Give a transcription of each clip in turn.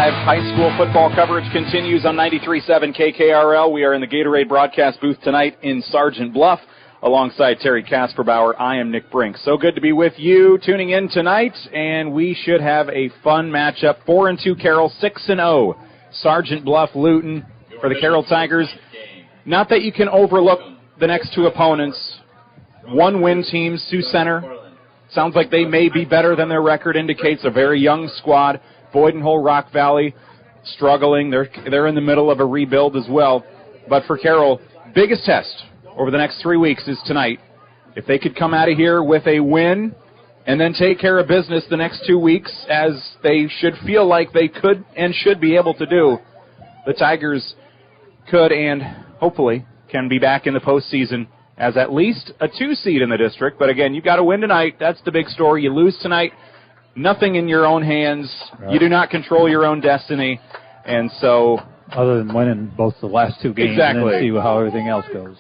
Live high school football coverage continues on 93.7 KKRL. We are in the Gatorade broadcast booth tonight in Sergeant Bluff alongside Terry Kasperbauer. I am Nick Brink. So good to be with you tuning in tonight, and we should have a fun matchup. 4-2 Carroll, 6-0 Sergeant Bluff Luton for the Carroll Tigers. Not that you can overlook the next two opponents. One-win teams, Sioux Center. Sounds like they may be better than their record indicates. A very young squad. Boyd and Hull, Rock Valley, struggling. They're in the middle of a rebuild as well. But for Carroll, biggest test over the next 3 weeks is tonight. If they could come out of here with a win and then take care of business the next 2 weeks, as they should feel like they could and should be able to do, the Tigers could and hopefully can be back in the postseason as at least a 2 seed in the district. But again, you've got to win tonight. That's the big story. You lose tonight, nothing in your own hands. Right. You do not control your own destiny. And so, other than winning both the last 2 games, exactly, and then see how everything else goes.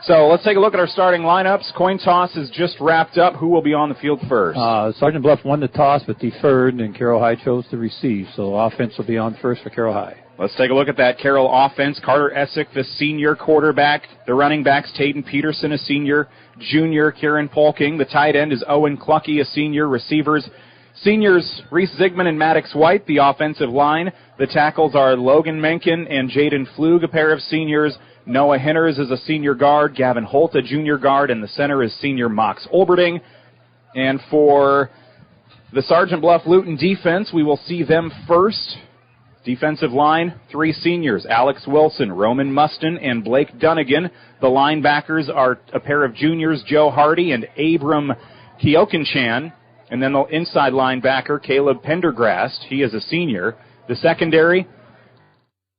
So let's take a look at our starting lineups. Coin toss is just wrapped up. Who will be on the field first? Sergeant Bluff won the toss but deferred, and Carroll High chose to receive. So offense will be on first for Carroll High. Let's take a look at that Carroll offense. Carter Essick, the senior quarterback. The running backs, Tayden Peterson, a senior. Junior, Kieran Polking. The tight end is Owen Clucky, a senior. Receivers, seniors, Reese Zigman and Maddox White. The offensive line, the tackles are Logan Menken and Jaden Flug, a pair of seniors. Noah Henners is a senior guard. Gavin Holt, a junior guard. And the center is senior Mox Olberding. And for the Sergeant Bluff Luton defense, we will see them first. Defensive line, 3 seniors, Alex Wilson, Roman Mustin, and Blake Dunnigan. The linebackers are a pair of juniors, Joe Hardy and Abram Kiokanchan. And then the inside linebacker, Caleb Pendergrast. He is a senior. The secondary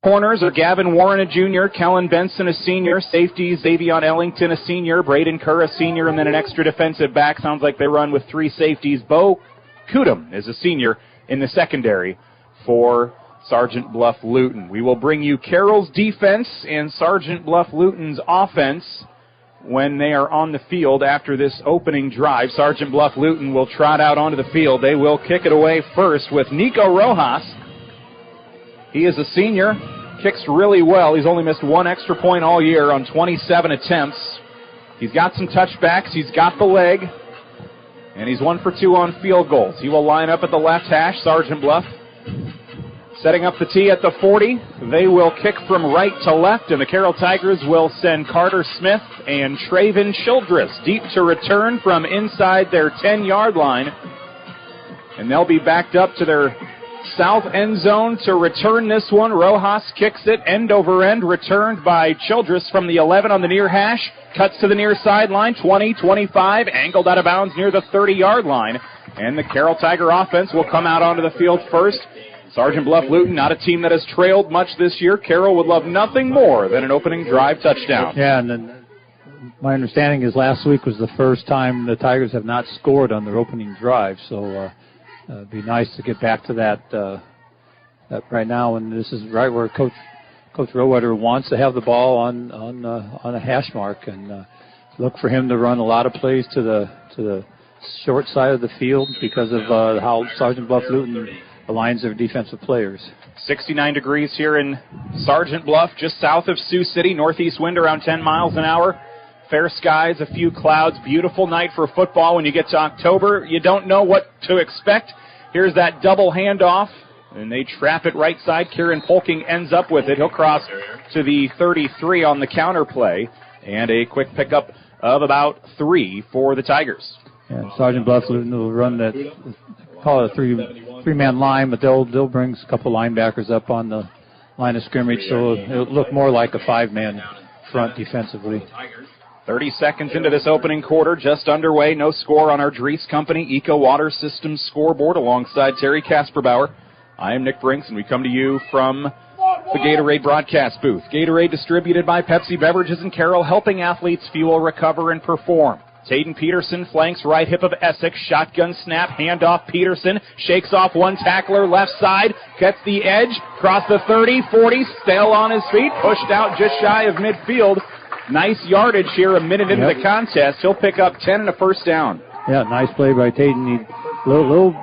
corners are Gavin Warren, a junior, Kellen Benson, a senior, safeties, Xavion Ellington, a senior, Braden Kerr, a senior, and then an extra defensive back. Sounds like they run with 3 safeties. Bo Kudum is a senior in the secondary for Sergeant Bluff Luton. We will bring you Carroll's defense and Sergeant Bluff Luton's offense when they are on the field after this opening drive. Sergeant Bluff Luton will trot out onto the field. They will kick it away first with Nico Rojas. He is a senior, kicks really well. He's only missed 1 extra point all year on 27 attempts. He's got some touchbacks. He's got the leg. And he's 1 for 2 on field goals. He will line up at the left hash, Sergeant Bluff. Setting up the tee at the 40. They will kick from right to left, and the Carroll Tigers will send Carter Smith and Traven Childress deep to return from inside their 10-yard line. And they'll be backed up to their south end zone to return this one. Rojas kicks it end over end, returned by Childress from the 11 on the near hash. Cuts to the near sideline, 20, 25, angled out of bounds near the 30-yard line. And the Carroll Tiger offense will come out onto the field first. Sergeant Bluff Luton, not a team that has trailed much this year. Carroll would love nothing more than an opening drive touchdown. Yeah, and then my understanding is last week was the first time the Tigers have not scored on their opening drive. So it'd be nice to get back to that right now. And this is right where Coach Rowetter wants to have the ball on a hash mark, and look for him to run a lot of plays to the short side of the field because of how Sergeant Bluff Luton aligns their defensive players. 69 degrees here in Sergeant Bluff, just south of Sioux City. Northeast wind around 10 miles an hour. Fair skies, a few clouds. Beautiful night for football. When you get to October, you don't know what to expect. Here's that double handoff, and they trap it right side. Kieran Polking ends up with it. He'll cross to the 33 on the counter play, and a quick pickup of about 3 for the Tigers. Yeah, Sergeant Bluff Luton will run that, call it a three-man line, but they'll bring a couple linebackers up on the line of scrimmage, so it'll look more like a 5-man front defensively. 30 seconds into this opening quarter, just underway. No score on our Dries Company Eco Water Systems scoreboard alongside Terry Kasperbauer. I am Nick Brinks, and we come to you from the Gatorade broadcast booth. Gatorade distributed by Pepsi Beverages in Carroll, helping athletes fuel, recover, and perform. Tayden Peterson flanks right hip of Essex. Shotgun snap, handoff. Peterson shakes off one tackler left side, gets the edge, cross the 30, 40, still on his feet, pushed out just shy of midfield. Nice yardage here a minute into the contest. He'll pick up 10 and a first down. Yeah, nice play by Tayden. Little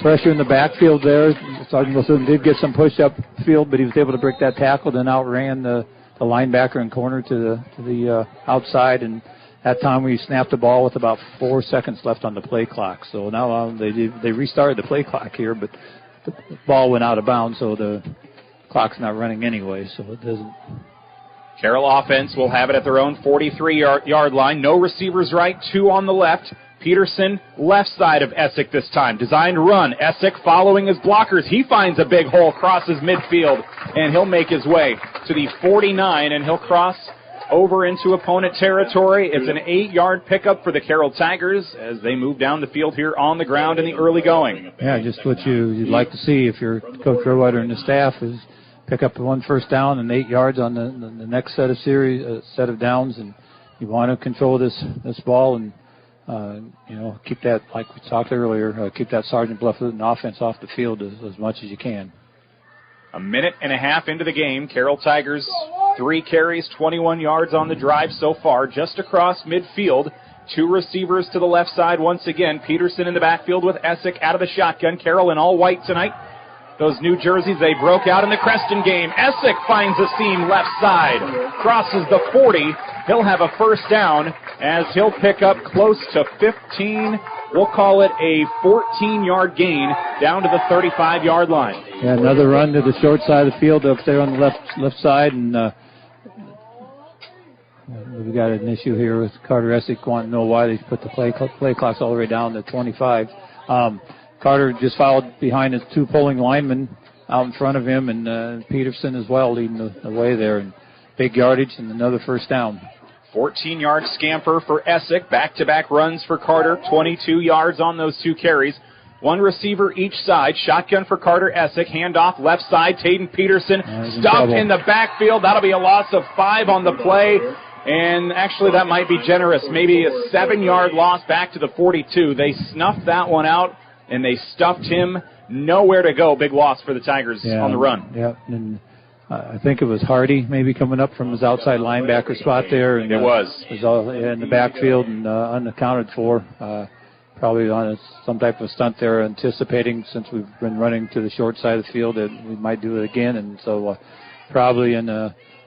pressure in the backfield there. Sergeant Wilson did get some push up field, but he was able to break that tackle, then outran the linebacker and corner to the outside, and that time we snapped the ball with about 4 seconds left on the play clock. So now they restarted the play clock here, but the ball went out of bounds, so the clock's not running anyway, so it doesn't. Carroll offense will have it at their own 43-yard line. No receivers right, 2 on the left. Peterson, left side of Essick this time. Designed run. Essick following his blockers. He finds a big hole, crosses midfield, and he'll make his way to the 49, and he'll cross over into opponent territory. It's an 8-yard pickup for the Carroll Tigers as they move down the field here on the ground in the early going. Yeah, just what you'd like to see if you're Coach Rowetter and the staff is pick up one first down and 8 yards on the next set of downs, and you want to control this ball and keep that, like we talked earlier, keep that Sergeant Bluff Luton offense off the field as much as you can. A minute and a half into the game, Carroll Tigers 3 carries, 21 yards on the drive so far, just across midfield. 2 receivers to the left side once again. Peterson in the backfield with Essick out of the shotgun. Carroll in all white tonight. Those new jerseys, they broke out in the Creston game. Essick finds a seam left side, crosses the 40. He'll have a first down as he'll pick up close to 15. We'll call it a 14-yard gain down to the 35-yard line. Yeah, another run to the short side of the field up there on the left side, and we got an issue here with Carter Essick wanting to know why they put the play clocks all the way down to 25. Carter just followed behind his 2 pulling linemen out in front of him, and Peterson as well leading the way there. And big yardage and another first down. 14-yard scamper for Essick. Back-to-back runs for Carter. 22 yards on those 2 carries. 1 receiver each side. Shotgun for Carter Essick. Handoff left side. Taden Peterson stopped in the backfield. That'll be a loss of 5 on the play. And actually that might be generous. Maybe a 7-yard loss back to the 42. They snuffed that one out, and they stuffed him. Nowhere to go. Big loss for the Tigers on the run. Yeah, and I think it was Hardy maybe coming up from his outside linebacker spot there. And, it was. Was all in the backfield and unaccounted for. Probably on some type of stunt there, anticipating since we've been running to the short side of the field that we might do it again. And so probably in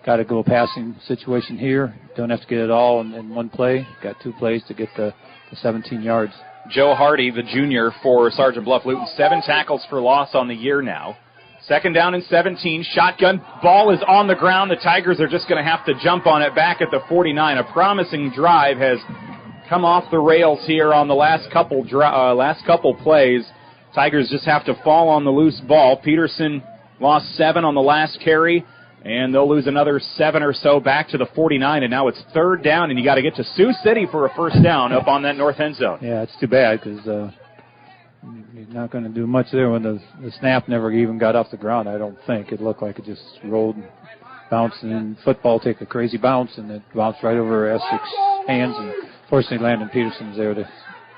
got to go passing situation here. Don't have to get it all in one play. Got 2 plays to get the 17 yards. Joe Hardy, the junior for Sergeant Bluff Luton, 7 tackles for loss on the year now. 2nd down and 17. Shotgun. Ball is on the ground. The Tigers are just going to have to jump on it back at the 49. A promising drive has come off the rails here on the last couple plays. Tigers just have to fall on the loose ball. Peterson lost 7 on the last carry, and they'll lose another 7 or so back to the 49, and now it's 3rd down, and you got to get to Sioux City for a first down up on that north end zone. Yeah, it's too bad because you're not going to do much there when the snap never even got off the ground, I don't think. It looked like it just rolled and bounced, and then football take a crazy bounce, and it bounced right over Essex's hands, and fortunately Landon Peterson's there to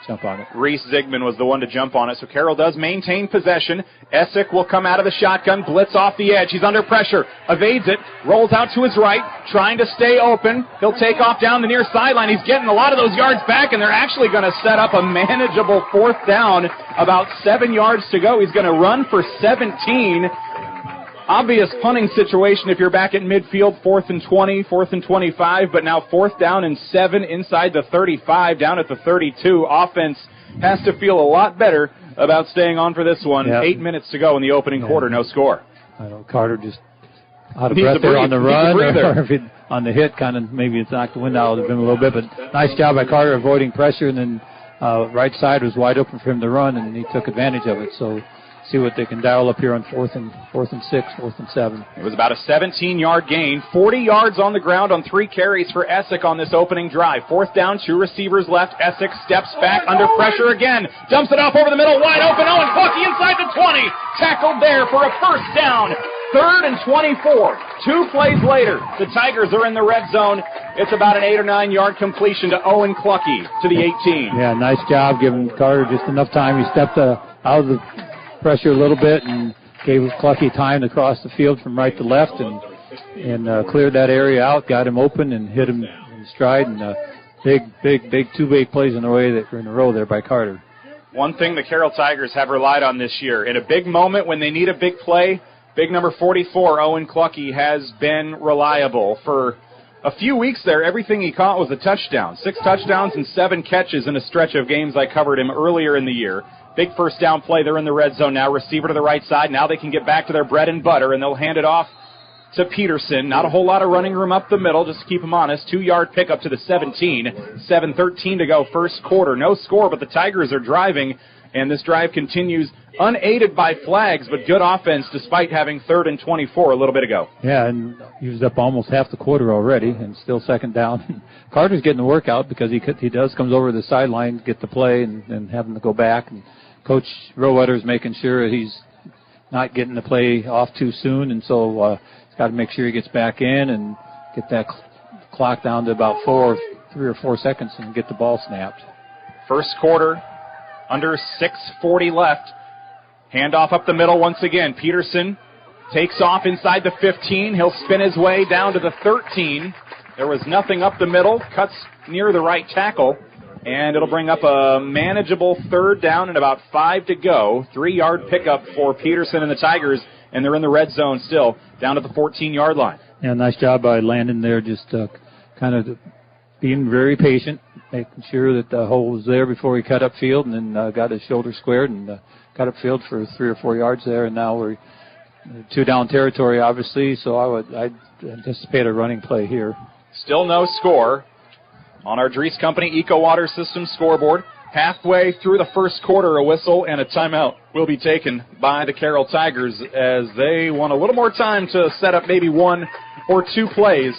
jump on it. Reese Zigman was the one to jump on it, so Carroll does maintain possession. Essick will come out of the shotgun, blitz off the edge. He's under pressure, evades it, rolls out to his right, trying to stay open. He'll take off down the near sideline. He's getting a lot of those yards back, and they're actually going to set up a manageable 4th down. About 7 yards to go. He's going to run for 17. Obvious punting situation if you're back at midfield, 4th and 20, 4th and 25, but now 4th down and 7 inside the 35, down at the 32. Offense has to feel a lot better about staying on for this one. Yep. 8 minutes to go in the opening quarter, no score. I know Carter just out of breath there on the run, or if it, on the hit, kind of maybe it's knocked the wind out of him a little bit, but nice job by Carter avoiding pressure, and then right side was wide open for him to run, and he took advantage of it. So see what they can dial up here on 4th and 6, 4th and 7. It was about a 17-yard gain. 40 yards on the ground on 3 carries for Essick on this opening drive. 4th down, 2 receivers left. Essick steps back under pressure again. Dumps it off over the middle, wide open. Owen Clucky inside the 20. Tackled there for a first down. 3rd and 24. 2 plays later, the Tigers are in the red zone. It's about an 8 or 9 yard completion to Owen Clucky to the 18. Yeah, nice job giving Carter just enough time. He stepped out of the pressure a little bit and gave Clucky time to cross the field from right to left and cleared that area out, got him open and hit him in stride, and big 2 big plays in a row there by Carter. One thing the Carroll Tigers have relied on this year, in a big moment when they need a big play, big number 44, Owen Cluckey, has been reliable. For a few weeks there, everything he caught was a touchdown. 6 touchdowns and 7 catches in a stretch of games I covered him earlier in the year. Big first down play. They're in the red zone now. Receiver to the right side. Now they can get back to their bread and butter, and they'll hand it off to Peterson. Not a whole lot of running room up the middle, just to keep him honest. 2-yard pickup to the 17. 7:13 to go, first quarter. No score, but the Tigers are driving, and this drive continues unaided by flags, but good offense despite having 3rd and 24 a little bit ago. Yeah, and used up almost half the quarter already, and still second down. Carter's getting the workout because he comes over to the sideline to get the play and having to go back. And Coach Rowetter making sure he's not getting the play off too soon, and so he's got to make sure he gets back in and get that clock down to about 3 or 4 seconds and get the ball snapped. First quarter, under 6:40 left. Handoff up the middle once again. Peterson takes off inside the 15. He'll spin his way down to the 13. There was nothing up the middle. Cuts near the right tackle. And it'll bring up a manageable 3rd down and about 5 to go. 3-yard pickup for Peterson and the Tigers. And they're in the red zone still, down to the 14-yard line. Yeah, nice job by Landon there, just kind of being very patient, making sure that the hole was there before he cut upfield, and then got his shoulder squared and cut upfield for 3 or 4 yards there. And now we're 2-down territory, obviously, so I'd anticipate a running play here. Still no score on our Dries Company Eco Water System scoreboard. Halfway through the first quarter, a whistle and a timeout will be taken by the Carroll Tigers as they want a little more time to set up maybe 1 or 2 plays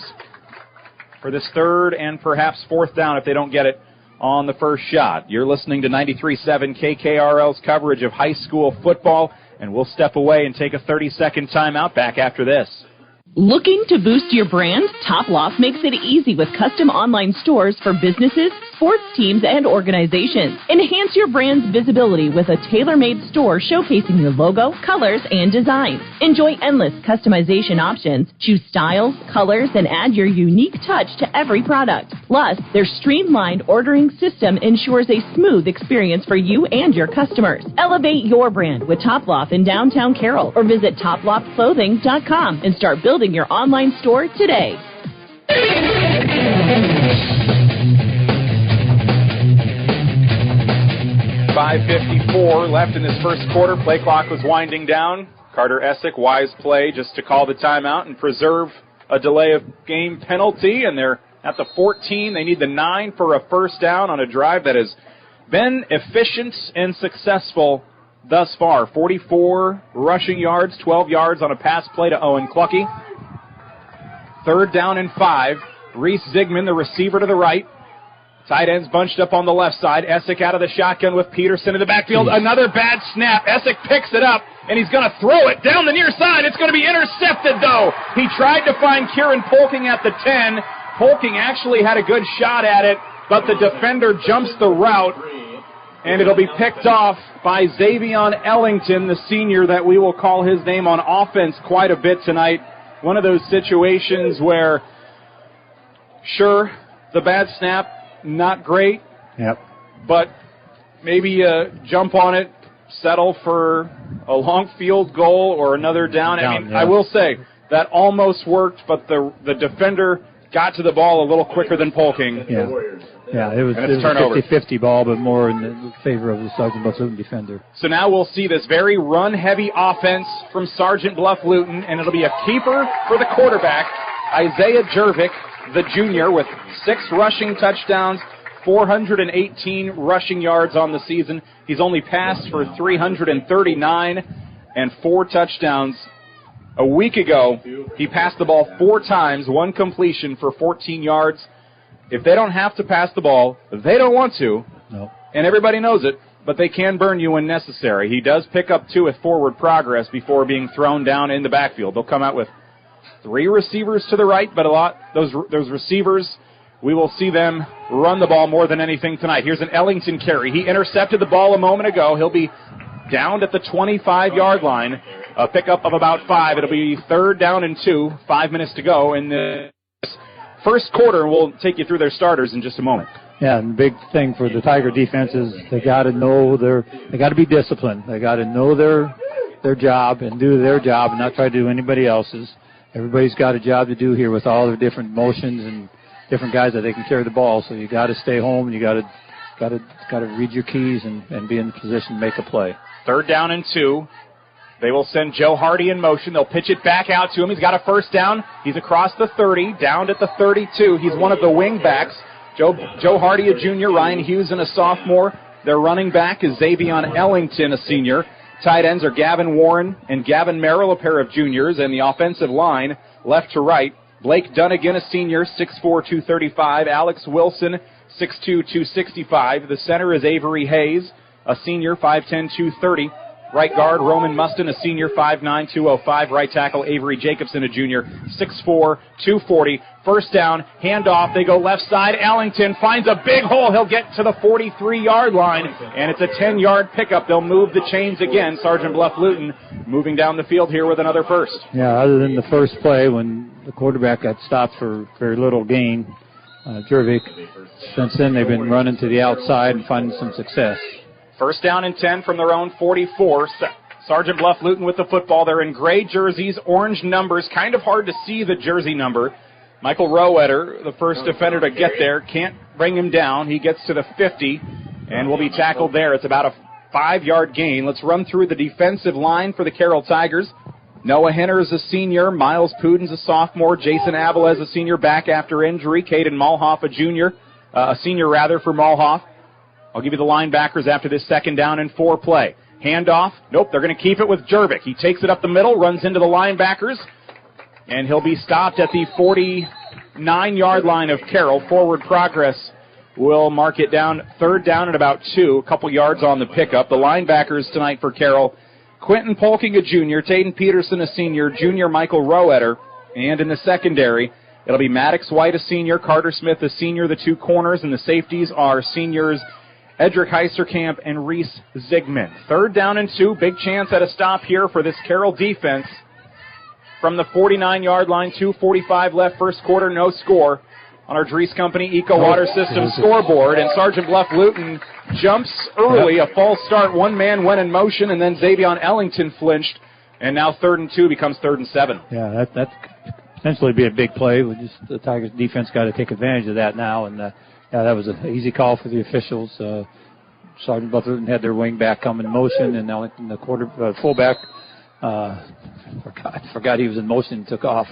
for this 3rd and perhaps 4th down if they don't get it on the first shot. You're listening to 93.7 KKRL's coverage of high school football, and we'll step away and take a 30-second timeout. Back after this. Looking to boost your brand? Top Loft makes it easy with custom online stores for businesses, sports teams, and organizations. Enhance your brand's visibility with a tailor-made store showcasing your logo, colors, and designs. Enjoy endless customization options. Choose styles, colors, and add your unique touch to every product. Plus, their streamlined ordering system ensures a smooth experience for you and your customers. Elevate your brand with Top Loft in downtown Carroll, or visit toploftclothing.com and start building your online store today. 5:54 left in this first quarter. Play clock was winding down. Carter Essick, wise play just to call the timeout and preserve a delay of game penalty. And they're at the 14. They need the 9 for a first down on a drive that has been efficient and successful thus far. 44 rushing yards, 12 yards on a pass play to Owen Cluckey. 3rd down and 5. Reese Zigman, the receiver to the right. Tight ends bunched up on the left side. Essick out of the shotgun with Peterson in the backfield. Another bad snap. Essick picks it up, and he's going to throw it down the near side. It's going to be intercepted, though. He tried to find Kieran Polking at the 10. Polking actually had a good shot at it, but the defender jumps the route, and it'll be picked off by Xavion Ellington, the senior that we will call his name on offense quite a bit tonight. One of those situations where, sure, the bad snap, not great. Yep. But maybe jump on it, settle for a long field goal or another down. I will say that almost worked, but the defender got to the ball a little quicker than Polking. Yeah, it was a 50-50 ball, but more in the favor of the Sergeant Bluff Luton defender. So now we'll see this very run-heavy offense from Sergeant Bluff Luton, and it'll be a keeper for the quarterback, Isaiah Jervik, the junior, with 6 rushing touchdowns, 418 rushing yards on the season. He's only passed for 339 and 4 touchdowns. A week ago, he passed the ball 4 times, 1 completion for 14 yards. If they don't have to pass the ball, they don't want to. No. And everybody knows it, but they can burn you when necessary. He does pick up 2 with forward progress before being thrown down in the backfield. They'll come out with 3 receivers to the right, but those receivers, we will see them run the ball more than anything tonight. Here's an Ellington carry. He intercepted the ball a moment ago. He'll be downed at the 25-yard line. A pickup of about 5. It'll be 3rd down and 2, 5 minutes to go in the first quarter. We'll take you through their starters in just a moment. Yeah, and the big thing for the Tiger defense is they got to know they got to be disciplined. They got to know their job and do their job and not try to do anybody else's. Everybody's got a job to do here with all their different motions and different guys that they can carry the ball. So you got to stay home and you got to read your keys and be in the position to make a play. 3rd down and 2. They will send Joe Hardy in motion. They'll pitch it back out to him. He's got a 1st down. He's across the 30, down at the 32. He's one of the wing backs. Joe Hardy, a junior. Ryan Hughes, a sophomore. Their running back is Xavion Ellington, a senior. Tight ends are Gavin Warren and Gavin Merrill, a pair of juniors. And the offensive line, left to right, Blake Dunnigan, a senior, 6'4", 235. Alex Wilson, 6'2", 265. The center is Avery Hayes, a senior, 5'10", 230. Right guard, Roman Mustin, a senior, 5'9", 205. Right tackle, Avery Jacobson, a junior, 6'4", 240. 1st down, handoff. They go left side. Ellington finds a big hole. He'll get to the 43-yard line, and it's a 10-yard pickup. They'll move the chains again. Sergeant Bluff Luton moving down the field here with another 1st. Yeah, other than the first play when the quarterback got stopped for very little gain, Jervik, since then they've been running to the outside and finding some success. 1st down and 10 from their own 44. Sergeant Bluff Luton with the football. They're in gray jerseys, orange numbers. Kind of hard to see the jersey number. Michael Rowetter, the first defender to get there, can't bring him down. He gets to the 50 and will be tackled there. It's about a 5-yard gain. Let's run through the defensive line for the Carroll Tigers. Noah Henner is a senior. Miles Puden's a sophomore. Jason Avalez, a senior, back after injury. Caden Malhoff, a senior for Malhoff. I'll give you the linebackers after this 2nd down and 4 play. Handoff. Nope, they're going to keep it with Jervik. He takes it up the middle, runs into the linebackers, and he'll be stopped at the 49-yard line of Carroll. Forward progress will mark it down. 3rd down and about 2, a couple yards on the pickup. The linebackers tonight for Carroll, Quentin Polking, a junior, Taden Peterson, a senior, junior Michael Rowetter, and in the secondary, it'll be Maddox White, a senior, Carter Smith, a senior. The 2 corners and the safeties are seniors Edric Heisterkamp and Reese Zigman. 3rd down and 2, big chance at a stop here for this Carroll defense. From the 49-yard line, 2:45 left, 1st quarter, no score on our Dries Company Eco Water System scoreboard. And Sergeant Bluff Luton jumps early, a false start. One man went in motion, and then Xavion Ellington flinched. And now 3rd and 2 becomes 3rd and 7. Yeah, that potentially be a big play. The Tigers defense got to take advantage of that now. And yeah, that was an easy call for the officials. Sergeant Bluff Luton had their wing back come in motion, and Ellington, the fullback, forgot he was in motion and took off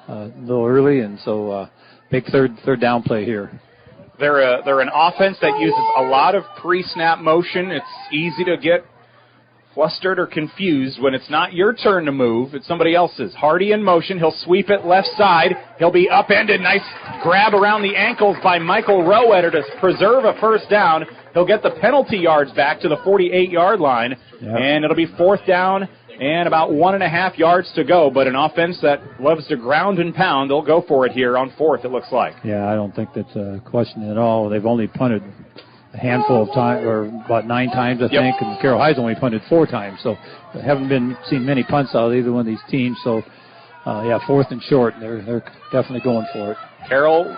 a little early, and so big third down play here. They're an offense that uses a lot of pre-snap motion. It's easy to get flustered or confused when it's not your turn to move, it's somebody else's. Hardy in motion. He'll sweep it left side. He'll be upended. Nice grab around the ankles by Michael Rowetter to preserve a 1st down. He'll get the penalty yards back to the 48-yard line, and it'll be 4th down and about 1.5 yards to go. But an offense that loves to ground and pound, they'll go for it here on 4th, it looks like. Yeah, I don't think that's a question at all. They've only punted a handful of times, or about 9 times, I think, and Carroll High's only punted 4 times, so haven't seen many punts out of either one of these teams. So, 4th and short, they're definitely going for it. Carroll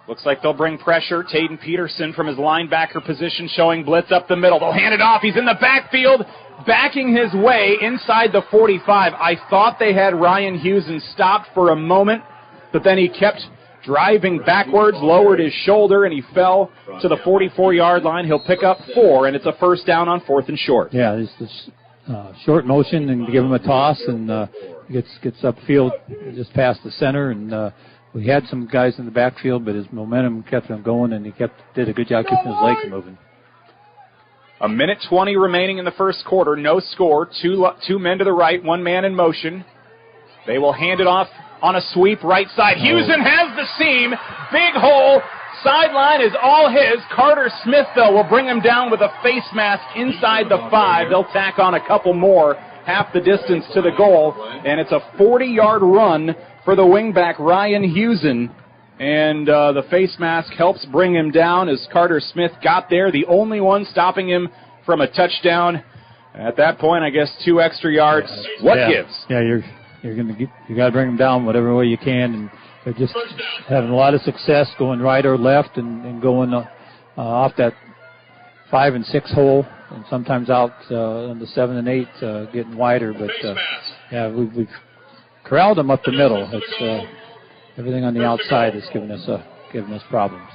looks like they'll bring pressure. Taden Peterson from his linebacker position showing blitz up the middle. They'll hand it off. He's in the backfield, backing his way inside the 45. I thought they had Ryan Hughes stopped for a moment, but then he kept driving backwards, lowered his shoulder, and he fell to the 44-yard line. He'll pick up 4, and it's a 1st down on 4th and short. Yeah, this short motion and give him a toss, and gets upfield just past the center. And we had some guys in the backfield, but his momentum kept him going, and he did a good job keeping his legs moving. 1:20 remaining in the 1st quarter. No score. Two men to the right, 1 man in motion. They will hand it off on a sweep right side. Hewson has the seam. Big hole. Sideline is all his. Carter Smith, though, will bring him down with a face mask inside the 5. They'll tack on a couple more, half the distance to the goal. And it's a 40-yard run for the wingback, Ryan Hewson. And the face mask helps bring him down as Carter Smith got there, the only one stopping him from a touchdown. At that point, I guess 2 extra yards. What gives? Yeah, you got to bring him down whatever way you can, and they're just having a lot of success going right or left and going off that 5 and 6 hole, and sometimes out on the 7 and 8, getting wider. But yeah, we've corralled them up the middle. It's everything on the outside is giving us problems.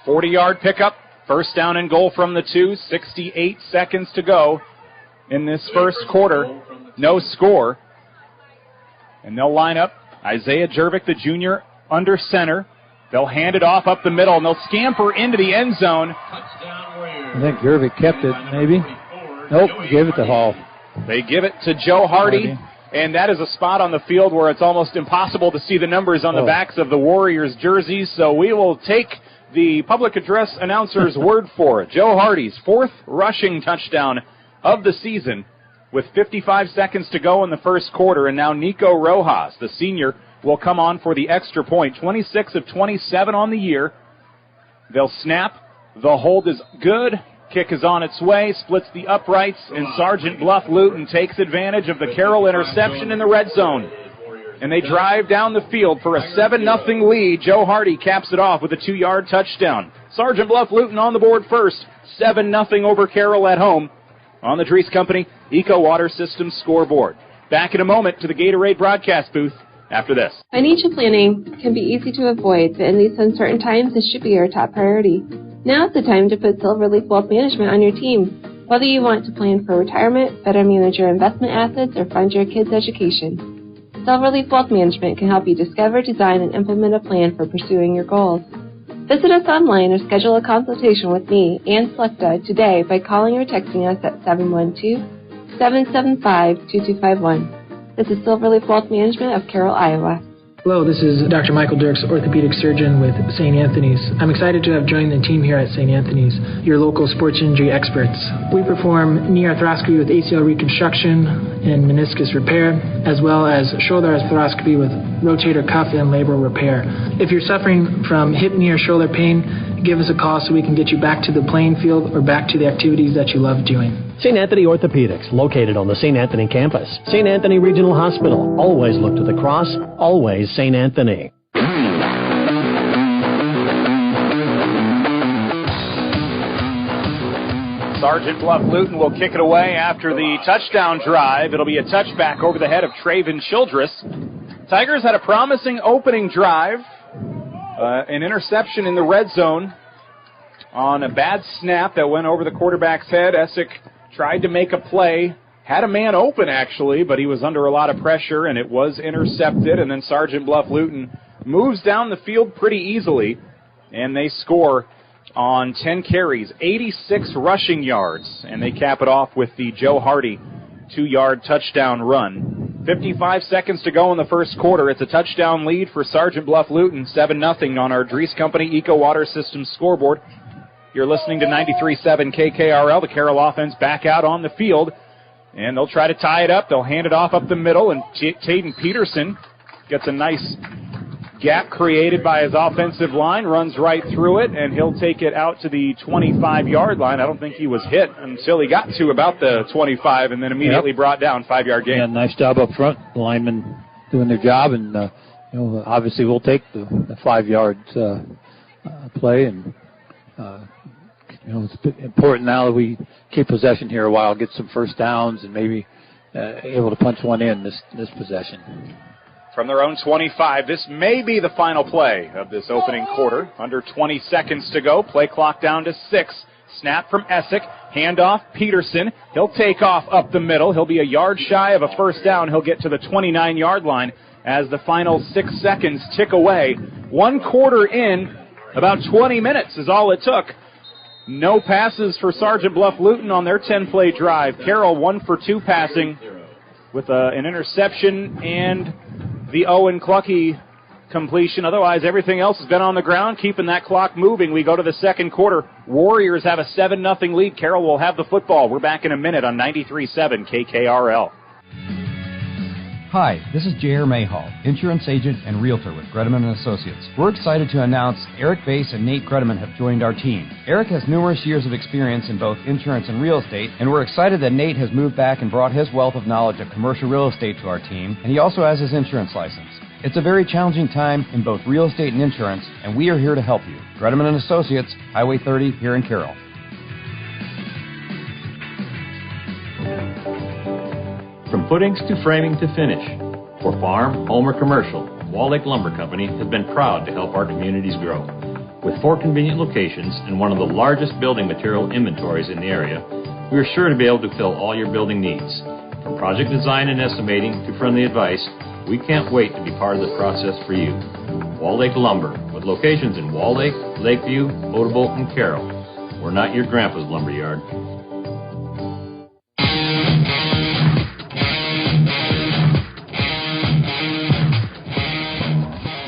40-yard pickup, first down and goal from the 2. 68 seconds to go in this first quarter. No score, and they'll line up. Isaiah Jervik, the junior, under center. They'll hand it off up the middle, and they'll scamper into the end zone. I think Jervik kept it, maybe. Nope, gave it to Hall. They give it to Joe Hardy, and that is a spot on the field where it's almost impossible to see the numbers on the backs of the Warriors jerseys, so we will take the public address announcer's word for it. Joe Hardy's 4th rushing touchdown of the season, with 55 seconds to go in the first quarter, and now Nico Rojas, the senior, will come on for the extra point. 26 of 27 on the year. They'll snap. The hold is good. Kick is on its way, splits the uprights, and Sergeant Bluff Luton takes advantage of the Carroll interception in the red zone. And they drive down the field for a 7-0 lead. Joe Hardy caps it off with a 2-yard touchdown. Sergeant Bluff Luton on the board first. 7-0 over Carroll at home on the Dries Company Eco Water Systems scoreboard. Back in a moment to the Gatorade broadcast booth after this. Financial planning can be easy to avoid, but in these uncertain times, it should be your top priority. Now's the time to put Silverleaf Wealth Management on your team. Whether you want to plan for retirement, better manage your investment assets, or fund your kids' education, Silverleaf Wealth Management can help you discover, design, and implement a plan for pursuing your goals. Visit us online or schedule a consultation with me, Ann Slechta, today by calling or texting us at 712-775-2251. This is Silverleaf Wealth Management of Carroll, Iowa. Hello, this is Dr. Michael Dirks, orthopedic surgeon with St. Anthony's. I'm excited to have joined the team here at St. Anthony's, your local sports injury experts. We perform knee arthroscopy with ACL reconstruction and meniscus repair, as well as shoulder arthroscopy with rotator cuff and labral repair. If you're suffering from hip, knee, or shoulder pain, give us a call so we can get you back to the playing field or back to the activities that you love doing. St. Anthony Orthopedics, located on the St. Anthony campus. St. Anthony Regional Hospital, always look to the cross, always St. Anthony. Sergeant Bluff Luton will kick it away after the touchdown drive. It'll be a touchback over the head of Traven Childress. Tigers had a promising opening drive. An interception in the red zone on a bad snap that went over the quarterback's head. Essick tried to make a play, had a man open actually, but he was under a lot of pressure and it was intercepted. And then Sergeant Bluff Luton moves down the field pretty easily, and they score on 10 carries, 86 rushing yards, and they cap it off with the Joe Hardy 2-yard touchdown run. 55 seconds to go in the first quarter. It's a touchdown lead for Sergeant Bluff Luton, 7-0 on our Dries Company Eco Water Systems scoreboard. You're listening to 93.7 KKRL. The Carroll offense back out on the field, and they'll try to tie it up. They'll hand it off up the middle, and Taden Peterson gets a nice gap created by his offensive line, runs right through it, and he'll take it out to the 25-yard line. I don't think he was hit until he got to about the 25 and then immediately brought down. 5-yard gain. Yeah, nice job up front. The linemen doing their job, and obviously we'll take the 5-yard play, and it's important now that we keep possession here a while, get some first downs, and maybe able to punch one in this possession. From their own 25, this may be the final play of this opening quarter. Under 20 seconds to go. Play clock down to 6. Snap from Essick. Handoff, Peterson. He'll take off up the middle. He'll be a yard shy of a first down. He'll get to the 29-yard line as the final 6 seconds tick away. 1 quarter in, about 20 minutes is all it took. No passes for Sergeant Bluff Luton on their 10-play drive. Carroll 1 for 2 passing with an interception and the Owen Clucky completion. Otherwise, everything else has been on the ground, keeping that clock moving. We go to the second quarter. Warriors have a 7-0 lead. Carroll will have the football. We're back in a minute on 93.7 KKRL. Hi, this is J.R. Mayhall, insurance agent and realtor with Gredeman & Associates. We're excited to announce Eric Bass and Nate Gredeman have joined our team. Eric has numerous years of experience in both insurance and real estate, and we're excited that Nate has moved back and brought his wealth of knowledge of commercial real estate to our team, and he also has his insurance license. It's a very challenging time in both real estate and insurance, and we are here to help you. Gredeman & Associates, Highway 30 here in Carroll. From footings to framing to finish, for farm, home, or commercial, Wall Lake Lumber Company has been proud to help our communities grow. With 4 convenient locations and one of the largest building material inventories in the area, we are sure to be able to fill all your building needs. From project design and estimating to friendly advice, we can't wait to be part of the process for you. Wall Lake Lumber, with locations in Wall Lake, Lakeview, Odebolt, and Carroll. We're not your grandpa's lumberyard.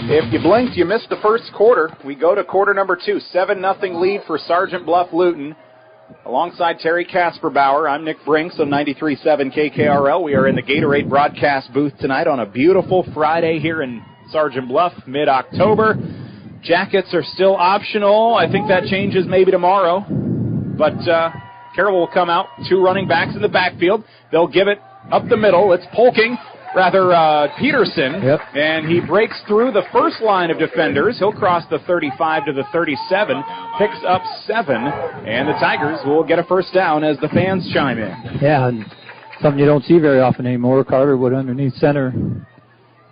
If you blinked, you missed the first quarter. We go to quarter number 2, 7-0 lead for Sergeant Bluff Luton. Alongside Terry Kasperbauer, I'm Nick Brinks on 93.7 KKRL. We are in the Gatorade broadcast booth tonight on a beautiful Friday here in Sergeant Bluff, mid-October. Jackets are still optional. I think that changes maybe tomorrow. But Carroll will come out, 2 running backs in the backfield. They'll give it up the middle. It's Peterson, and he breaks through the first line of defenders. He'll cross the 35 to the 37, picks up 7, and the Tigers will get a first down as the fans chime in. Yeah, and something you don't see very often anymore. Carter would underneath center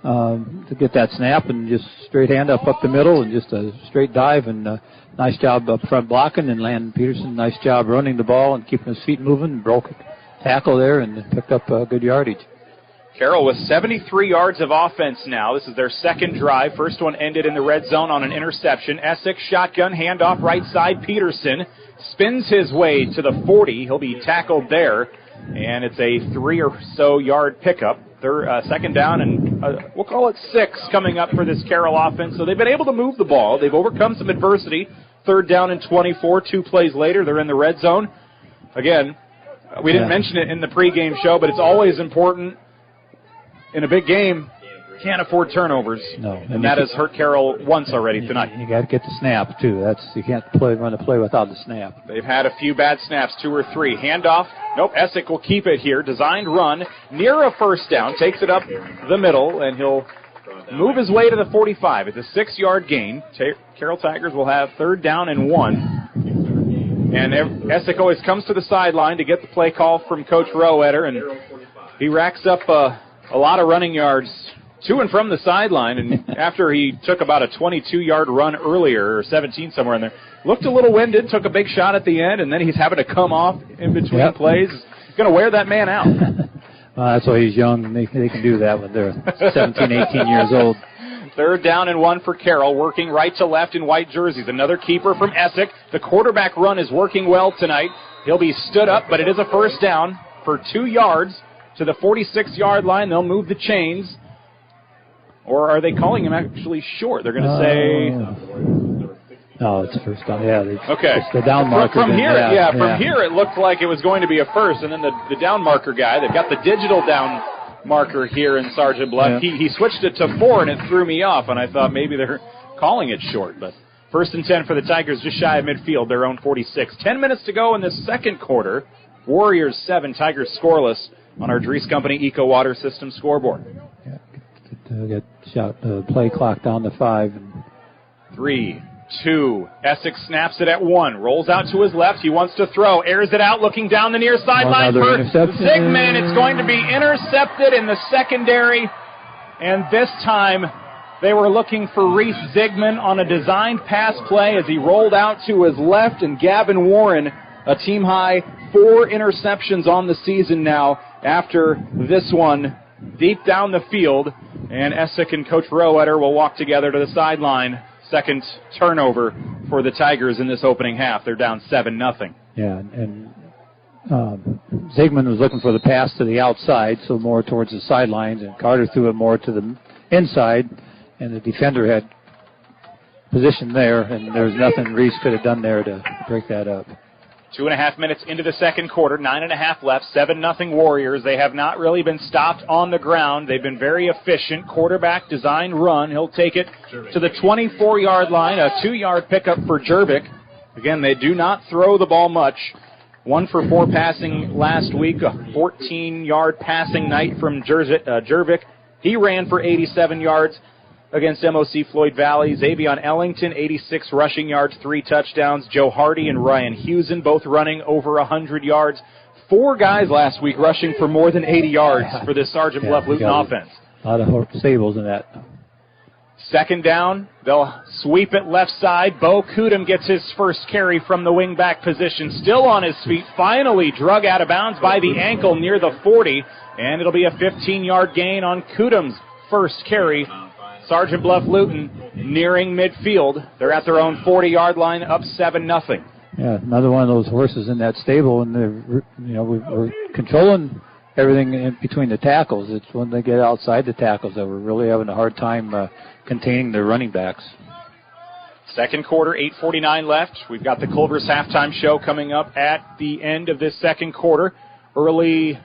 to get that snap and just straight hand up the middle and just a straight dive, and nice job up front blocking, and Landon Peterson, nice job running the ball and keeping his feet moving, broke a tackle there and picked up good yardage. Carroll with 73 yards of offense now. This is their second drive. First one ended in the red zone on an interception. Essex shotgun, handoff right side. Peterson spins his way to the 40. He'll be tackled there, and it's a 3 or so yard pickup. Second down, and we'll call it 6 coming up for this Carroll offense. So they've been able to move the ball. They've overcome some adversity. 3rd down and 24. 2 plays later, they're in the red zone. Again, we didn't mention it in the pregame show, but it's always important. In a big game, can't afford turnovers. No, and that has hurt Carroll once already tonight. You got to get the snap too. You can't run the play without the snap. They've had a few bad snaps, 2 or 3. Handoff. Nope, Essex will keep it here. Designed run near a first down. Takes it up the middle, and he'll move his way to the 45. It's a 6-yard gain. Carroll Tigers will have 3rd down and 1. And Essex always comes to the sideline to get the play call from Coach Rowetter, and he racks up a lot of running yards to and from the sideline, and after he took about a 22-yard run earlier, or 17 somewhere in there, looked a little winded, took a big shot at the end, and then he's having to come off in between plays. He's going to wear that man out. That's why he's young, and they can do that when they're 17, 18 years old. 3rd down and 1 for Carroll, working right to left in white jerseys. Another keeper from Essex. The quarterback run is working well tonight. He'll be stood up, but it is a first down for 2 yards. To the 46-yard line, they'll move the chains. Or are they calling him actually short? They're going to say... No, it's a first down. Yeah, okay. It's the down marker. From here it looked like it was going to be a first, and then the down marker guy, they've got the digital down marker here in Sergeant Bluff. Yeah. He switched it to 4, and it threw me off, and I thought maybe they're calling it short. But 1st and 10 for the Tigers, just shy of midfield, their own 46. 10 minutes to go in the second quarter. Warriors 7, Tigers scoreless on our Dries Company Eco Water System scoreboard. Get shot play clock down to 5. 3, 2. Essex snaps it at 1. Rolls out to his left. He wants to throw. Airs it out, looking down the near sideline for Zigman. It's going to be intercepted in the secondary. And this time they were looking for Reese Zigman on a designed pass play as he rolled out to his left. And Gavin Warren, a team-high 4 interceptions on the season now after this one deep down the field. And Essex and Coach Rowetter will walk together to the sideline. Second turnover for the Tigers in this opening half. They're down 7-0. Yeah, and Zigman was looking for the pass to the outside, so more towards the sidelines, and Carter threw it more to the inside, and the defender had position there, and there was nothing Reese could have done there to break that up. 2.5 minutes into the second quarter, 9.5 left, 7-0 Warriors. They have not really been stopped on the ground. They've been very efficient. Quarterback design run. He'll take it to the 24-yard line, a 2-yard pickup for Jervik. Again, they do not throw the ball much. 1 for 4 passing last week, a 14-yard passing night from Jervik. He ran for 87 yards against MOC Floyd Valley. Xavion Ellington, 86 rushing yards, 3 touchdowns. Joe Hardy and Ryan Hewson both running over 100 yards. 4 guys last week rushing for more than 80 yards for this Sergeant Bluff Luton offense. A lot of stables in that. Second down, they'll sweep it left side. Bo Kudum gets his first carry from the wing-back position. Still on his feet, finally drug out of bounds by the ankle near the 40. And it'll be a 15-yard gain on Kudum's first carry. Sergeant Bluff Luton nearing midfield. They're at their own 40-yard line, up 7-0. Yeah, another one of those horses in that stable, and we're controlling everything in between the tackles. It's when they get outside the tackles that we're really having a hard time containing their running backs. Second quarter, 8:49 left. We've got the Culver's halftime show coming up at the end of this second quarter. Early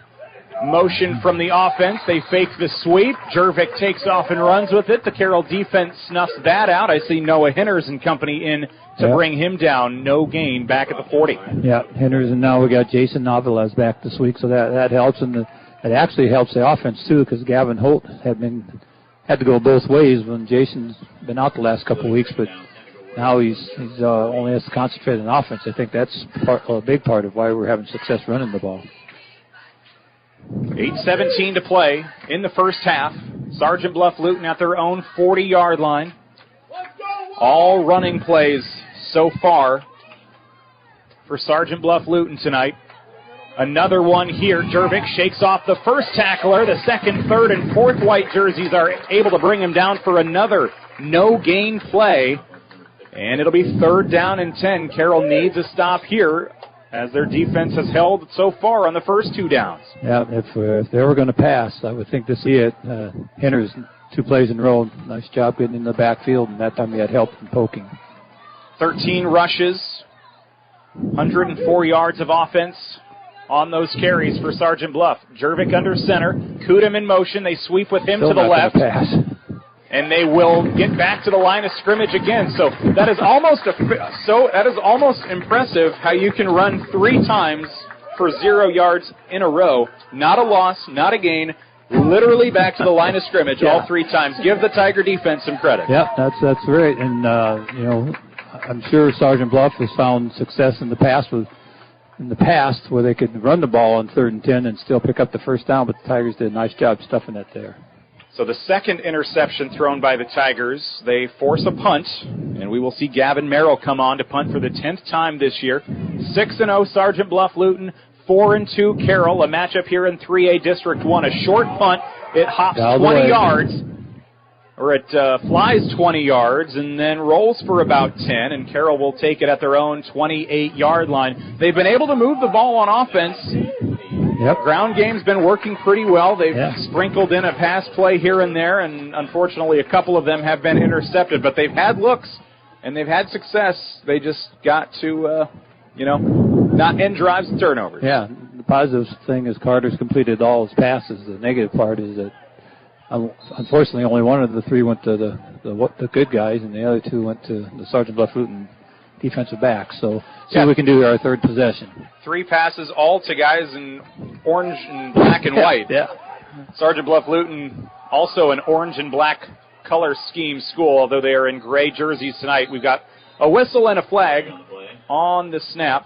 motion from the offense. They fake the sweep. Jervik takes off and runs with it. The Carroll defense snuffs that out. I see Noah Henners and company in to bring him down. No gain back at the 40. Yeah, Henners, and now we got Jason Navilas back this week, so that helps. And it actually helps the offense, too, because Gavin Holt had to go both ways when Jason's been out the last couple of weeks, but now he's only has to concentrate on offense. I think that's a big part of why we're having success running the ball. 8:17 to play in the first half. Sergeant Bluff Luton at their own 40-yard line. All running plays so far for Sergeant Bluff Luton tonight. Another one here. Jervik shakes off the first tackler. The second, third, and fourth white jerseys are able to bring him down for another no-gain play. And it'll be 3rd down and 10. Carroll needs a stop here, as their defense has held so far on the first 2 downs. Yeah, if they were going to pass, I would think this is it. Henners, 2 plays in a row. Nice job getting in the backfield, and that time he had help from poking. 13 rushes, 104 yards of offense on those carries for Sergeant Bluff. Jervik under center, Kudum in motion. They sweep with him Still to the left. Pass. And they will get back to the line of scrimmage again. So that is almost impressive how you can run 3 times for 0 yards in a row. Not a loss, not a gain. Literally back to the line of scrimmage all 3 times. Give the Tiger defense some credit. Yeah, that's right. And I'm sure Sergeant Bluff has found success in the past where they could run the ball on 3rd and 10 and still pick up the first down. But the Tigers did a nice job stuffing that there. So the second interception thrown by the Tigers, they force a punt, and we will see Gavin Merrill come on to punt for the 10th time this year. 6-0 Sergeant Bluff Luton, 4-2 Carroll, a matchup here in 3A District 1. A short punt, it hops 20 yards, or it flies 20 yards and then rolls for about 10, and Carroll will take it at their own 28-yard line. They've been able to move the ball on offense. Yep. Ground game's been working pretty well. They've sprinkled in a pass play here and there, and unfortunately a couple of them have been intercepted. But they've had looks, and they've had success. They just got to, not end drives and turnovers. Yeah, the positive thing is Carter's completed all his passes. The negative part is that, unfortunately, only one of the 3 went to the good guys, and the other 2 went to the Sergeant Bluff Luton defensive back. So see what we can do with our 3rd possession. 3 passes all to guys in orange and black and white. Yeah. Sergeant Bluff Luton, also an orange and black color scheme school, although they are in gray jerseys tonight. We've got a whistle and a flag on the snap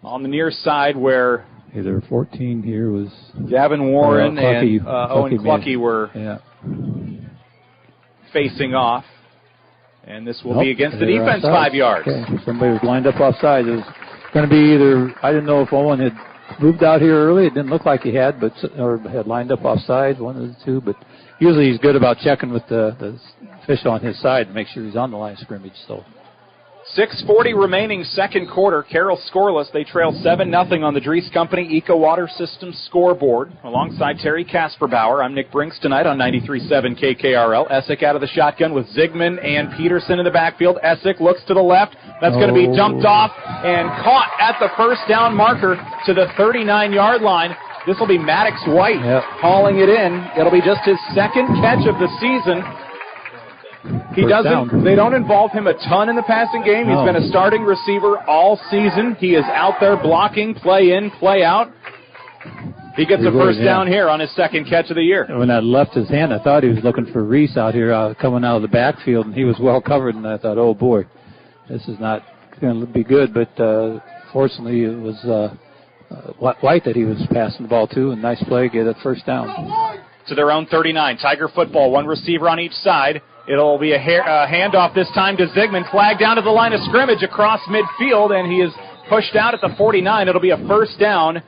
on the near side where either 14 here was Gavin Warren and Owen Clucky were facing off. And this will be against the defense, 5 yards. Okay. Somebody was lined up offside. It was going to be either, I didn't know if Owen had moved out here early. It didn't look like he had, or had lined up offside, one of the 2. But usually he's good about checking with the official on his side to make sure he's on the line of scrimmage. So 6:40 remaining second quarter. Carroll scoreless. They trail 7-0 on the Dries Company Eco Water Systems scoreboard. Alongside Terry Kasperbauer, I'm Nick Brinks tonight on 93.7 KKRL. Essick out of the shotgun with Zigman and Peterson in the backfield. Essick looks to the left. That's going to be dumped off and caught at the first down marker to the 39-yard line. This will be Maddox White hauling it in. It'll be just his second catch of the season. They don't involve him a ton in the passing game. He's been a starting receiver all season. He is out there blocking, play in, play out. He gets a first down here on his second catch of the year. When I left his hand, I thought he was looking for Reese out here coming out of the backfield, and he was well covered, and I thought, oh, boy, this is not going to be good. But fortunately, it was White that he was passing the ball to, and nice play, get a first down. To their own 39. Tiger football, one receiver on each side. It'll be a handoff this time to Zigman. Flag down to the line of scrimmage across midfield, and he is pushed out at the 49. It'll be a first down,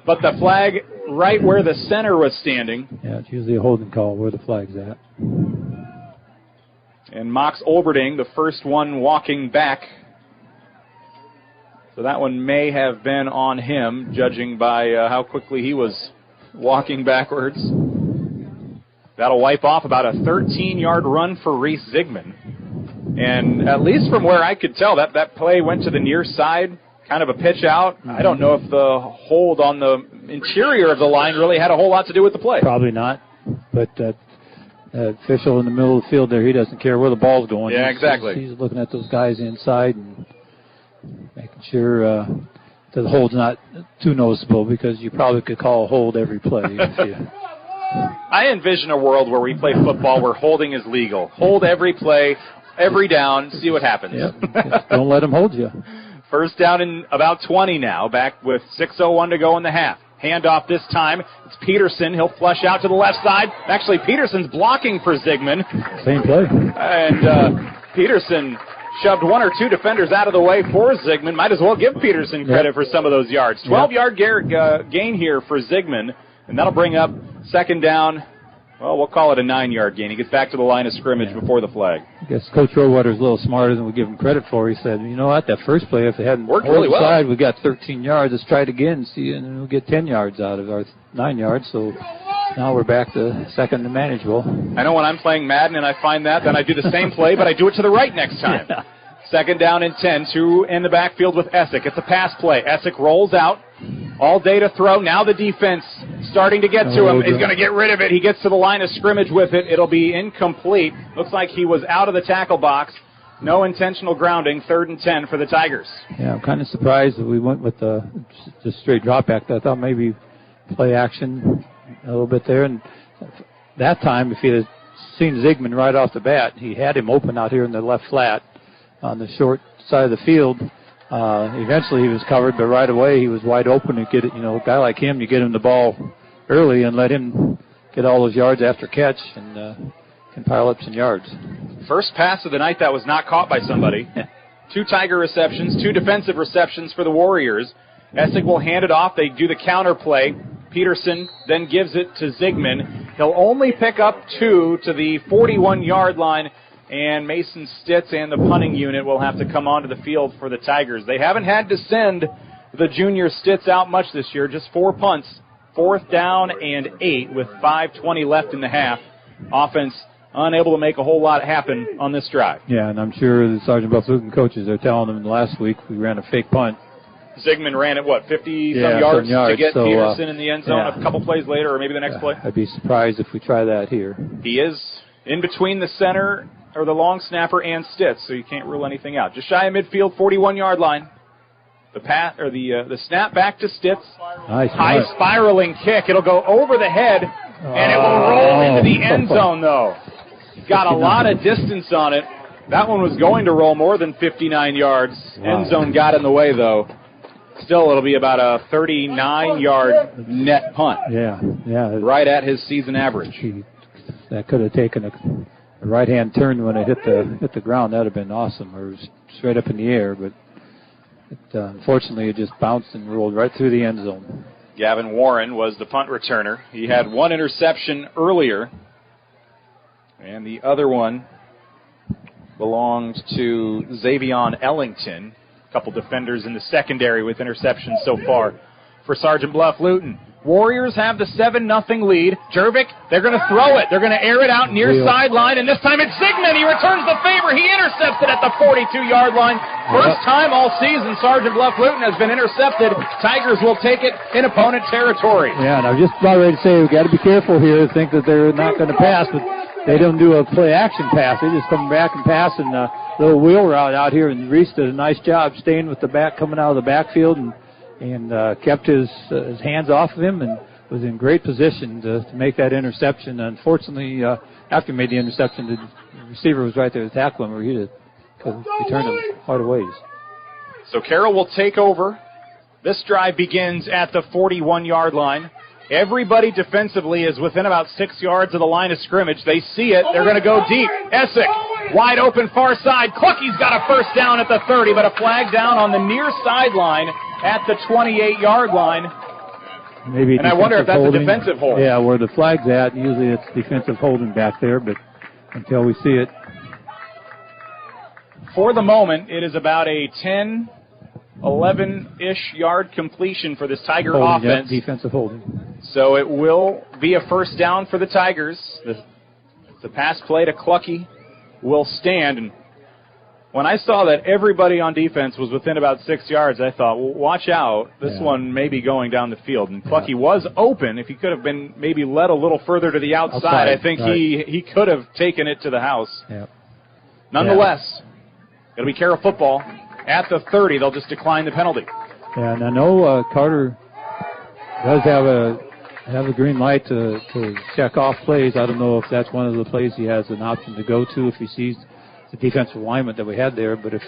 but the flag right where the center was standing. Yeah, it's usually a holding call where the flag's at. And Mox Olberding, the first one walking back. So that one may have been on him, judging by how quickly he was walking backwards. That'll wipe off about a 13-yard run for Reese Zigman. And at least from where I could tell, that play went to the near side, kind of a pitch out. I don't know if the hold on the interior of the line really had a whole lot to do with the play. Probably not. But official in the middle of the field there, he doesn't care where the ball's going. Yeah, exactly. He's looking at those guys inside and making sure that the hold's not too noticeable, because you probably could call a hold every play. I envision a world where we play football where holding is legal. Hold every play, every down, see what happens. Yep. Don't let them hold you. First down in about 20 now, back with 6:01 to go in the half. Handoff this time. It's Peterson. He'll flush out to the left side. Actually, Peterson's blocking for Zigman. Same play. And Peterson shoved one or two defenders out of the way for Zigman. Might as well give Peterson credit for some of those yards. 12-yard gain here for Zigman, and that'll bring up second down. Well, we'll call it a 9-yard gain. He gets back to the line of scrimmage before the flag. I guess Coach Rowewater's a little smarter than we give him credit for. He said, you know what, that first play, if they hadn't worked really well, side, we got 13 yards. Let's try it again and see, and we'll get 10 yards out of our 9 yards. So now we're back to second and manageable. I know when I'm playing Madden and I find that, then I do the same play, but I do it to the right next time. Yeah. Second down and 10, two in the backfield with Essick. It's a pass play. Essick rolls out. All day to throw. Now the defense starting to get to him. He's going to get rid of it. He gets to the line of scrimmage with it. It'll be incomplete. Looks like he was out of the tackle box. No intentional grounding. 3rd and 10 for the Tigers. Yeah, I'm kind of surprised that we went with the straight drop back. I thought maybe play action a little bit there. And that time, if he had seen Zigman right off the bat, he had him open out here in the left flat on the short side of the field. Eventually he was covered, but right away he was wide open to get it. You know, a guy like him, you get him the ball early and let him get all those yards after catch and can pile up some yards. First pass of the night that was not caught by somebody. 2 Tiger receptions, 2 defensive receptions for the Warriors. Essick will hand it off. They do the counter play. Peterson then gives it to Zigman. He'll only pick up 2 to the 41-yard line. And Mason Stitz and the punting unit will have to come onto the field for the Tigers. They haven't had to send the junior Stitz out much this year, just 4 punts. 4th down and 8 with 5:20 left in the half. Offense unable to make a whole lot happen on this drive. Yeah, and I'm sure the Sergeant Buff-Luton coaches are telling them last week we ran a fake punt. Zigman ran it, 50-some yards to get Peterson in the end zone a couple plays later, or maybe the next play? I'd be surprised if we try that here. He is in between the center or the long snapper and Stitz, so you can't rule anything out. Just shy of midfield, 41-yard line. The snap back to Stitz. Nice. High spiraling kick. It'll go over the head, and it will roll into the end zone, though. Got a lot of distance on it. That one was going to roll more than 59 yards. Wow. End zone got in the way, though. Still, it'll be about a 39-yard net punt. Yeah. Right at his season average. That could have taken a right-hand turn when it hit the ground. That would have been awesome. Or it was straight up in the air, but unfortunately it just bounced and rolled right through the end zone. Gavin Warren was the punt returner. He had 1 interception earlier, and the other one belonged to Xavion Ellington. A couple defenders in the secondary with interceptions so far for Sergeant Bluff Luton. Warriors have the 7-0 lead. Jervik, they're going to throw it. They're going to air it out near sideline, and this time it's Zigman. He returns the favor. He intercepts it at the 42-yard line. First time all season Sergeant Bluff Luton has been intercepted. Tigers will take it in opponent territory. Yeah, and I was just about ready to say we've got to be careful here. Think that they're not going to pass, but they don't do a play-action pass. They just come back and pass and a little wheel route out here, and Reese did a nice job staying with the back, coming out of the backfield, and kept his hands off of him and was in great position to make that interception. Unfortunately, after he made the interception, the receiver was right there to tackle him, or he turned him hard ways. So Carroll will take over. This drive begins at the 41-yard line. Everybody defensively is within about 6 yards of the line of scrimmage. They see it. They're going to go deep. Essick, wide open far side. Clucky's got a first down at the 30, but a flag down on the near sideline at the 28-yard line. Maybe and I wonder if that's holding. A defensive hold. Yeah, where the flag's at, usually it's defensive holding back there, but until we see it. For the moment, it is about a 10, 11-ish yard completion for this Tiger offense. Yep, defensive holding. So it will be a first down for the Tigers. The pass play to Clucky will stand. And when I saw that everybody on defense was within about 6 yards, I thought, well, watch out. This one may be going down the field. And Clucky was open. If he could have been maybe led a little further to the outside, I think he could have taken it to the house. Yep. Nonetheless, it'll be Carroll football. At the 30, they'll just decline the penalty. Yeah, and I know Carter does have a green light to check off plays. I don't know if that's one of the plays he has an option to go to if he sees the defensive alignment that we had there. But if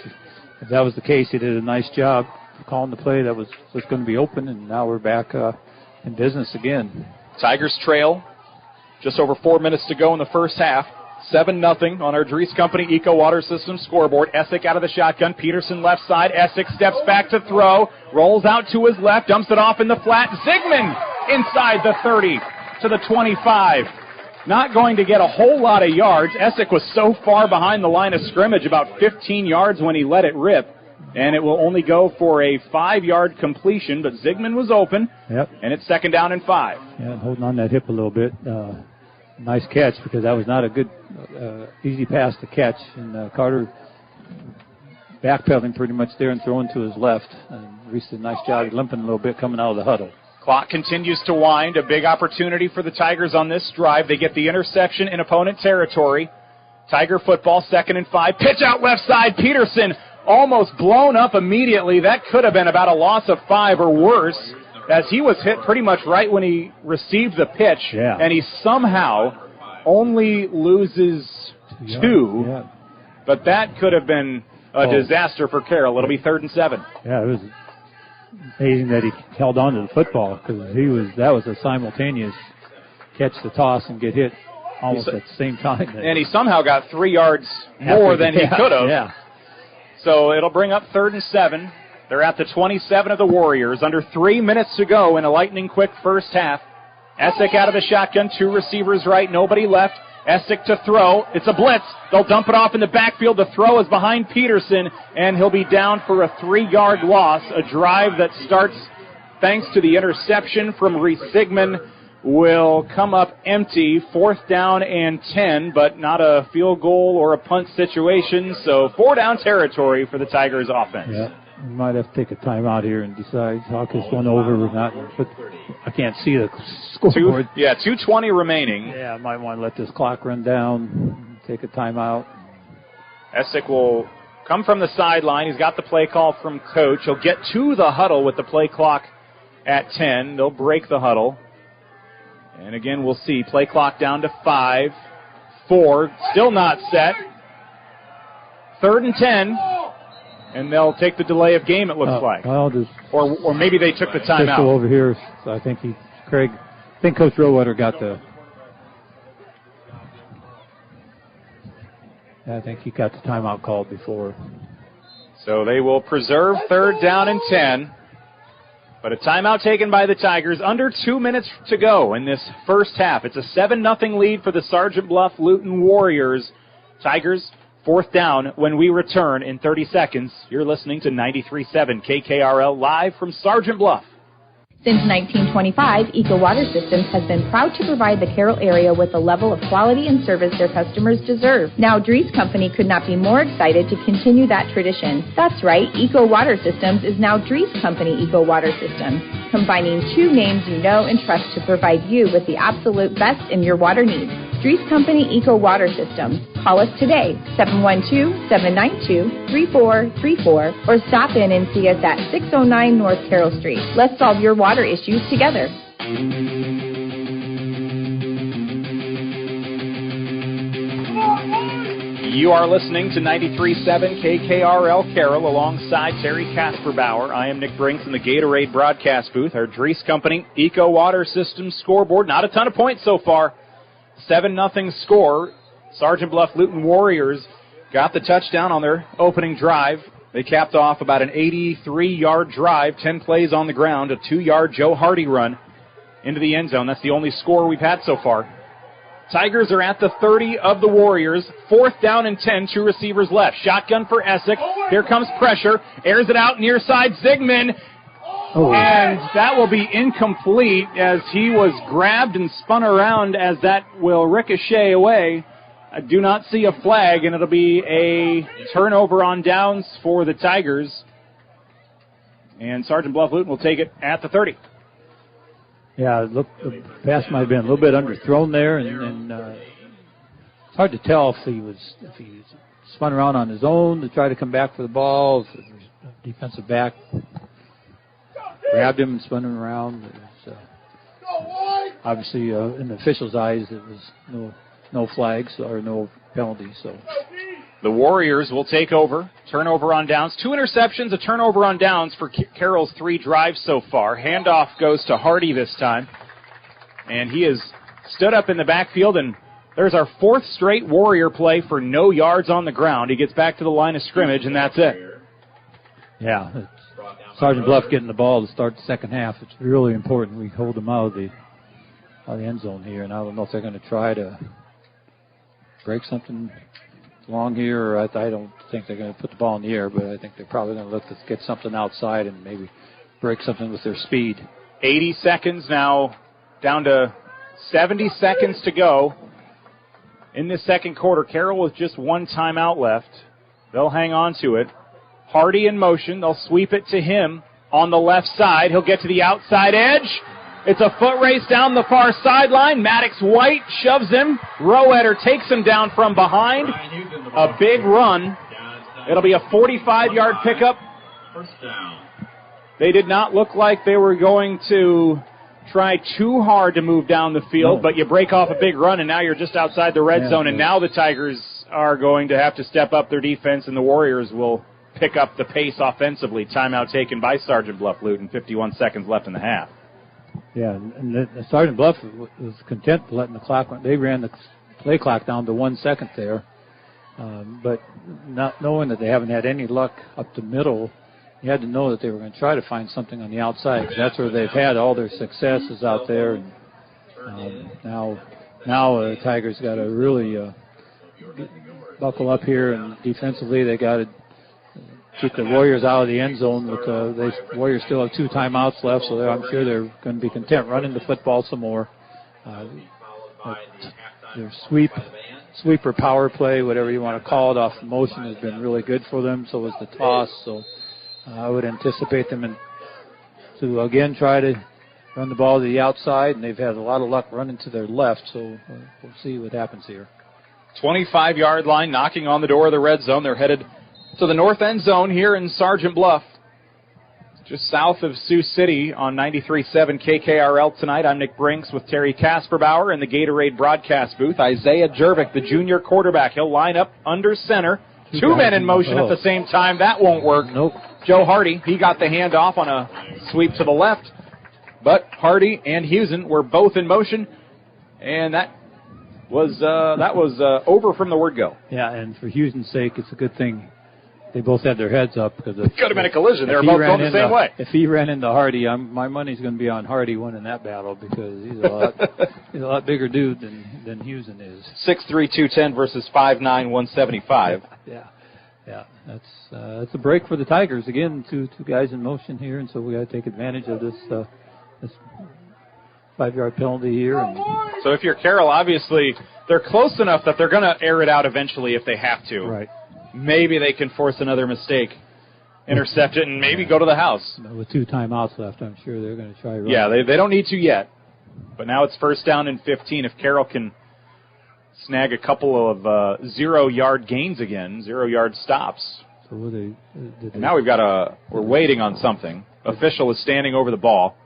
that was the case, he did a nice job calling the play that was going to be open, and now we're back in business again. Tigers trail. Just over 4 minutes to go in the first half. 7-0 on our Dries Company Eco Water System scoreboard. Essick out of the shotgun. Peterson left side. Essick steps back to throw. Rolls out to his left. Dumps it off in the flat. Zigman inside the 30 to the 25. Not going to get a whole lot of yards. Essick was so far behind the line of scrimmage, about 15 yards when he let it rip. And it will only go for a 5-yard completion, but Zigman was open. Yep. And it's 2nd down and 5. Yeah, holding on that hip a little bit. Nice catch, because that was not a good, easy pass to catch. And Carter backpedaling pretty much there and throwing to his left. And Reese did a nice job limping a little bit coming out of the huddle. Clock continues to wind. A big opportunity for the Tigers on this drive. They get the interception in opponent territory. Tiger football, 2nd and 5. Pitch out left side. Peterson almost blown up immediately. That could have been about a loss of 5 or worse, as he was hit pretty much right when he received the pitch, and he somehow only loses 2. Yeah. But that could have been a disaster for Carroll. It'll be 3rd and 7. Yeah, it was amazing that he held on to the football, because that was a simultaneous catch the toss and get hit almost at the same time. And he somehow got 3 yards more than he could have. Yeah. So it'll bring up 3rd and 7. They're at the 27 of the Warriors. Under 3 minutes to go in a lightning-quick first half. Essick out of the shotgun. 2 receivers right. Nobody left. Essick to throw. It's a blitz. They'll dump it off in the backfield. The throw is behind Peterson, and he'll be down for a 3-yard loss. A drive that starts thanks to the interception from Reese Zigman will come up empty. 4th down and 10, but not a field goal or a punt situation. So 4-down territory for the Tigers offense. Yeah. We might have to take a timeout here and decide talk this one over or not. But I can't see the scoreboard. 2:20 remaining. Yeah, I might want to let this clock run down, take a timeout. Essick will come from the sideline. He's got the play call from coach. He'll get to the huddle with the play clock at 10. They'll break the huddle. And again, we'll see. Play clock down to 5. 4. Still not set. 3rd and 10. And they'll take the delay of game, it looks like. Well, or maybe they took the timeout. Over here, so I think Coach Rowetter got the. I think he got the timeout called before. So they will preserve 3rd down and 10. But a timeout taken by the Tigers. Under 2 minutes to go in this first half. It's a 7-0 lead for the Sergeant Bluff Luton Warriors. Tigers 4th down when we return in 30 seconds. You're listening to 93.7 KKRL live from Sergeant Bluff. Since 1925, Eco Water Systems has been proud to provide the Carroll area with the level of quality and service their customers deserve. Now, Dries Company could not be more excited to continue that tradition. That's right, Eco Water Systems is now Dries Company Eco Water Systems, combining two names you know and trust to provide you with the absolute best in your water needs. Dries Company Eco Water Systems. Call us today, 712-792-3434, or stop in and see us at 609 North Carroll Street. Let's solve your water issues together. You are listening to 93.7 KKRL Carroll alongside Terry Kasperbauer. I am Nick Brinks in the Gatorade broadcast booth. Our Dries Company Eco Water Systems scoreboard. Not a ton of points so far. 7-0 score. Sergeant Bluff Luton Warriors got the touchdown on their opening drive. They capped off about an 83-yard drive, 10 plays on the ground, a 2-yard Joe Hardy run into the end zone. That's the only score we've had so far. Tigers are at the 30 of the Warriors. 4th down and 10, 2 receivers left. Shotgun for Essick. Here comes pressure. Airs it out near side. Zigman. And that will be incomplete as he was grabbed and spun around as that will ricochet away. I do not see a flag, and it'll be a turnover on downs for the Tigers. And Sergeant Bluff Luton will take it at the 30. Yeah, the pass might have been a little bit underthrown there, and it's hard to tell if he spun around on his own to try to come back for the ball, if the defensive back grabbed him and spun him around. It was, obviously, in the officials' eyes, it was no flags or no penalties. So the Warriors will take over. Turnover on downs. 2 interceptions, a turnover on downs for Carroll's 3 drives so far. Handoff goes to Hardy this time. And he has stood up in the backfield, and there's our 4th straight Warrior play for no yards on the ground. He gets back to the line of scrimmage, and that's it. Yeah, Sergeant Bluff getting the ball to start the second half. It's really important we hold them out of the end zone here, and I don't know if they're going to try to break something long here, or I don't think they're going to put the ball in the air, but I think they're probably going to look to get something outside and maybe break something with their speed. 80 seconds now, down to 70 seconds to go in this second quarter. Carroll with just 1 timeout left. They'll hang on to it. Hardy in motion. They'll sweep it to him on the left side. He'll get to the outside edge. It's a foot race down the far sideline. Maddox White shoves him. Roeder takes him down from behind. A big run. It'll be a 45-yard pickup. First down. They did not look like they were going to try too hard to move down the field, but you break off a big run, and now you're just outside the red zone, and now the Tigers are going to have to step up their defense, and the Warriors will pick up the pace offensively. Timeout taken by Sergeant Bluff Luton. 51 seconds left in the half. Yeah, and the Sergeant Bluff was content letting the clock run. They ran the play clock down to 1 second there, but not knowing that they haven't had any luck up the middle, you had to know that they were going to try to find something on the outside, because that's where they've had all their successes out there. And now the Tigers got to really buckle up here, and defensively they got to keep the Warriors out of the end zone. But the Warriors still have 2 timeouts left, so I'm sure they're going to be content running the football some more. Their sweeper power play, whatever you want to call it, off the motion has been really good for them. So was the toss. So I would anticipate them to again try to run the ball to the outside, and they've had a lot of luck running to their left. So we'll see what happens here. 25-yard line, knocking on the door of the red zone. They're headed to the north end zone here in Sergeant Bluff, just south of Sioux City on 93.7 KKRL tonight. I'm Nick Brinks with Terry Kasperbauer in the Gatorade broadcast booth. Isaiah Jervik, the junior quarterback. He'll line up under center. 2 men in motion at the same time. That won't work. Nope. Joe Hardy, he got the handoff on a sweep to the left, but Hardy and Husen were both in motion, and that was over from the word go. Yeah, and for Husen's sake, it's a good thing they both had their heads up. Because it could have been a collision. They were both going the same way. If he ran into Hardy, my money's going to be on Hardy winning that battle because he's a lot bigger dude than Hewson is. 6'3", 210 versus 5'9", 175. Yeah. That's a break for the Tigers. Again, two guys in motion here, and so we got to take advantage of this 5-yard penalty here. So if you're Carroll, obviously they're close enough that they're going to air it out eventually if they have to. Right. Maybe they can force another mistake, intercept it, and maybe go to the house. With 2 timeouts left, I'm sure they're going to try. Yeah, they don't need to yet. But now it's first down and 15. If Carroll can snag a couple of 0-yard gains again, 0-yard stops. So and now we're waiting on something. Official is standing over the ball.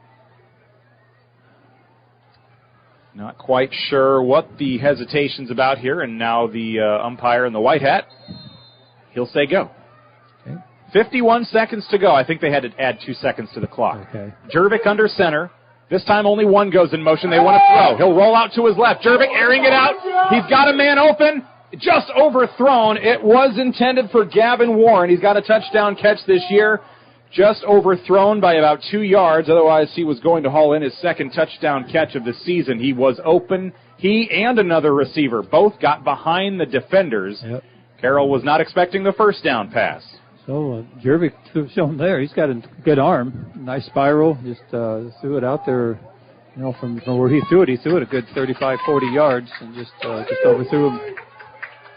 Not quite sure what the hesitation's about here, and now the umpire in the white hat, he'll say go. Okay. 51 seconds to go. I think they had to add 2 seconds to the clock. Okay. Jervik under center. This time only one goes in motion. They want to throw. He'll roll out to his left. Jervik airing it out. He's got a man open. Just overthrown. It was intended for Gavin Warren. He's got a touchdown catch this year. Just overthrown by about 2 yards. Otherwise, he was going to haul in his second touchdown catch of the season. He was open. He and another receiver both got behind the defenders. Yep. Carroll was not expecting the first down pass. So Jervik shown there. He's got a good arm. Nice spiral. Just threw it out there. From where he threw it a good 35, 40 yards and just overthrew him.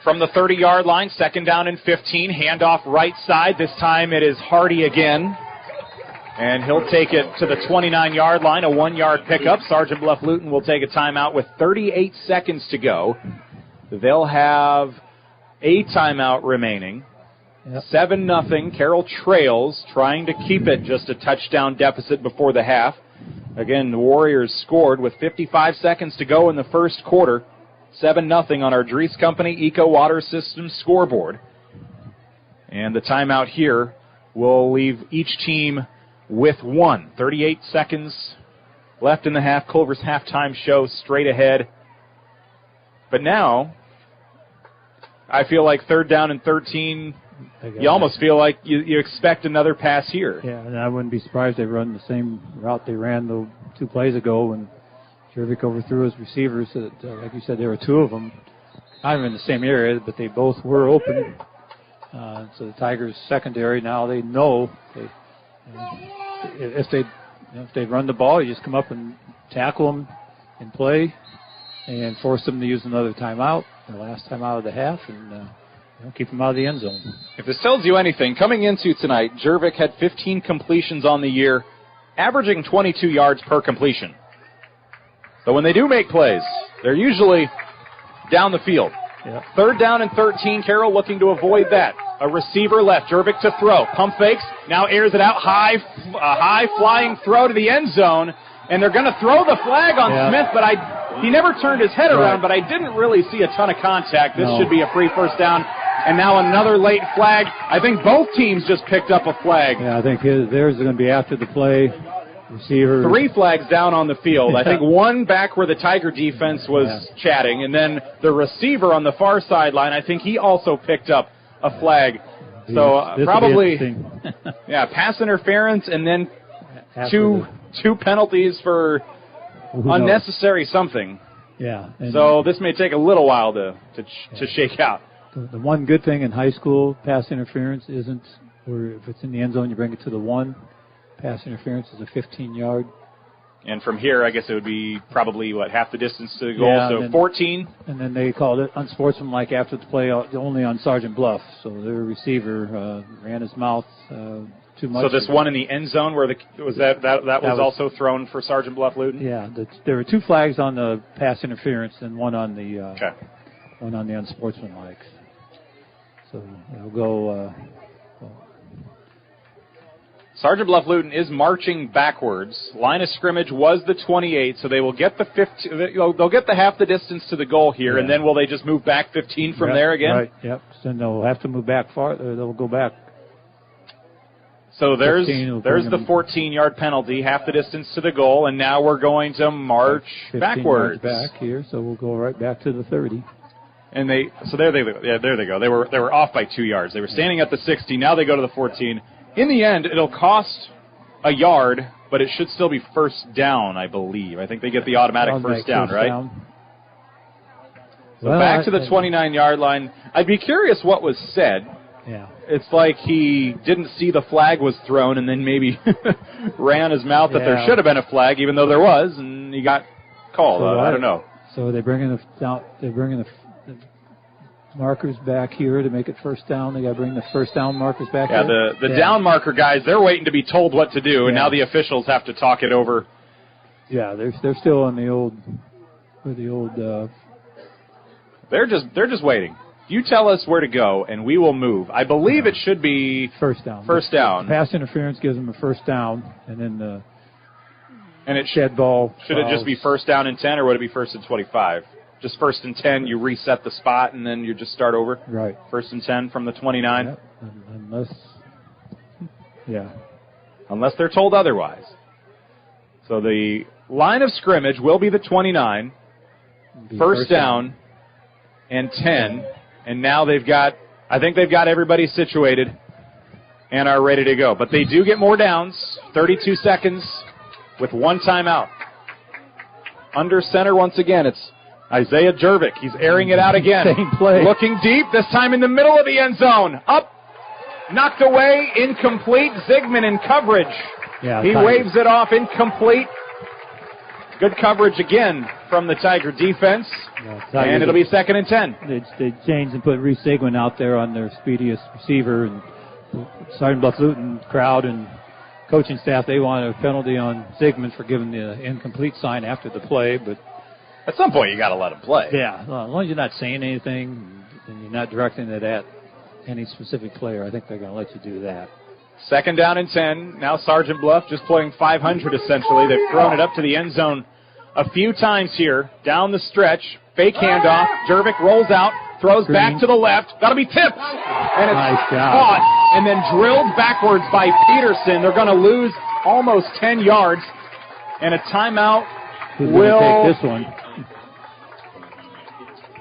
From the 30-yard line, second down and 15, handoff right side. This time it is Hardy again. And he'll take it to the 29-yard line, a 1-yard pickup. Sergeant Bluff Luton will take a timeout with 38 seconds to go. They'll have a timeout remaining. Yep. 7-0. Carroll trails, trying to keep it just a touchdown deficit before the half. Again, the Warriors scored with 55 seconds to go in the first quarter. 7-0 on our Dries Company Eco Water Systems scoreboard. And the timeout here will leave each team with 1. 38 seconds left in the half. Culver's halftime show straight ahead. But now, I feel like third down and 13, you almost feel like you expect another pass here. Yeah, and I wouldn't be surprised they run the same route they ran the 2 plays ago when Jervik overthrew his receivers. Like you said, there were 2 of them. Not even in the same area, but they both were open. So the Tigers' secondary now, they know if they run the ball, you just come up and tackle them in play and force them to use another timeout, the last timeout of the half, and keep them out of the end zone. If this tells you anything, coming into tonight, Jervik had 15 completions on the year, averaging 22 yards per completion. So when they do make plays, they're usually down the field. Yep. Third down and 13, Carroll looking to avoid that. A receiver left, Jervik to throw. Pump fakes, now airs it out, high flying throw to the end zone, and they're going to throw the flag on Smith, but he never turned his head around, but I didn't really see a ton of contact. This should be a free first down. And now another late flag. I think both teams just picked up a flag. Yeah, I think theirs is going to be after the play. Receiver. 3 flags down on the field. I think one back where the Tiger defense was chatting, and then the receiver on the far sideline, I think he also picked up a flag. So probably, pass interference, and then two penalties for unnecessary something. Yeah. So this may take a little while to shake out. The one good thing in high school, pass interference isn't where if it's in the end zone, you bring it to the 1. Pass interference is a 15-yard. And from here, I guess it would be probably, half the distance to the goal, so 14. And then they called it unsportsmanlike after the play only on Sergeant Bluff. So their receiver ran his mouth too much. So this one in the end zone where that was also thrown for Sergeant Bluff Luton? Yeah, there were 2 flags on the pass interference and one on the unsportsmanlike. So it'll go... Sergeant Bluff Luton is marching backwards. Line of scrimmage was the 28, so they will get the 15. They'll get the half the distance to the goal here, and then will they just move back 15 from there again? Right. Yep. So they'll have to move back far. They'll go back. So there's the 14-yard penalty, half the distance to the goal, and now we're going to march 15 backwards. Yards back here, so we'll go right back to the 30. And there they go. They were off by 2 yards. They were standing at the 60. Now they go to the 14. In the end, it'll cost a yard, but it should still be first down, I believe. I think they get the automatic first down, right? So back to the 29-yard line. I'd be curious what was said. Yeah. It's like he didn't see the flag was thrown and then maybe ran his mouth that there should have been a flag, even though there was, and he got called. So I don't know. So they're bringing the markers back here to make it first down. They got to bring the first down markers back here. Yeah, the down marker guys, they're waiting to be told what to do, and now the officials have to talk it over. Yeah, they're still on the old. They're just waiting. You tell us where to go, and we will move. I believe it should be first down. First down. Pass interference gives them a first down, and then the shed ball. Should it just be first down and 10, or would it be first and 25? Just first and 10, you reset the spot, and then you just start over? Right. First and 10 from the 29? Yep. Unless they're told otherwise. So the line of scrimmage will be the 29, first down, and 10. And now I think they've got everybody situated and are ready to go. But they do get more downs, 32 seconds with one timeout. Under center once again, it's Isaiah Jervik. He's airing it out again. Same play. Looking deep, this time in the middle of the end zone. Up, knocked away, incomplete. Zigman in coverage. Yeah, he waves it off, incomplete. Good coverage again from the Tiger defense. Yeah, and it'll be second and 10. They changed and put Reese Zigman out there on their speediest receiver. And Sergeant Bluff Luton crowd and coaching staff, they wanted a penalty on Zigman for giving the incomplete sign after the play. But at some point, you got to let him play. Yeah, well, as long as you're not saying anything and you're not directing it at any specific player, I think they're going to let you do that. Second down and 10. Now Sergeant Bluff just playing 500 essentially. They've thrown it up to the end zone a few times here. Down the stretch. Fake handoff. Jervik rolls out. Throws back to the left. That'll be tipped. And it's caught and then drilled backwards by Peterson. They're going to lose almost 10 yards. And a timeout will take this one.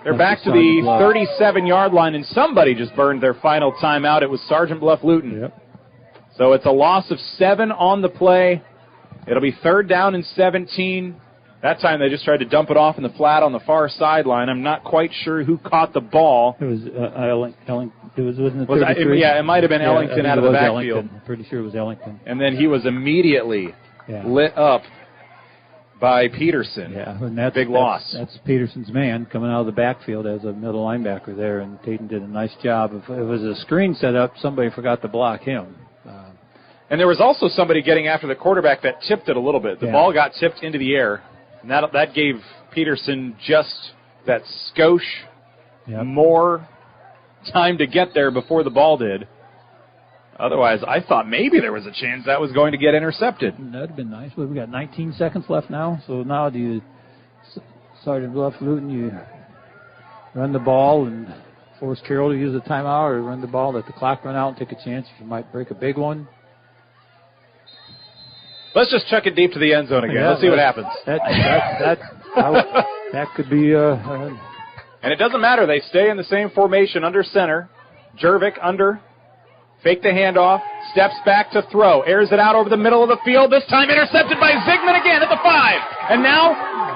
They're back to the 37-yard line, and somebody just burned their final timeout. It was Sergeant Bluff Luton. Yep. So it's a loss of 7 on the play. It'll be third down and 17. That time they just tried to dump it off in the flat on the far sideline. I'm not quite sure who caught the ball. It was Ellington. It was in the 33. It might have been Ellington out of the backfield. I'm pretty sure it was Ellington. And then he was immediately lit up by Peterson. Yeah, and that's loss. That's Peterson's man coming out of the backfield as a middle linebacker there, and Tatum did a nice job. If it was a screen set up, somebody forgot to block him. And there was also somebody getting after the quarterback that tipped it a little bit. The ball got tipped into the air, and that gave Peterson just that skosh more time to get there before the ball did. Otherwise, I thought maybe there was a chance that was going to get intercepted. That would have been nice. We've got 19 seconds left now. So now Sergeant Bluff Luton, you run the ball and force Carroll to use a timeout, or run the ball, let the clock run out and take a chance if you might break a big one. Let's just chuck it deep to the end zone again. Yeah, let's see what happens. That could be... and it doesn't matter. They stay in the same formation under center. Jervik under... Fake the handoff, steps back to throw, airs it out over the middle of the field, this time intercepted by Zigman again at the 5. And now,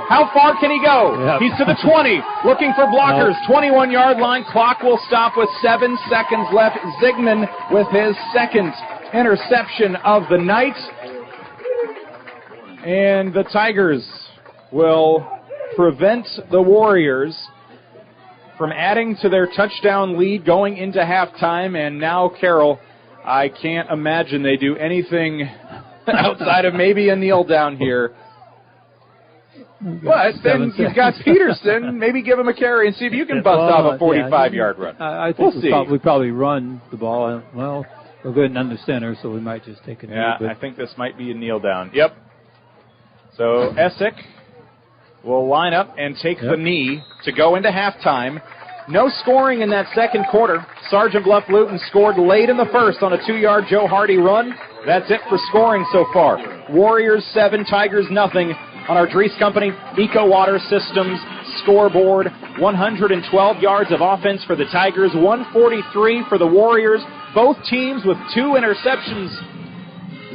how far can he go? Yep. He's to the 20, looking for blockers, 21-yard line, clock will stop with 7 seconds left. Zigman with his second interception of the night. And the Tigers will prevent the Warriors from adding to their touchdown lead going into halftime. And now, Carroll, I can't imagine they do anything outside of maybe a kneel down here. But then you've got Peterson. Maybe give him a carry and see if you can bust off a 45-yard run. I think we'll probably run the ball. Well, we're good and under center, so we might just take a knee. Yeah, I think this might be a kneel down. Yep. So Essick will line up and take the knee to go into halftime. No scoring in that second quarter. Sergeant Bluff Luton scored late in the first on a 2-yard Joe Hardy run. That's it for scoring so far. Warriors 7, Tigers nothing on our Dries Company Eco Water Systems scoreboard. 112 yards of offense for the Tigers, 143 for the Warriors. Both teams with 2 interceptions.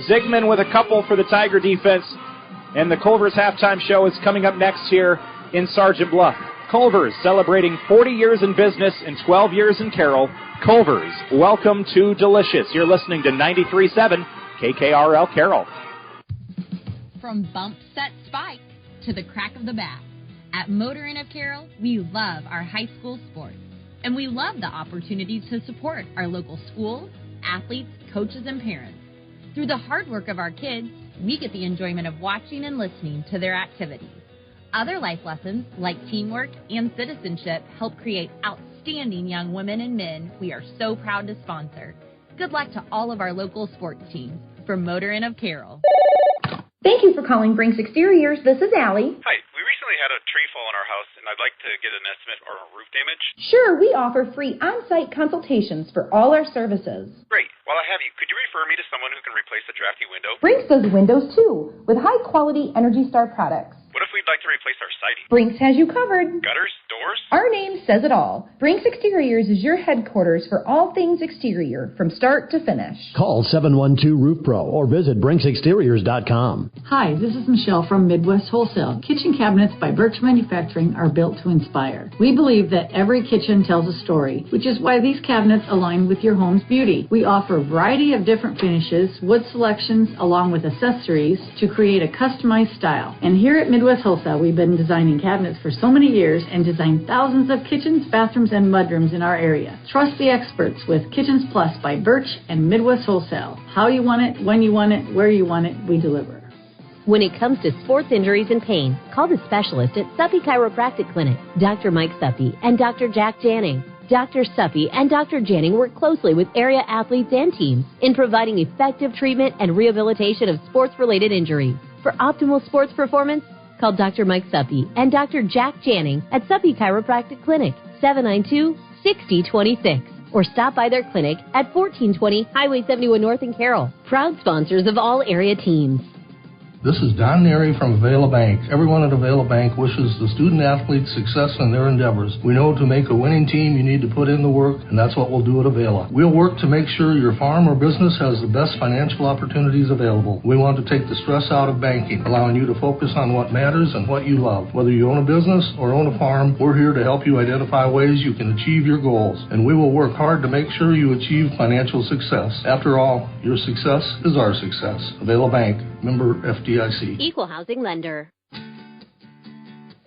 Zigman with a couple for the Tiger defense. And the Culver's halftime show is coming up next here in Sergeant Bluff. Culver's celebrating 40 years in business and 12 years in Carroll. Culver's, welcome to Delicious. You're listening to 93.7 KKRL Carroll. From bump, set, spike to the crack of the bat. At Motor Inn of Carroll, we love our high school sports. And we love the opportunity to support our local schools, athletes, coaches, and parents. Through the hard work of our kids, we get the enjoyment of watching and listening to their activities. Other life lessons, like teamwork and citizenship, help create outstanding young women and men we are so proud to sponsor. Good luck to all of our local sports teams. From Motor Inn of Carroll. Thank you for calling Brinks Exteriors. This is Allie. Hi, we recently had a tree fall in our house, and I'd like to get an estimate or roof damage. Sure, we offer free on-site consultations for all our services. Great. While I have you, could you refer me to someone who can replace the drafty window? Brinks does windows too, with high-quality Energy Star products. What if we'd like to replace our siding? Brinks has you covered. Gutters? Doors? Our name says it all. Brinks Exteriors is your headquarters for all things exterior, from start to finish. Call 712-ROOF-PRO or visit BrinksExteriors.com. Hi, this is Michelle from Midwest Wholesale. Kitchen cabinets by Birch Manufacturing are built to inspire. We believe that every kitchen tells a story, which is why these cabinets align with your home's beauty. We offer a variety of different finishes, wood selections, along with accessories to create a customized style. And here at Midwest Wholesale, we've been designing cabinets for so many years and designed thousands of kitchens, bathrooms, and mudrooms in our area. Trust the experts with Kitchens Plus by Birch and Midwest Wholesale. How you want it, when you want it, where you want it, we deliver. When it comes to sports injuries and pain, call the specialist at Suppy Chiropractic Clinic, Dr. Mike Suppy and Dr. Jack Janning. Dr. Suppy and Dr. Janning work closely with area athletes and teams in providing effective treatment and rehabilitation of sports-related injuries. For optimal sports performance, call Dr. Mike Suppy and Dr. Jack Janning at Suppy Chiropractic Clinic, 792-6026. Or stop by their clinic at 1420 Highway 71 North in Carroll. Proud sponsors of all area teams. This is Don Neary from Avela Bank. Everyone at Avela Bank wishes the student-athletes success in their endeavors. We know to make a winning team, you need to put in the work, and that's what we'll do at Avela. We'll work to make sure your farm or business has the best financial opportunities available. We want to take the stress out of banking, allowing you to focus on what matters and what you love. Whether you own a business or own a farm, we're here to help you identify ways you can achieve your goals, and we will work hard to make sure you achieve financial success. After all, your success is our success. Avela Bank, member FDIC. Equal housing lender.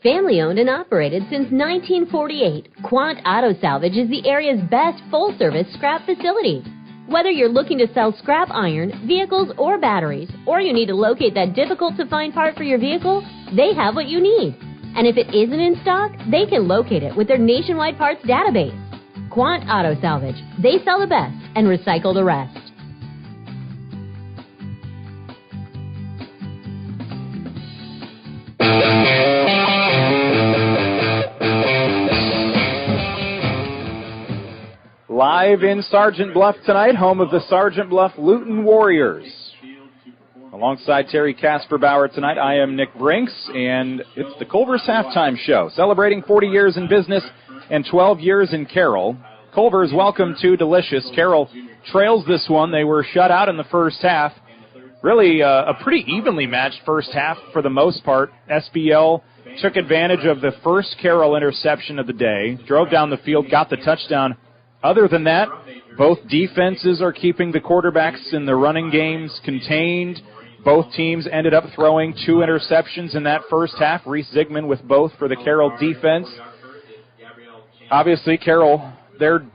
Family owned and operated since 1948, Quant Auto Salvage is the area's best full-service scrap facility. Whether you're looking to sell scrap iron, vehicles, or batteries, or you need to locate that difficult-to-find part for your vehicle, they have what you need. And if it isn't in stock, they can locate it with their nationwide parts database. Quant Auto Salvage. They sell the best and recycle the rest. Live in Sergeant Bluff tonight, home of the Sergeant Bluff Luton Warriors. Alongside Terry Kasperbauer tonight, I am Nick Brinks, and it's the Culver's halftime show, celebrating 40 years in business and 12 years in Carroll. Culver's, welcome to Delicious. Carroll trails this one. They were shut out in the first half. Really a pretty evenly matched first half for the most part. SBL took advantage of the first Carroll interception of the day, drove down the field, got the touchdown. Other than that, both defenses are keeping the quarterbacks in the running games contained. Both teams ended up throwing 2 interceptions in that first half. Reese Zigman with both for the Carroll defense. Obviously, Carroll, their 2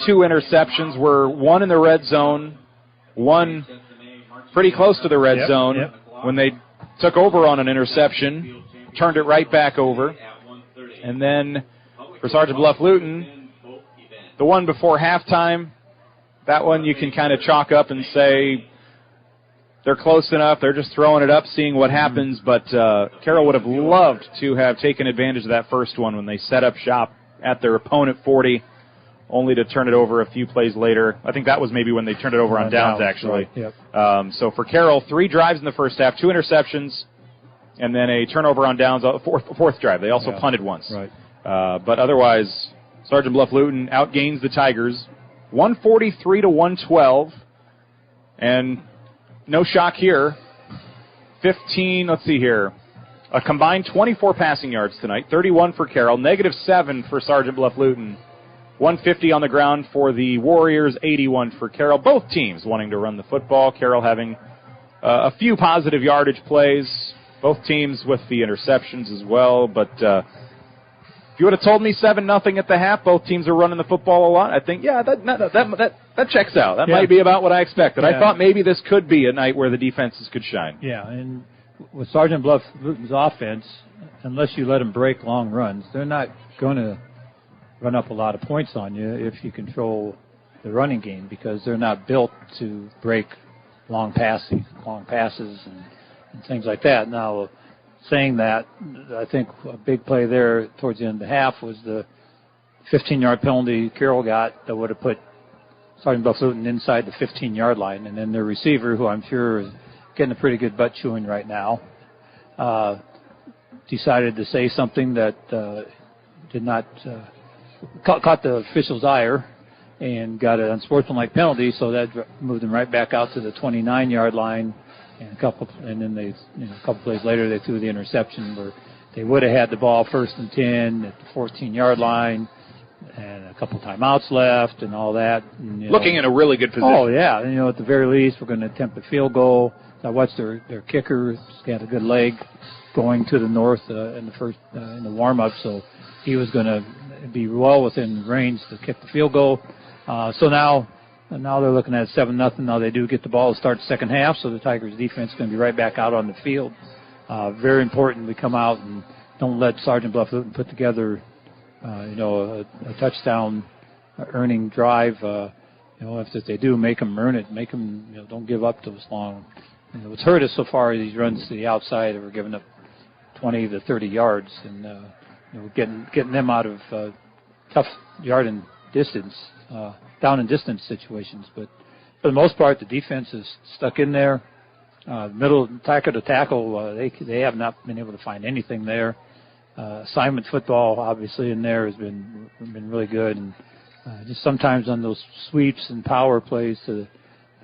interceptions were one in the red zone, one pretty close to the red zone when they took over on an interception, turned it right back over. And then for Sergeant Bluff Luton, the one before halftime, that one you can kind of chalk up and say they're close enough. They're just throwing it up, seeing what happens. But Carroll would have loved to have taken advantage of that first one when they set up shop at their opponent 40, only to turn it over a few plays later. I think that was maybe when they turned it over on downs, actually. Right. Yep. So for Carroll, 3 drives in the first half, 2 interceptions, and then a turnover on downs, fourth drive. They also punted once. Right. But otherwise, Sergeant Bluff-Luton outgains the Tigers 143 to 112. And no shock here. 15, let's see here. A combined 24 passing yards tonight, 31 for Carroll, -7 for Sergeant Bluff-Luton. 150 on the ground for the Warriors, 81 for Carroll. Both teams wanting to run the football. Carroll having a few positive yardage plays. Both teams with the interceptions as well. But if you would have told me 7-0 at the half, both teams are running the football a lot, I think, that checks out. That might be about what I expected. I thought maybe this could be a night where the defenses could shine. Yeah, and with Sergeant Bluff-Luton's offense, unless you let them break long runs, they're not going to run up a lot of points on you if you control the running game, because they're not built to break long passes and things like that. Now, saying that, I think a big play there towards the end of the half was the 15-yard penalty Carroll got that would have put Sergeant Bluff-Luton inside the 15-yard line, and then their receiver, who I'm sure is getting a pretty good butt chewing right now, decided to say something that did not caught the official's ire and got an unsportsmanlike penalty, so that moved them right back out to the 29-yard line. And then a couple plays later they threw the interception where they would have had the ball 1st and 10 at the 14-yard line, and a couple timeouts left and all that. And, looking in a really good position. Oh yeah, and, at the very least we're going to attempt a field goal. I watched their kicker. He's got a good leg going to the north in the warm-up, so he was going to be well within range to kick the field goal. So now they're looking at 7-0. Now they do get the ball to start the second half, so the Tigers' defense is going to be right back out on the field. Very important we come out and don't let Sergeant Bluff-Luton put together, a touchdown earning drive. If they do, make them earn it. Make them, don't give up those long. What's hurt us so far are these runs to the outside that we're giving up 20 to 30 yards, and getting them out of tough yard and distance, down and distance situations. But for the most part, the defense is stuck in there. Middle tackle to tackle, they have not been able to find anything there. Assignment football, obviously, in there has been really good, and just sometimes on those sweeps and power plays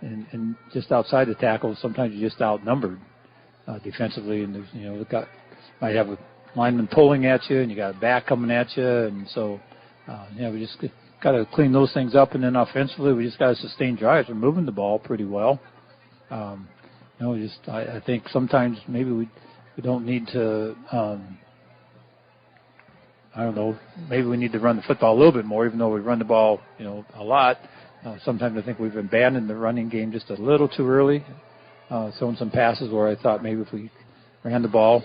and just outside the tackle, sometimes you're just outnumbered defensively, and there's might have a lineman pulling at you, and you got a back coming at you, and so we just got to clean those things up, and then offensively we just got to sustain drives. We're moving the ball pretty well. I think sometimes maybe we don't need to. Maybe we need to run the football a little bit more, even though we run the ball, a lot. Sometimes I think we've abandoned the running game just a little too early, throwing some passes where I thought maybe if we ran the ball,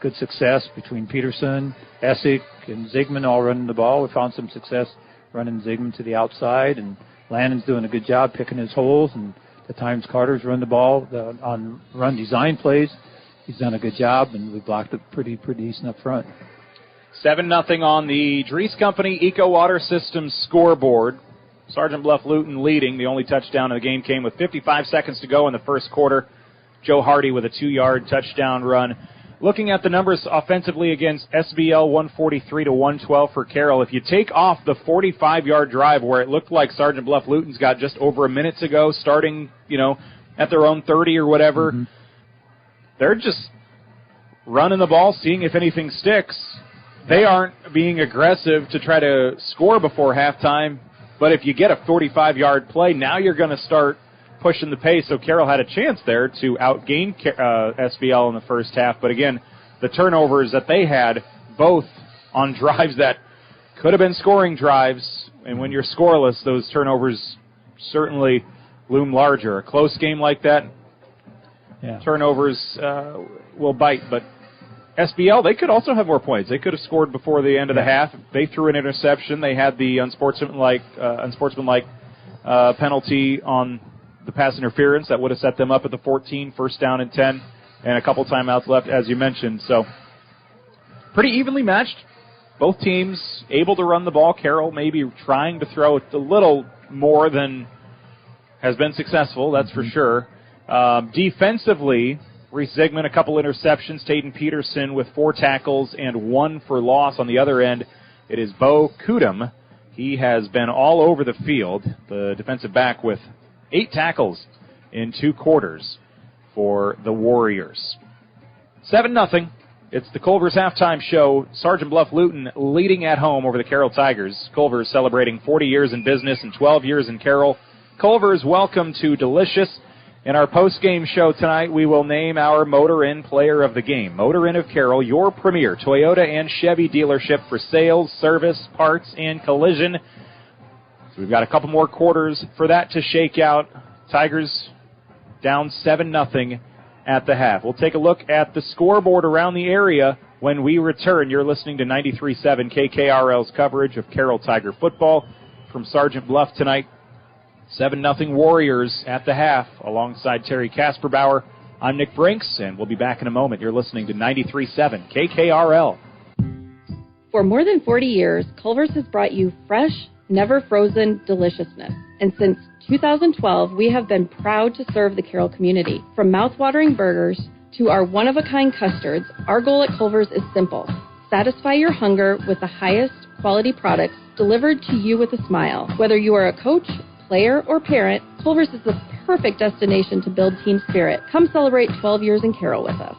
good success between Peterson, Essick, and Ziegman all running the ball. We found some success running Ziegman to the outside, and Lannon's doing a good job picking his holes, and the times Carter's run the ball on run design plays. He's done a good job, and we blocked it pretty decent up front. 7-0 on the Dries Company Eco Water Systems scoreboard. Sergeant Bluff-Luton leading. The only touchdown of the game came with 55 seconds to go in the first quarter. Joe Hardy with a 2-yard touchdown run. Looking at the numbers offensively against SBL, 143 to 112 for Carroll. If you take off the 45-yard drive where it looked like Sergeant Bluff-Luton's got just over a minute to go, starting, at their own 30 or whatever, they're just running the ball, seeing if anything sticks. They aren't being aggressive to try to score before halftime, but if you get a 45-yard play, now you're going to start pushing the pace. So Carroll had a chance there to outgain SBL in the first half, but again, the turnovers that they had, both on drives that could have been scoring drives, and when you're scoreless, those turnovers certainly loom larger. A close game like that, turnovers will bite, but SBL, they could also have more points. They could have scored before the end of the half. They threw an interception. They had the unsportsmanlike penalty on the pass interference that would have set them up at the 14, first down and 10, and a couple timeouts left, as you mentioned. So pretty evenly matched. Both teams able to run the ball. Carroll maybe trying to throw it a little more than has been successful, that's for sure. Defensively, Reese Zigman, a couple interceptions. Taden Peterson with 4 tackles and 1 for loss. On the other end, it is Bo Kudum. He has been all over the field, the defensive back, with 8 tackles in 2 quarters for the Warriors. 7-0. It's the Culver's halftime show. Sergeant Bluff Luton leading at home over the Carroll Tigers. Culver's celebrating 40 years in business and 12 years in Carroll. Culver's welcome to Delicious. In our post-game show tonight, we will name our Motor Inn Player of the Game. Motor Inn of Carroll, your premier Toyota and Chevy dealership for sales, service, parts, and collision. So we've got a couple more quarters for that to shake out. Tigers down 7-0 at the half. We'll take a look at the scoreboard around the area when we return. You're listening to 93.7 KKRL's coverage of Carroll Tiger football from Sergeant Bluff tonight. 7-0 Warriors at the half alongside Terry Kasperbauer. I'm Nick Brinks, and we'll be back in a moment. You're listening to 93.7 KKRL. For more than 40 years, Culver's has brought you fresh, never frozen deliciousness. And since 2012, we have been proud to serve the Carroll community. From mouth-watering burgers to our one-of-a-kind custards, our goal at Culver's is simple. Satisfy your hunger with the highest quality products delivered to you with a smile. Whether you are a coach, player, or parent, Culver's is the perfect destination to build team spirit. Come celebrate 12 years in Carroll with us.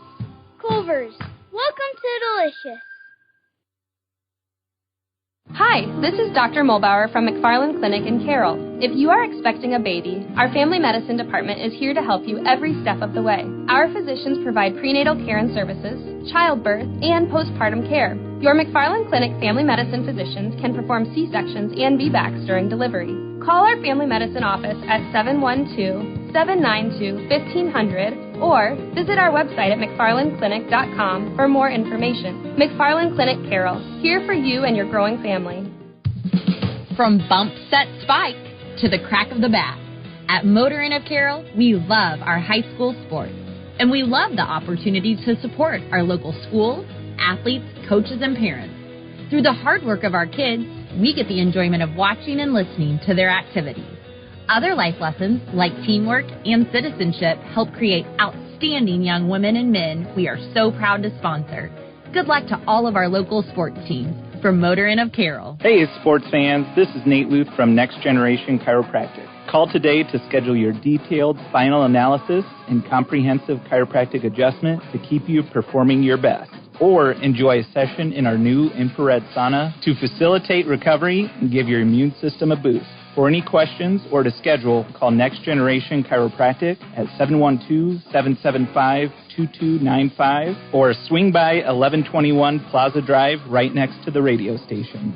Culver's, welcome to Delicious. Hi, this is Dr. Mulbauer from McFarland Clinic in Carroll. If you are expecting a baby, our family medicine department is here to help you every step of the way. Our physicians provide prenatal care and services, childbirth, and postpartum care. Your McFarland Clinic family medicine physicians can perform C-sections and VBACs during delivery. Call our family medicine office at 712-792-1500 or visit our website at mcfarlandclinic.com for more information. McFarland Clinic Carroll, here for you and your growing family. From bump, set, spike to the crack of the bat, at Motor Inn of Carroll, we love our high school sports. And we love the opportunity to support our local schools, athletes, coaches, and parents. Through the hard work of our kids, we get the enjoyment of watching and listening to their activities. Other life lessons, like teamwork and citizenship, help create outstanding young women and men we are so proud to sponsor. Good luck to all of our local sports teams. From Motor Inn of Carroll. Hey, sports fans. This is Nate Luth from Next Generation Chiropractic. Call today to schedule your detailed spinal analysis and comprehensive chiropractic adjustment to keep you performing your best. Or enjoy a session in our new infrared sauna to facilitate recovery and give your immune system a boost. For any questions or to schedule, call Next Generation Chiropractic at 712-775-2295 or swing by 1121 Plaza Drive right next to the radio station.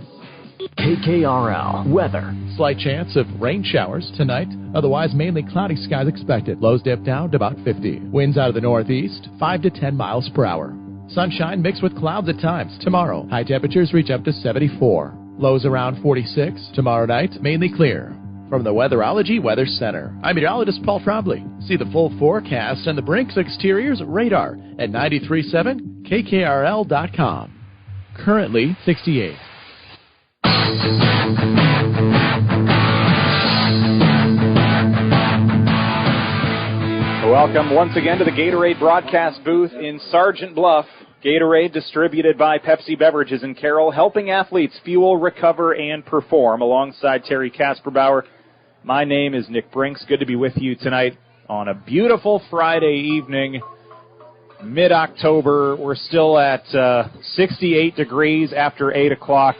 KKRL weather. Slight chance of rain showers tonight. Otherwise, mainly cloudy skies expected. Lows dip down to about 50. Winds out of the northeast, 5 to 10 miles per hour. Sunshine mixed with clouds at times. Tomorrow, high temperatures reach up to 74. Lows around 46. Tomorrow night, mainly clear. From the Weatherology Weather Center, I'm meteorologist Paul Trombley. See the full forecast and the Brinks Exteriors radar at 93.7KKRL.com. Currently 68. Welcome once again to the Gatorade broadcast booth in Sergeant Bluff. Gatorade, distributed by Pepsi Beverages in Carroll, helping athletes fuel, recover, and perform. Alongside Terry Kasperbauer, my name is Nick Brinks. Good to be with you tonight on a beautiful Friday evening, mid-October. We're still at 68 degrees after 8 o'clock.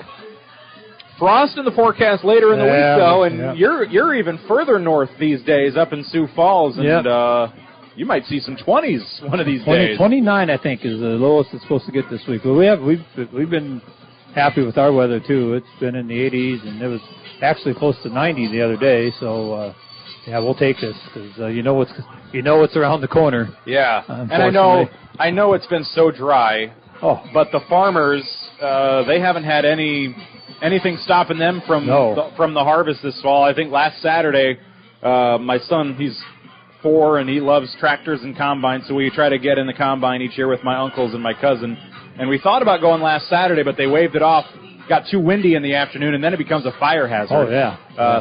Frost in the forecast later in the week, though, and you're even further north these days, up in Sioux Falls, and you might see some 20s one of these days. 29, I think, is the lowest it's supposed to get this week. But we've been happy with our weather too. It's been in the 80s, and it was actually close to 90 the other day. So we'll take this because you know what's around the corner. Yeah, and I know it's been so dry. But the farmers they haven't had anything stopping them from the harvest this fall. I think last Saturday, my son, he's 4 and he loves tractors and combines, so we try to get in the combine each year with my uncles and my cousin. And we thought about going last Saturday, but they waved it off. Got too windy in the afternoon, and then it becomes a fire hazard. Oh, yeah.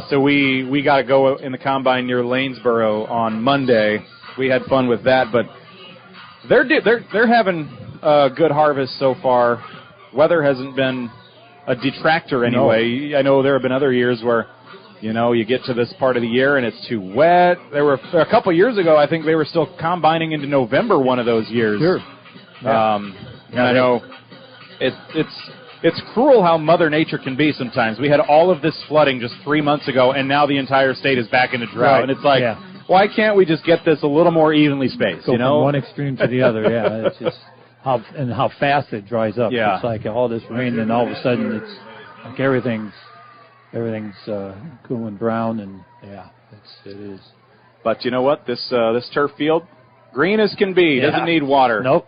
So we got to go in the combine near Lanesboro on Monday. We had fun with that, but They're having a good harvest so far. Weather hasn't been a detractor anyway. No. I know there have been other years where, you get to this part of the year and it's too wet. There were a couple years ago, I think they were still combining into November one of those years. Sure. Yeah. And I know it's cruel how Mother Nature can be sometimes. We had all of this flooding just 3 months ago, and now the entire state is back into drought. Right. And it's like, why can't we just get this a little more evenly spaced? Go from one extreme to the other. Yeah, it's just how fast it dries up. Yeah. It's like all this rain, and all of a sudden it's like everything's going brown, and it is. But you know what? This turf field, green as can be, doesn't need water. Nope.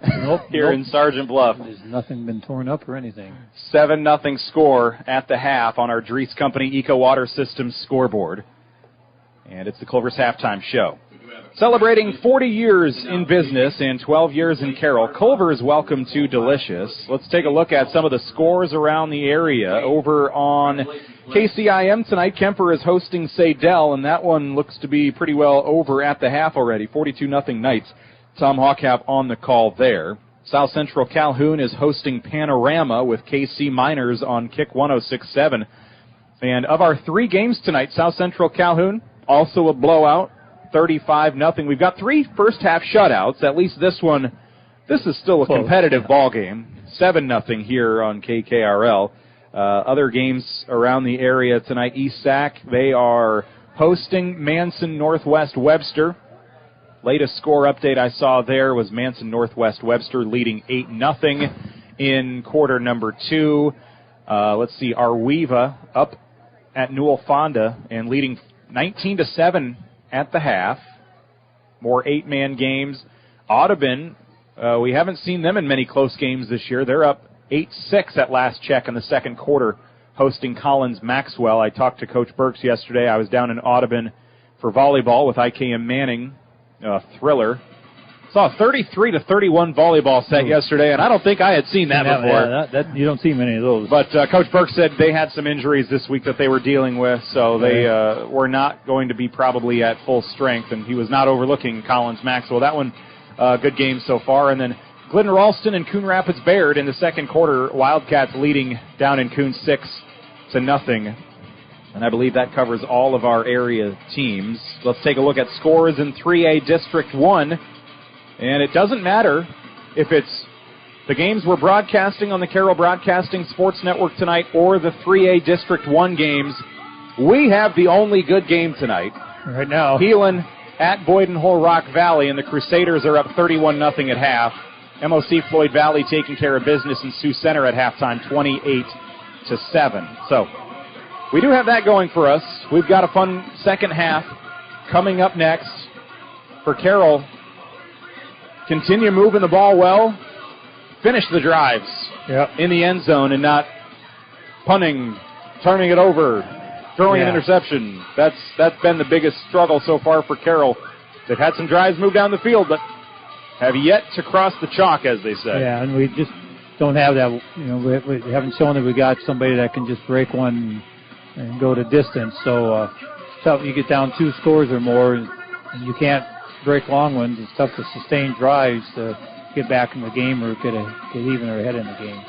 Here in Sergeant Bluff. There's nothing been torn up or anything. 7-0 score at the half on our Dries Company Eco Water Systems scoreboard. And it's the Culver's halftime show. Celebrating 40 years in business and 12 years in Carroll, Culver's welcome to Delicious. Let's take a look at some of the scores around the area. Over on KCIM tonight, Kemper is hosting Sadell, and that one looks to be pretty well over at the half already. 42-0 Knights. Tom Hawkap on the call there. South Central Calhoun is hosting Panorama with KC Miners on Kick 106.7. And of our 3 games tonight, South Central Calhoun, also a blowout, 35-0. We've got 3 first-half shutouts. At least this one, this is still a competitive ball game. 7-0 here on KKRL. Other games around the area tonight, East Sac, they are hosting Manson Northwest Webster. Latest score update I saw there was Manson Northwest Webster leading 8-0 in quarter number 2. Let's see, Arweva up at Newell Fonda and leading 19-7 at the half. More 8-man games. Audubon, we haven't seen them in many close games this year. They're up 8-6 at last check in the second quarter, hosting Collins Maxwell. I talked to Coach Burks yesterday. I was down in Audubon for volleyball with IKM Manning. Thriller. Saw a 33-31 volleyball set yesterday, and I don't think I had seen that before. Yeah, you don't see many of those. But Coach Burks said they had some injuries this week that they were dealing with, so they were not going to be probably at full strength, and he was not overlooking Collins Maxwell. That one, good game so far. And then Glidden Ralston and Coon Rapids Bayard in the second quarter. Wildcats leading down in Coon 6-0. And I believe that covers all of our area teams. Let's take a look at scores in 3A District 1. And it doesn't matter if it's the games we're broadcasting on the Carroll Broadcasting Sports Network tonight or the 3A District 1 games. We have the only good game tonight. Right now. Heelan at Boyd and Hole Rock Valley, and the Crusaders are up 31-0 at half. MOC Floyd Valley taking care of business in Sioux Center at halftime, 28-7. So we do have that going for us. We've got a fun second half coming up next for Carroll. Continue moving the ball well. Finish the drives in the end zone and not punting, turning it over, throwing an interception. That's been the biggest struggle so far for Carroll. They've had some drives move down the field, but have yet to cross the chalk, as they say. Yeah, and we just don't have that. We haven't shown that we got somebody that can just break one and go to distance. So tough. You get down 2 scores or more, and you can't break long ones. It's tough to sustain drives to get back in the game or get even or ahead in the game.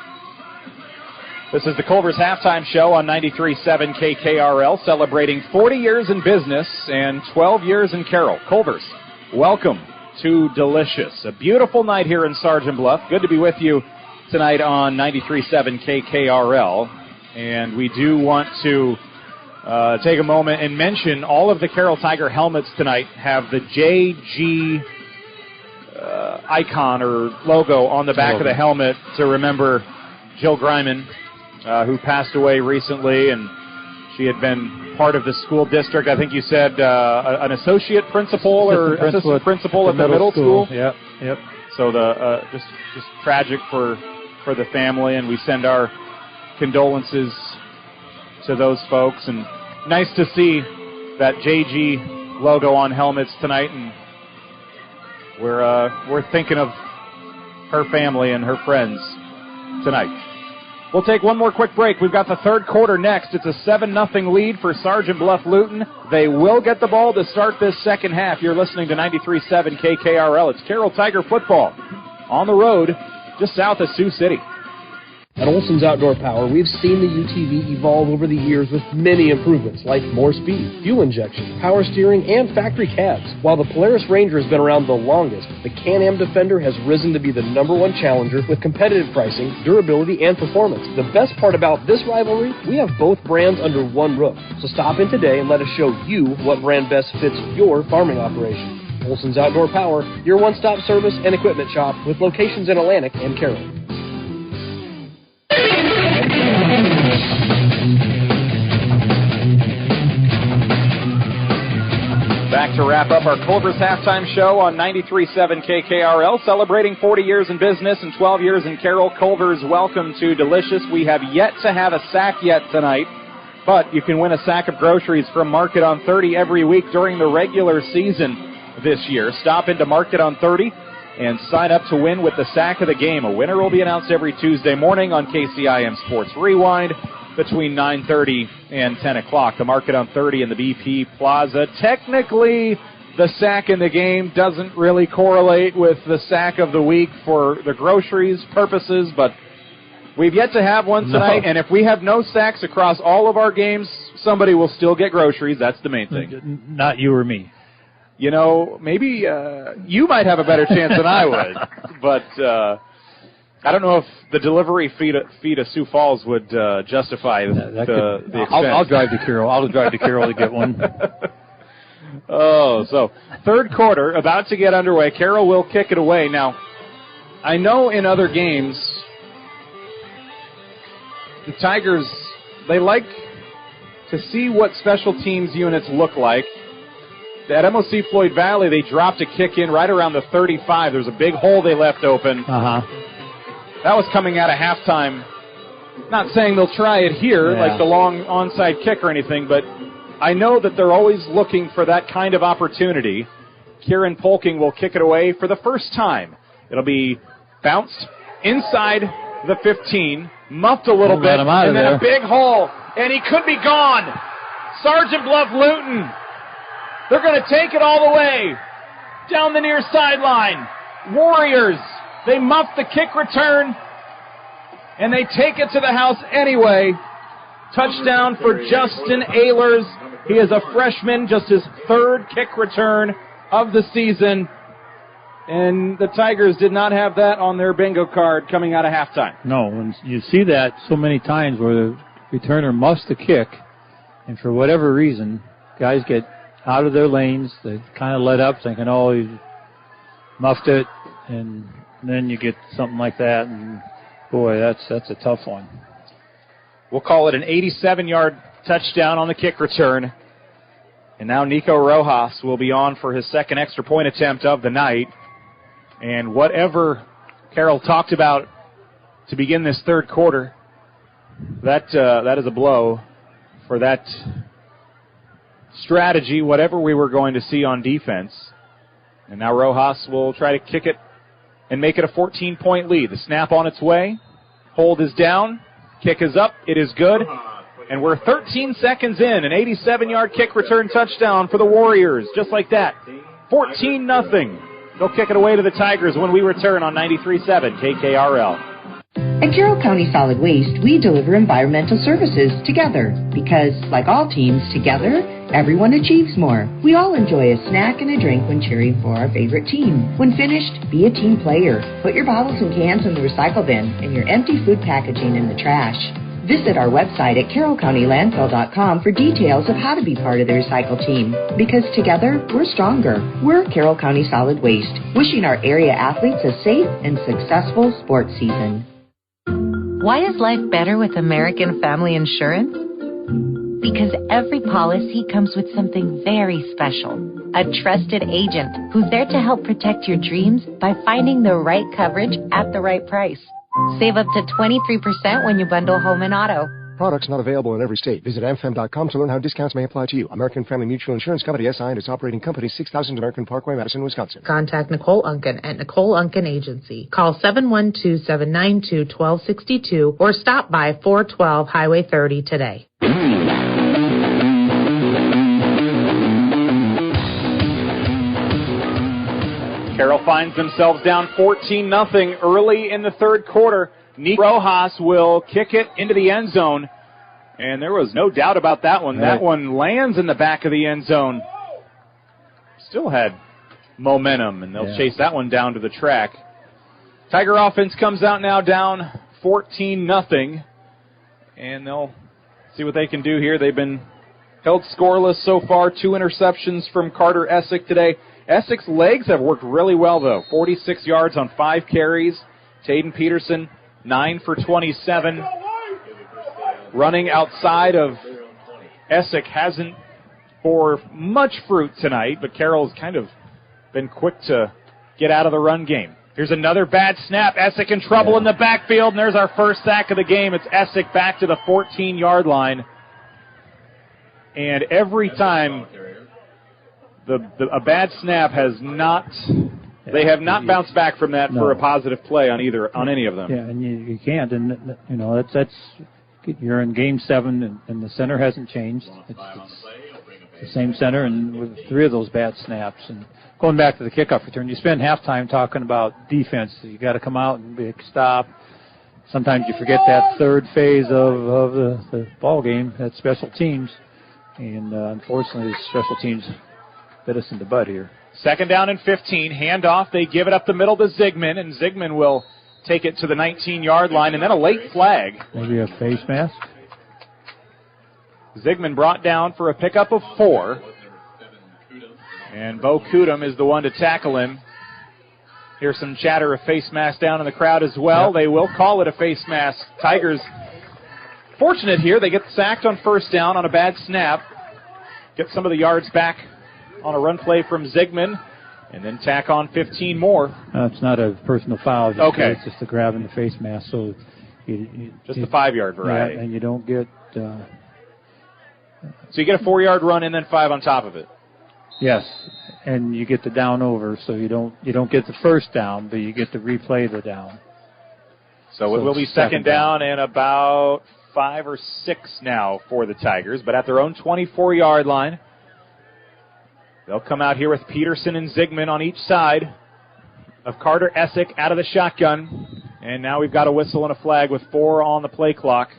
This is the Culver's halftime show on 93.7 KKRL, celebrating 40 years in business and 12 years in Carroll. Culver's, welcome to Delicious. A beautiful night here in Sergeant Bluff. Good to be with you tonight on 93.7 KKRL. And we do want to take a moment and mention all of the Carroll Tiger helmets tonight have the JG icon or logo on the back of the helmet to remember Jill Greiman, who passed away recently, and she had been part of the school district. I think you said an associate principal or assistant principal at the middle school. Yep. So the just tragic for the family, and we send our condolences to those folks. And nice to see that JG logo on helmets tonight, and we're thinking of her family and her friends tonight. We'll take one more quick break. We've got the third quarter next. It's a 7-0 lead for Sergeant Bluff Luton. They will get the ball to start this second half. You're listening to 93.7 KKRL. It's Carroll Tiger football on the road just south of Sioux City. At Olson's Outdoor Power, we've seen the UTV evolve over the years with many improvements like more speed, fuel injection, power steering, and factory cabs. While the Polaris Ranger has been around the longest, the Can-Am Defender has risen to be the #1 challenger with competitive pricing, durability, and performance. The best part about this rivalry, we have both brands under one roof. So stop in today and let us show you what brand best fits your farming operation. Olson's Outdoor Power, your one-stop service and equipment shop with locations in Atlantic and Carroll. Back to wrap up our Culver's halftime show on 93.7 KKRL, celebrating 40 years in business and 12 years in Carroll. Culver's, welcome to Delicious. We have yet to have a sack yet tonight, but you can win a sack of groceries from Market on 30 every week during the regular season this year. Stop into Market on 30 and sign up to win with the sack of the game. A winner will be announced every Tuesday morning on KCIM Sports Rewind between 9:30 and 10 o'clock. The Market on 30 in the BP Plaza. Technically, the sack in the game doesn't really correlate with the sack of the week for the groceries purposes, but we've yet to have one tonight, and if we have no sacks across all of our games, somebody will still get groceries. That's the main thing. Not you or me. You know, maybe you might have a better chance than I would, but I don't know if the delivery fee to Sioux Falls would justify the expense. I'll drive to Carroll. I'll drive to Carroll to get one. Oh, so third quarter about to get underway. Carroll will kick it away. Now, I know in other games, the Tigers, they like to see what special teams units look like. At MOC Floyd Valley, they dropped a kick in right around the 35. There's a big hole they left open. That was coming out of halftime. Not saying they'll try it here, like the long onside kick or anything, but I know that they're always looking for that kind of opportunity. Kieran Polking will kick it away for the first time. It'll be bounced inside the 15, muffed a little bit, and then a big hole, and he could be gone. Sergeant Bluff Luton. They're going to take it all the way down the near sideline. Warriors, they muff the kick return, and they take it to the house anyway. Touchdown for Justin Ehlers. He is a freshman, just his third kick return of the season. And the Tigers did not have that on their bingo card coming out of halftime. No, and you see that so many times where the returner muffs the kick, and for whatever reason, guys get out of their lanes. They kind of let up thinking, oh, he muffed it, and then you get something like that, and boy, that's a tough one. We'll call it an 87-yard touchdown on the kick return. And now Nico Rojas will be on for his second extra point attempt of the night. And whatever Carroll talked about to begin this third quarter, that is a blow for that strategy, whatever we were going to see on defense. And now Rojas will try to kick it and make it a 14-point lead. The snap on its way. Hold is down. Kick is up. It is good. And we're 13 seconds in. An 87-yard kick return touchdown for the Warriors. Just like that. 14-0. They'll kick it away to the Tigers when we return on 93.7 KKRL. At Carroll County Solid Waste, we deliver environmental services together because, like all teams, together, everyone achieves more. We all enjoy a snack and a drink when cheering for our favorite team. When finished, be a team player. Put your bottles and cans in the recycle bin and your empty food packaging in the trash. Visit our website at carrollcountylandfill.com for details of how to be part of the recycle team. Because together, we're stronger. We're Carroll County Solid Waste, wishing our area athletes a safe and successful sports season. Why is life better with American Family Insurance? Because every policy comes with something very special. A trusted agent who's there to help protect your dreams by finding the right coverage at the right price. Save up to 23% when you bundle home and auto. Products not available in every state. Visit amfam.com to learn how discounts may apply to you. American Family Mutual Insurance Company, SI, and its operating company, 6000 American Parkway, Madison, Wisconsin. Contact Nicole Unken at Nicole Unken Agency. Call 712-792-1262 or stop by 412 Highway 30 today. Carroll finds themselves down 14-0 early in the third quarter. Nico Rojas will kick it into the end zone, and there was no doubt about that one. Right. That one lands in the back of the end zone. Still had momentum, and they'll chase that one down to the track. Tiger offense comes out now down 14-0, and they'll see what they can do here. They've been held scoreless so far. 2 interceptions from Carter Essick today. Essick's legs have worked really well, though. 46 yards on 5 carries. Taden Peterson, 9 for 27. Running outside of Essick hasn't bore much fruit tonight, but Carroll's kind of been quick to get out of the run game. Here's another bad snap. Essick in trouble in the backfield, and there's our first sack of the game. It's Essick back to the 14-yard line. And every time a bad snap has not, they have not bounced back from that for a positive play on any of them. Yeah, and you can't, and that's you're in game 7, and the center hasn't changed. It's the same center, and with 3 of those bad snaps. And going back to the kickoff return, you spend halftime talking about defense. You got to come out and big stop. Sometimes you forget that third phase of the ball game, that special teams. And unfortunately, the special teams bit us in the butt here. 2nd down and 15. Handoff. They give it up the middle to Zigman, and Zigman will take it to the 19-yard line, and then a late flag. Maybe a face mask. Zigman brought down for a pickup of 4. And Bo Kudum is the one to tackle him. Here's some chatter of face mask down in the crowd as well. Yep. They will call it a face mask. Tigers fortunate here. They get sacked on 1st down on a bad snap. Get some of the yards back on a run play from Zigman. And then tack on 15 more. It's not a personal foul. Okay. It's just a grab in the face mask. So just the 5-yard variety. Yeah, and you don't get... So you get a 4-yard run and then 5 on top of it. Yes, and you get the down over, so you don't get the first down, but you get to replay the down. So it will be 2nd down and about 5 or 6 now for the Tigers, but at their own 24-yard line. They'll come out here with Peterson and Zigman on each side of Carter Essick out of the shotgun. And now we've got a whistle and a flag with 4 on the play clock.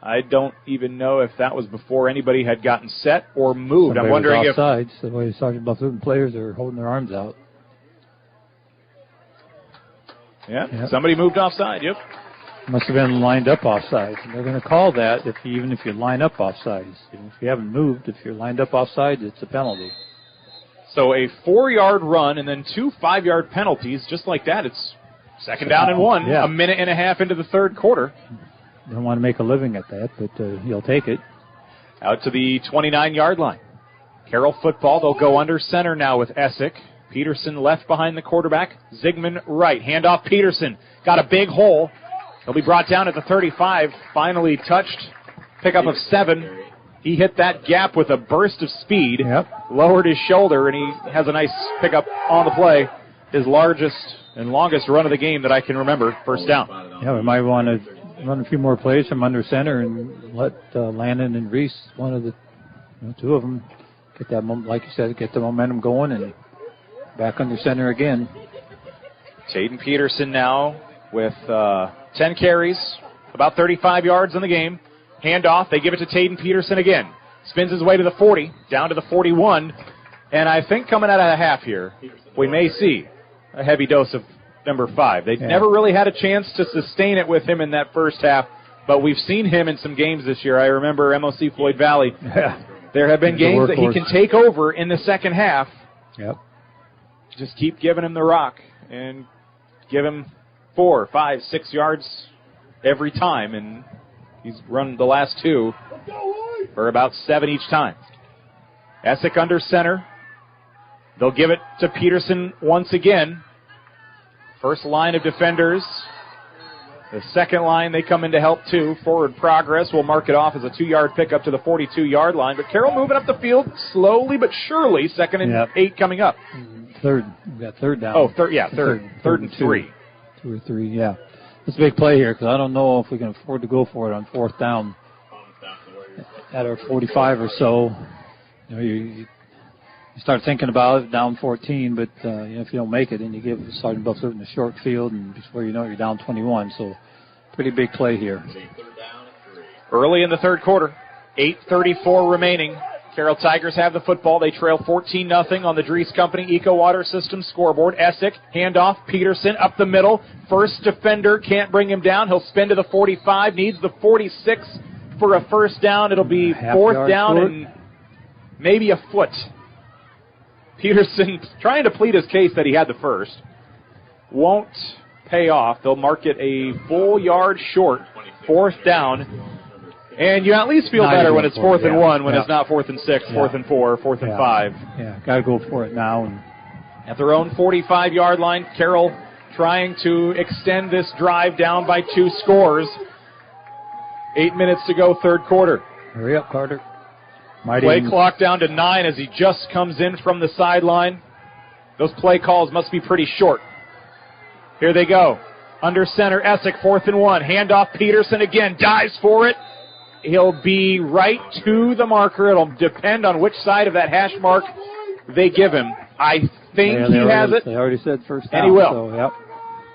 I don't even know if that was before anybody had gotten set or moved. Somebody I'm wondering was offsides. The way he's talking about certain players are holding their arms out. Yeah, somebody moved offside, yep. Must have been lined up offsides. And they're going to call that even if you line up offsides. If you haven't moved, if you're lined up offside, it's a penalty. So a 4-yard run and then 2 5-yard penalties. Just like that, it's 2nd down and 1. Yeah. A minute and a half into the third quarter. Don't want to make a living at that, but he'll take it. Out to the 29-yard line. Carroll football. They'll go under center now with Essick. Peterson left behind the quarterback. Zigman right. Handoff Peterson. Got a big hole. He'll be brought down at the 35. Finally touched. Pickup of 7. He hit that gap with a burst of speed. Yep. Lowered his shoulder, and he has a nice pickup on the play. His largest and longest run of the game that I can remember. 1st down. Yeah, we might want to run a few more plays from under center and let Landon and Reese, one of the 2 of them, get that like you said, get the momentum going and back under center again. Taden Peterson now with 10 carries, about 35 yards in the game. Handoff, they give it to Taden Peterson again. Spins his way to the 40, down to the 41, and I think coming out of the half here, we may see a heavy dose of number 5. They never really had a chance to sustain it with him in that first half, but we've seen him in some games this year. I remember MOC Floyd Valley. There have been games that he can take over in the second half. Yep. Just keep giving him the rock and give him 4, 5, 6 yards every time, and he's run the last 2 for about 7 each time. Essick under center. They'll give it to Peterson once again. First line of defenders. The second line, they come in to help too. Forward progress. We'll mark it off as a 2-yard pickup to the 42-yard line. But Carroll moving up the field slowly but surely. 2nd and 8 coming up. Third. We got 3rd down. Oh, third and 3. 2 or 3, yeah. It's a big play here because I don't know if we can afford to go for it on 4th down at our 45 or so. You you start thinking about it, down 14, but if you don't make it, then you give Sergeant Bluff in the short field, and before you know it, you're down 21. So pretty big play here. Early in the third quarter, 8:34 remaining. Carroll Tigers have the football. They trail 14-0 on the Dries Company Eco Water System scoreboard. Essick, handoff, Peterson up the middle. First defender can't bring him down. He'll spin to the 45, needs the 46 for a first down. It'll be fourth down and maybe a foot. Peterson trying to plead his case that he had the first. Won't pay off. They'll mark it a full yard short. Fourth down. And you at least feel better when it's 4th and 1, when it's not 4th and 6, 4th and 4, 4th and 5. Yeah, got to go for it now. And at their own 45-yard line, Carroll trying to extend this drive down by 2 scores. 8 minutes to go, third quarter. Hurry up, Carter. Play clock down to 9 as he just comes in from the sideline. Those play calls must be pretty short. Here they go. Under center, Essick, 4th and 1. Handoff, Peterson again, dives for it. He'll be right to the marker. It'll depend on which side of that hash mark they give him. I think he has it. They already said first down. And he will. So, yep.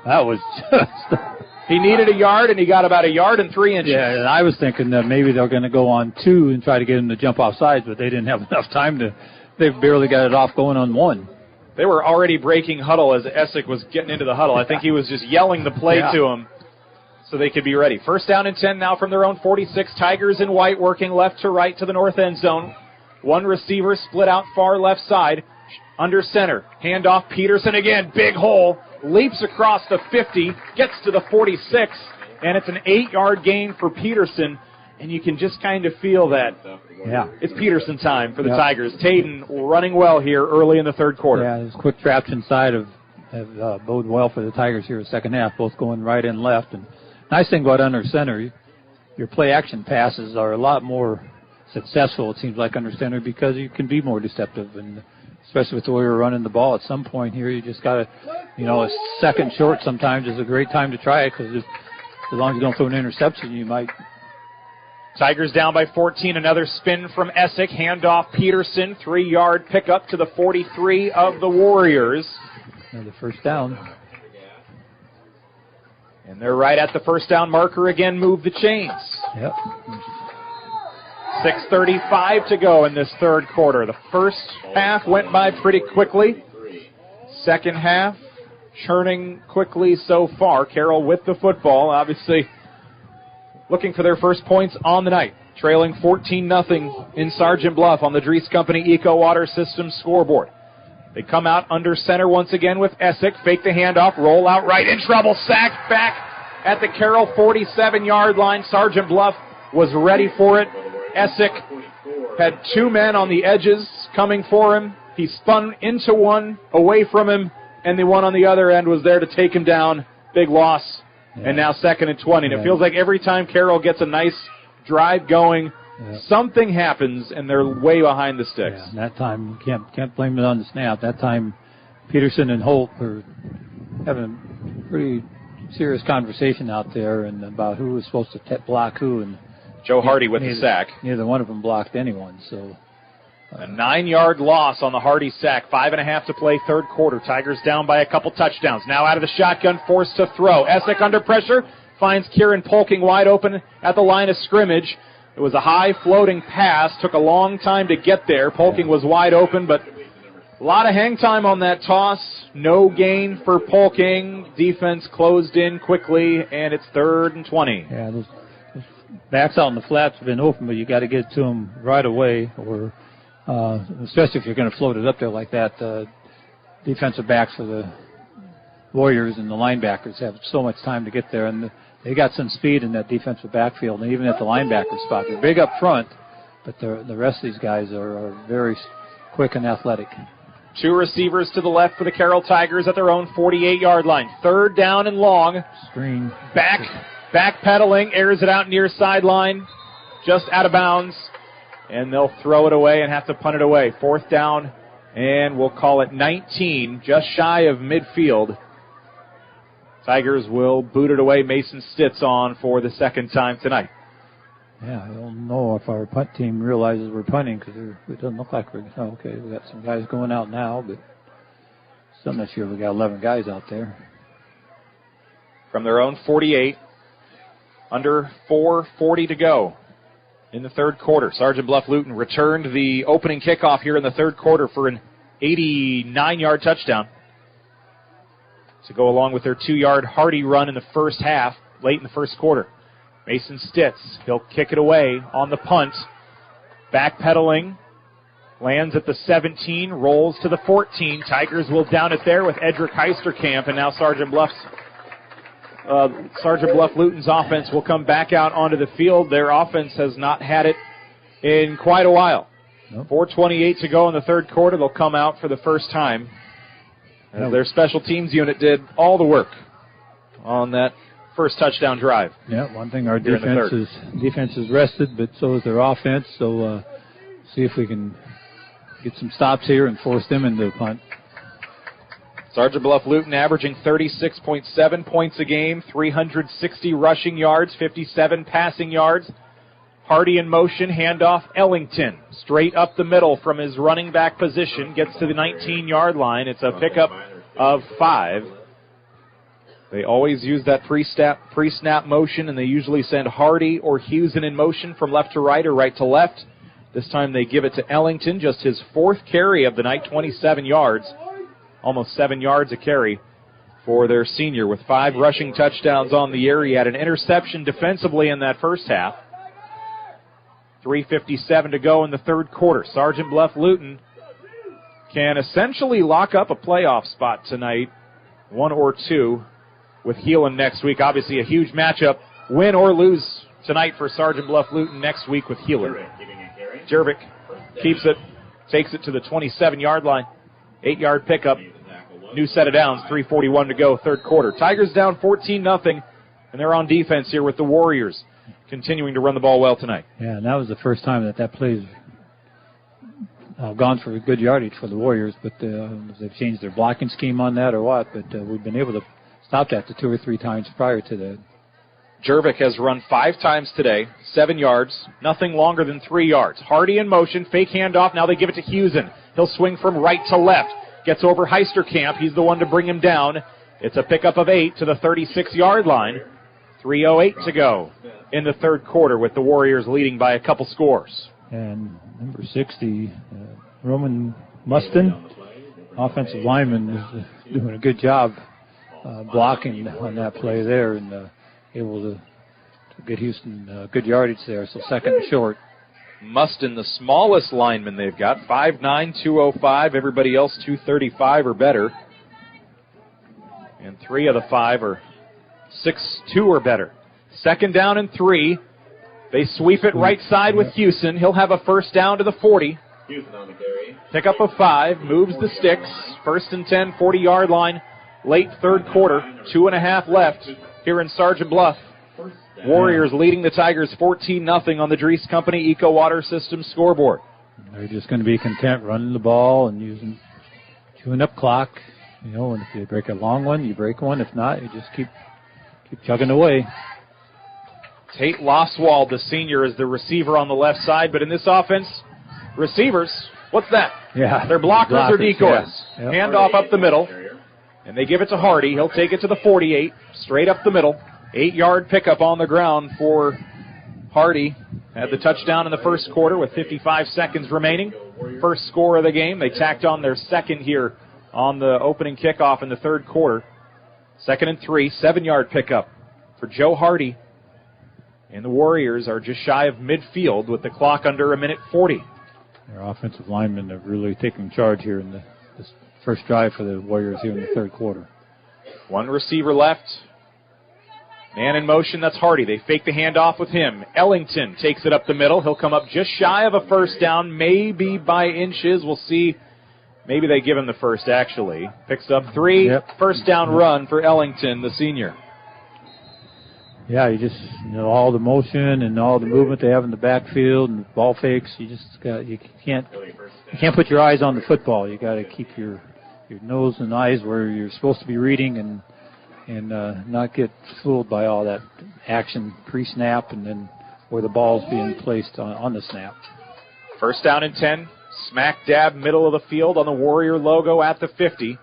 That was just... He needed a yard, and he got about 1 yard and 3 inches. Yeah, and I was thinking that maybe they're going to go on 2 and try to get him to jump off sides, but they didn't have enough time to... They barely got it off going on 1. They were already breaking huddle as Essick was getting into the huddle. I think he was just yelling the play to him so they could be ready. First down and 10 now from their own 46. Tigers in white working left to right to the north end zone. One receiver split out far left side. Under center. Handoff, Peterson again. Big hole. Leaps across the 50. Gets to the 46. And it's an 8-yard gain for Peterson. And you can just kind of feel that it's Peterson time for the Tigers. Tayden running well here early in the third quarter. Yeah, those quick traps inside have bode well for the Tigers here in the second half, both going right and left. And nice thing about under center, your play-action passes are a lot more successful, it seems like, under center because you can be more deceptive. And especially with the way we're running the ball, at some point here you just got to, a second short sometimes is a great time to try it because as long as you don't throw an interception, you might. Tigers down by 14. Another spin from Essick. Handoff Peterson. 3-yard pickup to the 43 of the Warriors. Another first down. And they're right at the first down marker again. Move the chains. Yep. 6:35 to go in this third quarter. The first half went by pretty quickly. Second half churning quickly so far. Carroll with the football, obviously looking for their first points on the night. Trailing 14-0 in Sergeant Bluff on the Dries Company Eco Water System scoreboard. They come out under center once again with Essick. Fake the handoff, roll out right, in trouble, sacked back at the Carroll 47-yard line. Sergeant Bluff was ready for it. Essick had 2 men on the edges coming for him. He spun into one, away from him, and the one on the other end was there to take him down. Big loss. And now 2nd and 20. And it feels like every time Carroll gets a nice drive going, something happens, and they're way behind the sticks. Yeah, and that time, can't blame it on the snap. That time, Peterson and Holt were having a pretty serious conversation out there and about who was supposed to block who. And Joe Hardy with the sack. Neither one of them blocked anyone, so... A 9-yard loss on the Hardy sack. 5.5 to play, third quarter. Tigers down by a couple touchdowns. Now out of the shotgun, forced to throw. Essick under pressure, finds Kieran Polking wide open at the line of scrimmage. It was a high floating pass. Took a long time to get there. Polking was wide open, but a lot of hang time on that toss. No gain for Polking. Defense closed in quickly, and it's 3rd and 20. Yeah, those backs out in the flats have been open, but you got to get to them right away, or especially if you're going to float it up there like that. Defensive backs for the Warriors and the linebackers have so much time to get there, and they got some speed in that defensive backfield, and even at the linebacker spot. They're big up front, but the rest of these guys are very quick and athletic. 2 receivers to the left for the Carroll Tigers at their own 48-yard line. 3rd down and long. Screen. Backpedaling, airs it out near sideline, just out of bounds. And they'll throw it away and have to punt it away. 4th down, and we'll call it 19, just shy of midfield. Tigers will boot it away. Mason Stitz on for the second time tonight. Yeah, I don't know if our punt team realizes we're punting because it doesn't look like we're. Oh, okay, we got some guys going out now, but still not sure we got 11 guys out there. From their own 48, under 4:40 to go in the third quarter. Sergeant Bluff Luton returned the opening kickoff here in the third quarter for an 89-yard touchdown to go along with their 2-yard Hardy run in the first half, late in the first quarter. Mason Stitz, he'll kick it away on the punt. Backpedaling, lands at the 17, rolls to the 14. Tigers will down it there with Edric Heisterkamp, and now Sergeant Bluff Luton's offense will come back out onto the field. Their offense has not had it in quite a while. Nope. 4:28 to go in the third quarter. They'll come out for the first time. Their special teams unit did all the work on that first touchdown drive. Yeah, one thing, our defense is rested, but so is their offense. So see if we can get some stops here and force them into the punt. Sergeant Bluff Luton averaging 36.7 points a game, 360 rushing yards, 57 passing yards. Hardy in motion, handoff, Ellington. Straight up the middle from his running back position, gets to the 19-yard line. It's a pickup of 5. They always use that pre-snap motion, and they usually send Hardy or Hewson in motion from left to right or right to left. This time they give it to Ellington, just his 4th carry of the night, 27 yards. Almost 7 yards a carry for their senior with 5 rushing touchdowns on the year. He had an interception defensively in that first half. 3:57 to go in the third quarter. Sergeant Bluff Luton can essentially lock up a playoff spot tonight, 1 or 2, with Heelan next week. Obviously a huge matchup, win or lose tonight for Sergeant Bluff Luton next week with Heelan. Jervik keeps it, takes it to the 27-yard line. 8-yard pickup. New set of downs, 3:41 to go, third quarter. Tigers down 14-0, and they're on defense here with the Warriors continuing to run the ball well tonight. Yeah, and that was the first time that play's gone for a good yardage for the Warriors, but they've changed their blocking scheme on that or what, but we've been able to stop that 2 or 3 times prior to that. Jervik has run 5 times today, 7 yards, nothing longer than 3 yards. Hardy in motion, fake handoff, now they give it to Hewson. He'll swing from right to left. Gets over Heisterkamp. He's the one to bring him down. It's a pickup of 8 to the 36-yard line. 3:08 to go in the third quarter with the Warriors leading by a couple scores. And number 60, Roman Mustin, offensive lineman, is doing a good job blocking on that play there and able to get Houston good yardage there. So second and short. Mustin, the smallest lineman they've got, 5'9", 205. Everybody else 235 or better. And 3 of the 5 are 6'2 or better. Second down and 3. They sweep it right side with Hewson. He'll have a first down to the 40. Hewson on the carry. Pickup of 5, moves the sticks. First and 10, 40-yard line. Late third quarter, 2.5 left here in Sergeant Bluff. Warriors leading the Tigers 14-0 on the Dries Company Eco Water System scoreboard. They're just going to be content running the ball and chewing up clock. You know, and if you break a long one, you break one. If not, you just keep chugging away. Tate Loswald, the senior, is the receiver on the left side, but in this offense, receivers, what's that? Yeah, they're blockers or decoys. Yeah. Yep. Handoff up the middle, and they give it to Hardy. He'll take it to the 48, straight up the middle. 8-yard pickup on the ground for Hardy. Had the touchdown in the first quarter with 55 seconds remaining. First score of the game. They tacked on their second here on the opening kickoff in the third quarter. Second and 3, 7-yard pickup for Joe Hardy. And the Warriors are just shy of midfield with the clock under 1:40. Their offensive linemen have really taken charge here in this first drive for the Warriors here in the third quarter. One receiver left. Man in motion, that's Hardy. They fake the handoff with him. Ellington takes it up the middle. He'll come up just shy of a first down, maybe by inches. We'll see. Maybe they give him the first, actually. Picks up 3. Yep. First down run for Ellington, the senior. Yeah, all the motion and all the movement they have in the backfield and ball fakes. You can't put your eyes on the football. You got to keep your nose and eyes where you're supposed to be reading and not get fooled by all that action pre-snap and then where the ball's being placed on the snap. First down and 10. Smack dab middle of the field on the Warrior logo at the 50.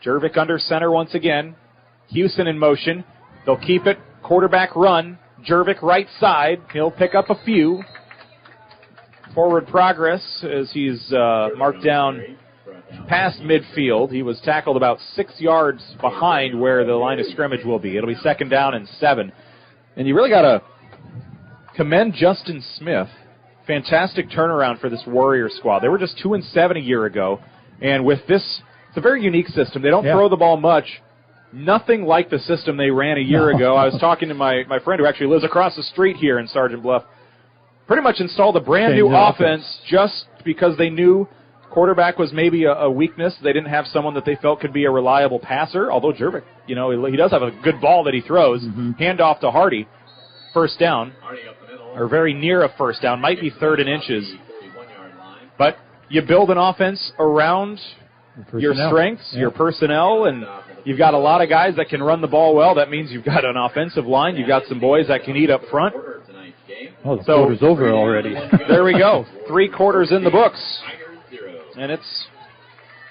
Jervik under center once again. Houston in motion. They'll keep it. Quarterback run. Jervik right side. He'll pick up a few. Forward progress as he's marked down past midfield. He was tackled about 6 yards behind where the line of scrimmage will be. It'll be second down and 7. And you really got to commend Justin Smith. Fantastic turnaround for this Warrior squad. They were just 2-7 a year ago. And with this, it's a very unique system. They don't throw the ball much. Nothing like the system they ran a year ago. I was talking to my friend who actually lives across the street here in Sergeant Bluff. Pretty much installed a brand new offense just because they knew quarterback was maybe a weakness. They didn't have someone that they felt could be a reliable passer, although Jervik, he does have a good ball that he throws. Hand off to Hardy. First down, or very near a first down, might be third and inches. But you build an offense around your strengths, your personnel, and you've got a lot of guys that can run the ball well. That means you've got an offensive line. You've got some boys that can eat up front. Oh, the quarter's over already. There we go. 3 quarters in the books. And it's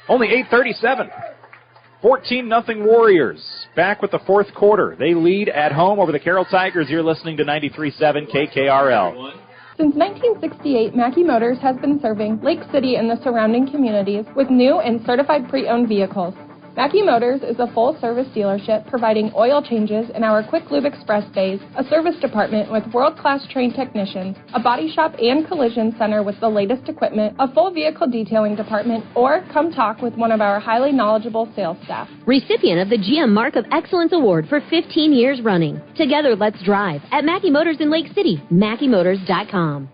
only 8:37. 14-0 Warriors. Back with the fourth quarter. They lead at home over the Carroll Tigers. You're listening to 93.7 KKRL. Since 1968, Mackey Motors has been serving Lake City and the surrounding communities with new and certified pre-owned vehicles. Mackey Motors is a full-service dealership providing oil changes in our Quick Lube Express bays, a service department with world-class trained technicians, a body shop and collision center with the latest equipment, a full vehicle detailing department, or come talk with one of our highly knowledgeable sales staff. Recipient of the GM Mark of Excellence Award for 15 years running. Together, let's drive at Mackey Motors in Lake City, MackeyMotors.com.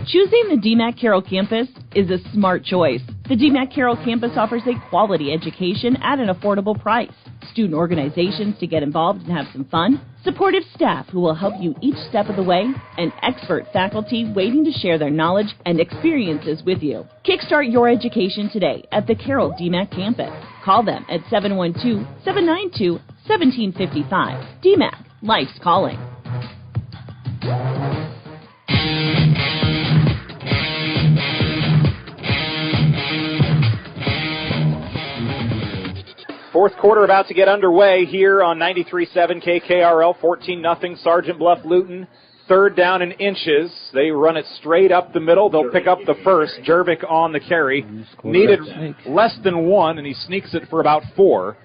Choosing the DMAC Carroll campus is a smart choice. The DMAC Carroll campus offers a quality education at an affordable price, student organizations to get involved and have some fun, supportive staff who will help you each step of the way, and expert faculty waiting to share their knowledge and experiences with you. Kickstart your education today at the Carroll DMAC campus. Call them at 712-792-1755. DMAC, life's calling. Fourth quarter about to get underway here on 93.7 KKRL, 14-0 Sergeant Bluff Luton. Third down and inches. They run it straight up the middle. They'll pick up the first. Jervik on the carry. Needed less than 1, and he sneaks it for about 4.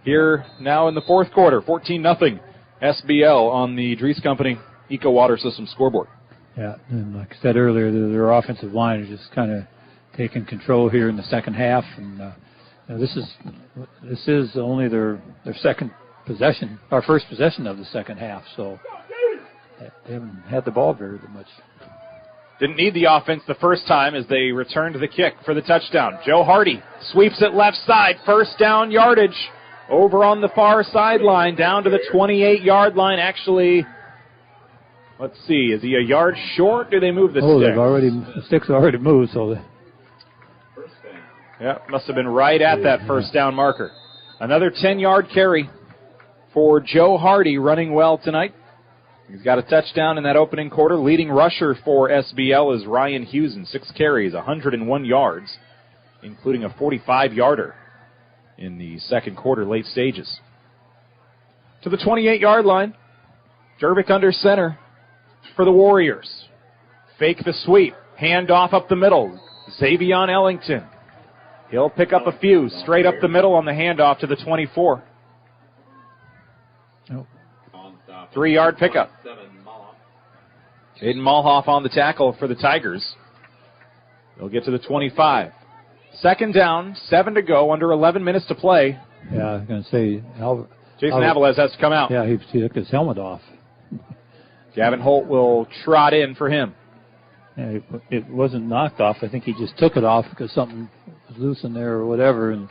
Here now in the fourth quarter, 14-0 SBL on the Dries Company Eco Water System scoreboard. Yeah, and like I said earlier, their offensive line is just kind of taking control here in the second half, and this is only their second possession, our first possession of the second half, so they haven't had the ball very much. Didn't need the offense the first time as they returned the kick for the touchdown. Joe Hardy sweeps it left side, first down yardage over on the far sideline, down to the 28-yard line. Actually, let's see, is he a yard short? Do they move the stick? The sticks already moved, so yeah, must have been right at that first down marker. Another 10-yard carry for Joe Hardy, running well tonight. He's got a touchdown in that opening quarter. Leading rusher for SBL is Ryan Hewson, 6 carries, 101 yards, including a 45-yarder in the second quarter, late stages. To the 28-yard line, Jervik under center for the Warriors. Fake the sweep, hand off up the middle. Xavion Ellington. He'll pick up a few straight up the middle on the handoff to the 24. 3-yard pickup. Jaden Malhoff on the tackle for the Tigers. They'll get to the 25. Second down, 7 to go, under 11 minutes to play. Yeah, I was going to say, Jason Avalez has to come out. Yeah, he took his helmet off. Gavin Holt will trot in for him. Yeah, it wasn't knocked off. I think he just took it off because something was loose in there or whatever, and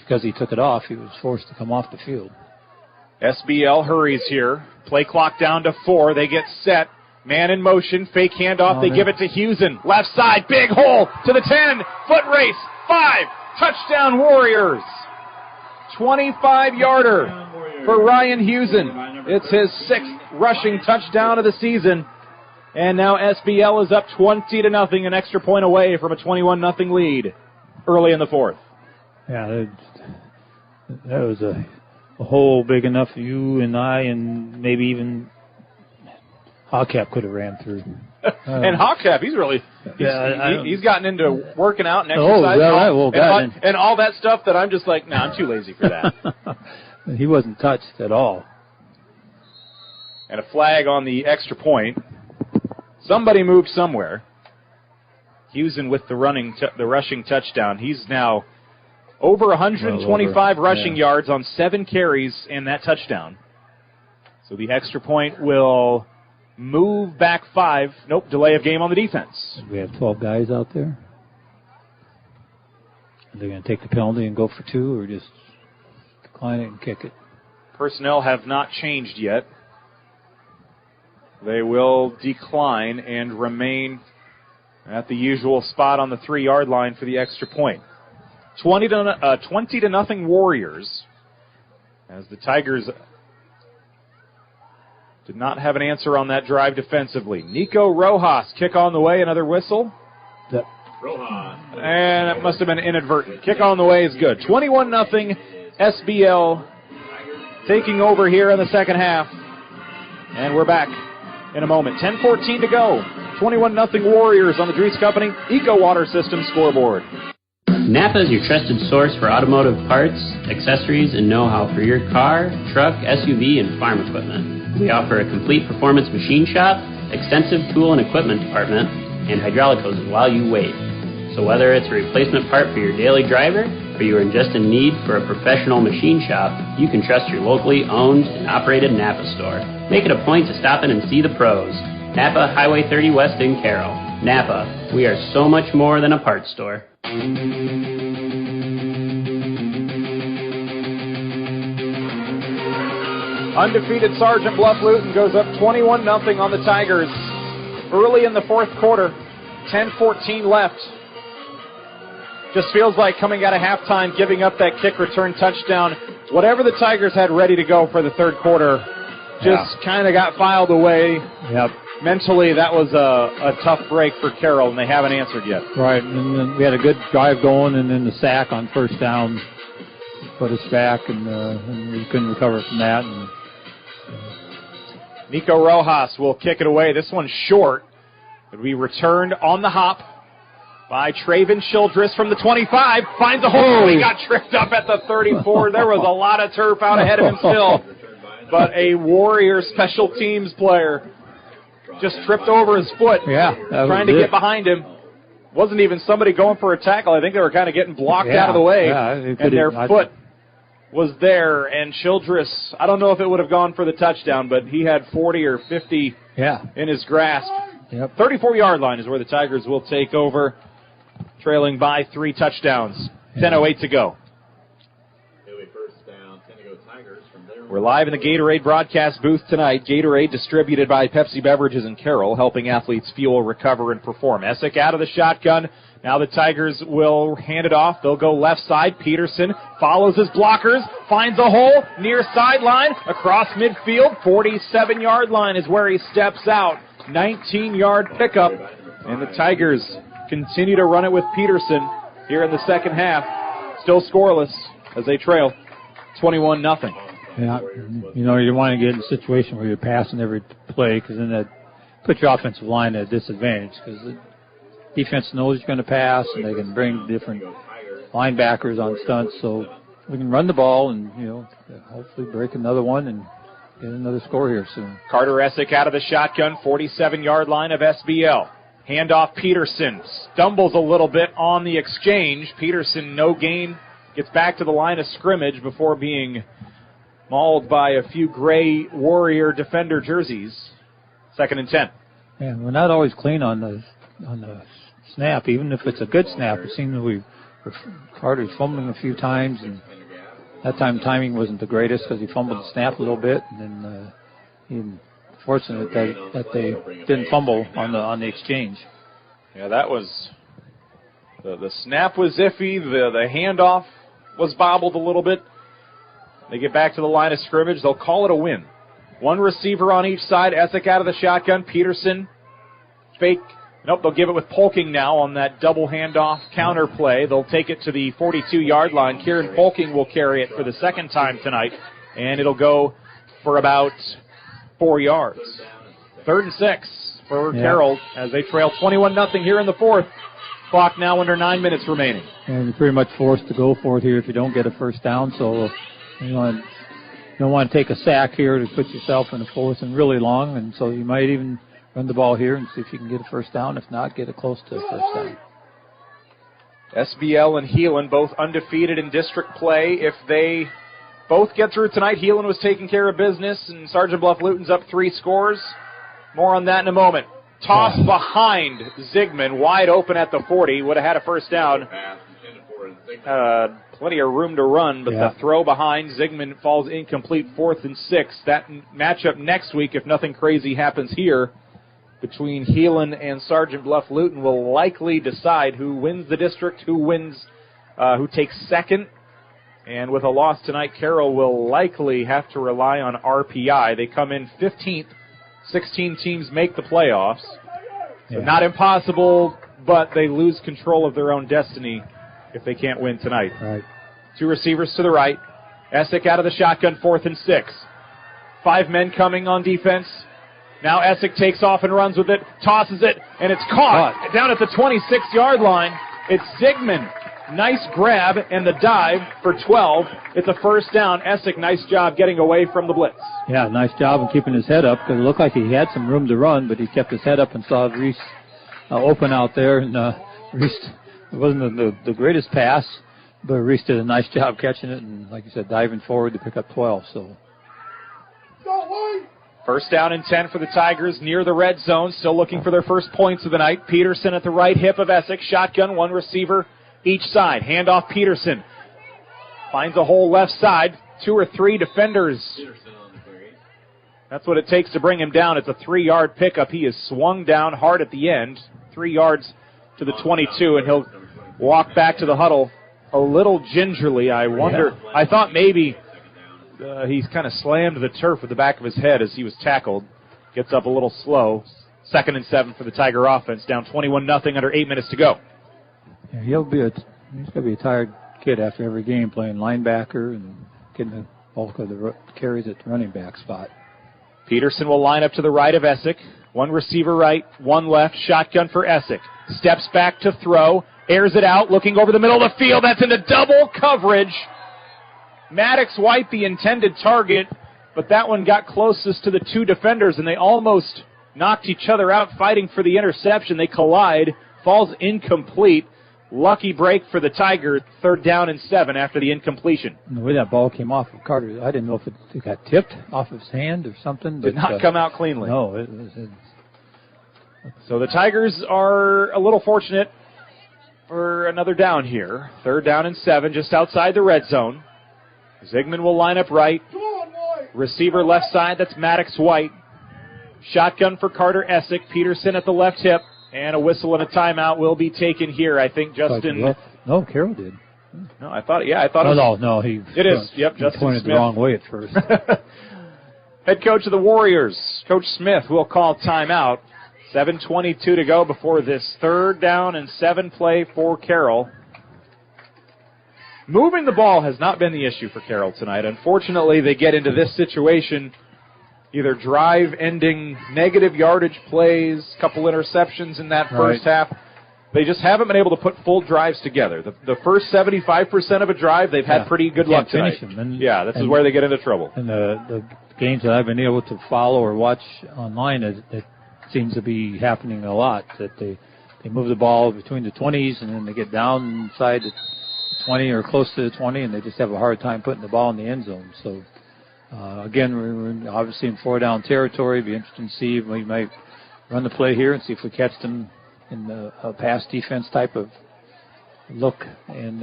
because he took it off, he was forced to come off the field. SBL hurries here. Play clock down to 4. They get set. Man in motion. Fake handoff. They give it to Hewson. Left side. Big hole to the 10. Foot race. 5. Touchdown Warriors. 25-yarder for Ryan Hewson. It's his 6th rushing touchdown of the season. And now SBL is up 20-0, an extra point away from a 21-0 lead early in the 4th. Yeah, that was a hole big enough for you and I and maybe even Hogcap could have ran through. And Hogcap, he's gotten into working out and exercise and all that stuff that I'm just like, I'm too lazy for that. He wasn't touched at all. And a flag on the extra point. Somebody moved somewhere. Houston with the rushing touchdown. He's now over 125 rushing yards on 7 carries and that touchdown. So the extra point will move back 5. Nope, delay of game on the defense. We have 12 guys out there. Are they going to take the penalty and go for 2 or just decline it and kick it? Personnel have not changed yet. They will decline and remain at the usual spot on the 3-yard line for the extra point. 20-0 Warriors, as the Tigers did not have an answer on that drive defensively. Nico Rojas, kick on the way, another whistle. Yep. And it must have been inadvertent. Kick on the way is good. 21-0 SBL taking over here in the second half. And we're back in a moment. 10:14 to go. 21-0 Warriors on the Dries Company Eco Water System scoreboard. Napa is your trusted source for automotive parts, accessories, and know-how for your car, truck, SUV, and farm equipment. We offer a complete performance machine shop, extensive tool and equipment department, and hydraulic hoses while you wait. So whether it's a replacement part for your daily driver, or you are just in need for a professional machine shop, you can trust your locally owned and operated Napa store. Make it a point to stop in and see the pros. Napa, Highway 30 West in Carroll. Napa, we are so much more than a parts store. Undefeated Sergeant Bluff Luton goes up 21-0 on the Tigers. Early in the 4th quarter, 10:14 left. Just feels like coming out of halftime, giving up that kick return touchdown. Whatever the Tigers had ready to go for the 3rd quarter just kind of got filed away. Yep. Mentally, that was a tough break for Carroll, and they haven't answered yet. Right, and then we had a good drive going, and then the sack on 1st down put us back, and we couldn't recover from that. And Nico Rojas will kick it away. This one's short. But we returned on the hop by Traven Childress from the 25. Finds a hole. He got tripped up at the 34. There was a lot of turf out ahead of him still. But a Warrior special teams player just tripped over his foot. Trying to get behind him. Wasn't even somebody going for a tackle. I think they were kind of getting blocked out of the way. And their foot was there. And Childress, I don't know if it would have gone for the touchdown, but he had 40 or 50 in his grasp. 34-yard line is where the Tigers will take over, trailing by 3 touchdowns. 10:08 to go. We're live in the Gatorade broadcast booth tonight. Gatorade distributed by Pepsi Beverages in Carroll, helping athletes fuel, recover, and perform. Essick out of the shotgun. Now the Tigers will hand it off. They'll go left side. Peterson follows his blockers, finds a hole near sideline, across midfield. 47-yard line is where he steps out. 19-yard pickup, and the Tigers continue to run it with Peterson here in the second half. Still scoreless as they trail 21-0. Yeah, you want to get in a situation where you're passing every play, because then that puts your offensive line at a disadvantage, because the defense knows you're going to pass, and they can bring different linebackers on stunts. So we can run the ball and, hopefully break another one and get another score here soon. Carter Essick out of the shotgun, 47-yard line of SBL. Handoff Peterson. Stumbles a little bit on the exchange. Peterson, no gain, gets back to the line of scrimmage before being mauled by a few gray Warrior defender jerseys. 2nd and 10. Yeah, we're not always clean on the snap, even if it's a good snap. It seems Carter's fumbling a few times, and that time timing wasn't the greatest because he fumbled the snap a little bit, and then he fortunate that they didn't fumble on the exchange. Yeah, that was the snap was iffy. The handoff was bobbled a little bit. They get back to the line of scrimmage. They'll call it a win. One receiver on each side. Essick out of the shotgun. Peterson fake. Nope, they'll give it with Polking now on that double handoff counter play. They'll take it to the 42-yard line. Kieran Polking will carry it for the second time tonight, and it'll go for about 4 yards. 3rd and 6 for Carroll as they trail 21-0 here in the fourth. Clock now under 9 minutes remaining. And you're pretty much forced to go for it here if you don't get a first down, so you don't want to take a sack here to put yourself in a 4th and really long, and so you might even run the ball here and see if you can get a first down. If not, get it close to a first down. SBL and Heelan both undefeated in district play. If they both get through tonight, Heelan was taking care of business, and Sergeant Bluff Luton's up 3 scores. More on that in a moment. Toss behind Zigman, wide open at the 40. Would have had a first down. Plenty of room to run, but the throw behind, Zigman falls incomplete, 4th and 6. That matchup next week, if nothing crazy happens here, between Heelan and Sergeant Bluff Luton will likely decide who wins the district, who takes second. And with a loss tonight, Carroll will likely have to rely on RPI. They come in 15th. 16 teams make the playoffs. So not impossible, but they lose control of their own destiny if they can't win tonight. Right. 2 receivers to the right. Essick out of the shotgun, 4th and 6. 5 men coming on defense. Now Essick takes off and runs with it, tosses it, and it's caught down at the 26-yard line. It's Zigman. Nice grab and the dive for 12. It's a first down. Essick, nice job getting away from the blitz. Yeah, nice job of keeping his head up because it looked like he had some room to run, but he kept his head up and saw Reese open out there. And Reese, it wasn't the greatest pass, but Reese did a nice job catching it and, like you said, diving forward to pick up 12. So. First down and 10 for the Tigers near the red zone, still looking for their first points of the night. Peterson at the right hip of Essick. Shotgun, 1 receiver each side. Handoff Peterson. Finds a hole left side. 2 or 3 defenders. That's what it takes to bring him down. It's a 3-yard pickup. He is swung down hard at the end. 3 yards to the 22, and he'll walk back to the huddle a little gingerly. I wonder. Yeah. I thought maybe he's kind of slammed the turf with the back of his head as he was tackled. Gets up a little slow. 2nd and 7 for the Tiger offense. Down 21-0 under 8 minutes to go. Yeah, he's going to be a tired kid after every game playing linebacker and getting the bulk of the carries at the running back spot. Peterson will line up to the right of Essick. 1 receiver right, 1 left. Shotgun for Essick. Steps back to throw. Airs it out, looking over the middle of the field. That's into double coverage. Maddox White, the intended target, but that one got closest to the 2 defenders, and they almost knocked each other out fighting for the interception. They collide. Falls incomplete. Lucky break for the Tigers. 3rd down and 7 after the incompletion. And the way that ball came off of Carter, I didn't know if it got tipped off of his hand or something. Did not come out cleanly. No. So the Tigers are a little fortunate for another down here. 3rd down and 7, just outside the red zone. Zigman will line up right. Receiver left side, that's Maddox White. Shotgun for Carter Essick. Peterson at the left hip. And a whistle and a timeout will be taken here. I think Justin. No, Carroll did. No, I thought. Yeah, I thought. No. It is. Yep, Justin pointed Smith. The wrong way at first. Head coach of the Warriors, Coach Smith, will call timeout. 7:22 to go before this 3rd down and 7 play for Carroll. Moving the ball has not been the issue for Carroll tonight. Unfortunately, they get into this situation. Either drive-ending negative yardage plays, couple interceptions in that first half. They just haven't been able to put full drives together. The first 75% of a drive, they've had pretty good luck tonight. This is where they get into trouble. And the games that I've been able to follow or watch online, it seems to be happening a lot. That they move the ball between the 20s and then they get down inside the 20 or close to the 20, and they just have a hard time putting the ball in the end zone. So. Again, we're obviously in 4-down territory. It'd be interesting to see if we might run the play here and see if we catch them in a pass defense type of look and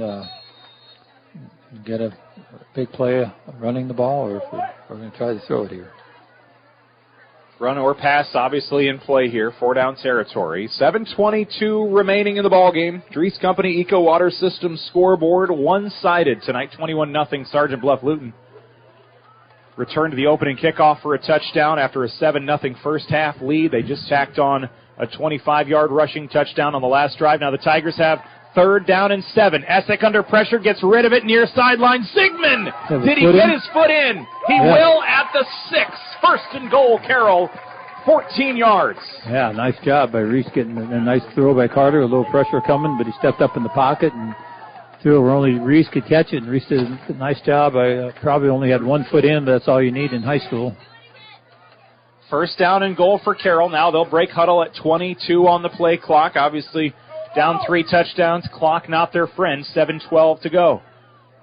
get a big play running the ball, or if we're going to try to throw it here. Run or pass, obviously in play here. 4-down territory. 7:22 remaining in the ball game. Dries Company Eco Water Systems scoreboard one-sided tonight. 21-0 Sergeant Bluff Luton. returned to the opening kickoff for a touchdown after a 7-0 first half lead. They just tacked on a 25-yard rushing touchdown on the last drive. Now the Tigers have 3rd down and 7. Essick under pressure, gets rid of it near sideline. Sigmund! Did he get his foot in? He will at the 6. 1st and goal, Carroll. 14 yards. Yeah, nice job by Reese getting a nice throw by Carter. A little pressure coming, but he stepped up in the pocket and threw where only Reese could catch it. And Reese did a nice job. I probably only had 1 foot in, but that's all you need in high school. 1st down and goal for Carroll. Now they'll break huddle at 22 on the play clock. Obviously, down 3 touchdowns. Clock not their friend. 7:12 to go.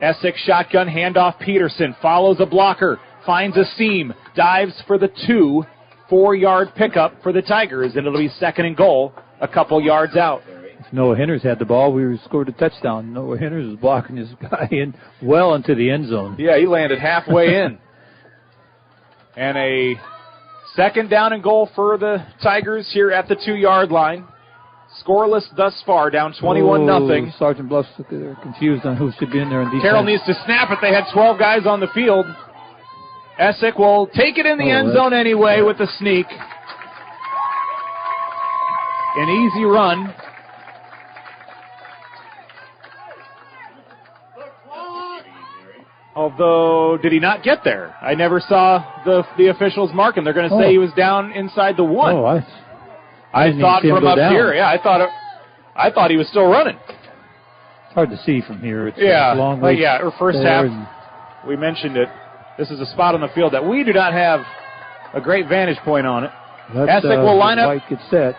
Essex shotgun handoff. Peterson follows a blocker. Finds a seam. Dives for the 2. 4-yard pickup for the Tigers, and it'll be 2nd and goal, a couple yards out. If Noah Henners had the ball, we would have scored a touchdown. Noah Henners was blocking this guy in well into the end zone. Yeah, he landed halfway in. And a 2nd down and goal for the Tigers here at the 2-yard line. Scoreless thus far, down 21-0. Sergeant Bluff's confused on who should be in there in defense. Carroll needs to snap it. They had 12 guys on the field. Essick will take it in the end zone anyway with the sneak. An easy run. Although, did he not get there? I never saw the officials mark him. They're going to say he was down inside the 1. Oh, I thought from up here. Yeah, I thought he was still running. It's hard to see from here. It's yeah, a long way or first half. We mentioned it. This is a spot on the field that we do not have a great vantage point on it. Essick will line up. White gets set.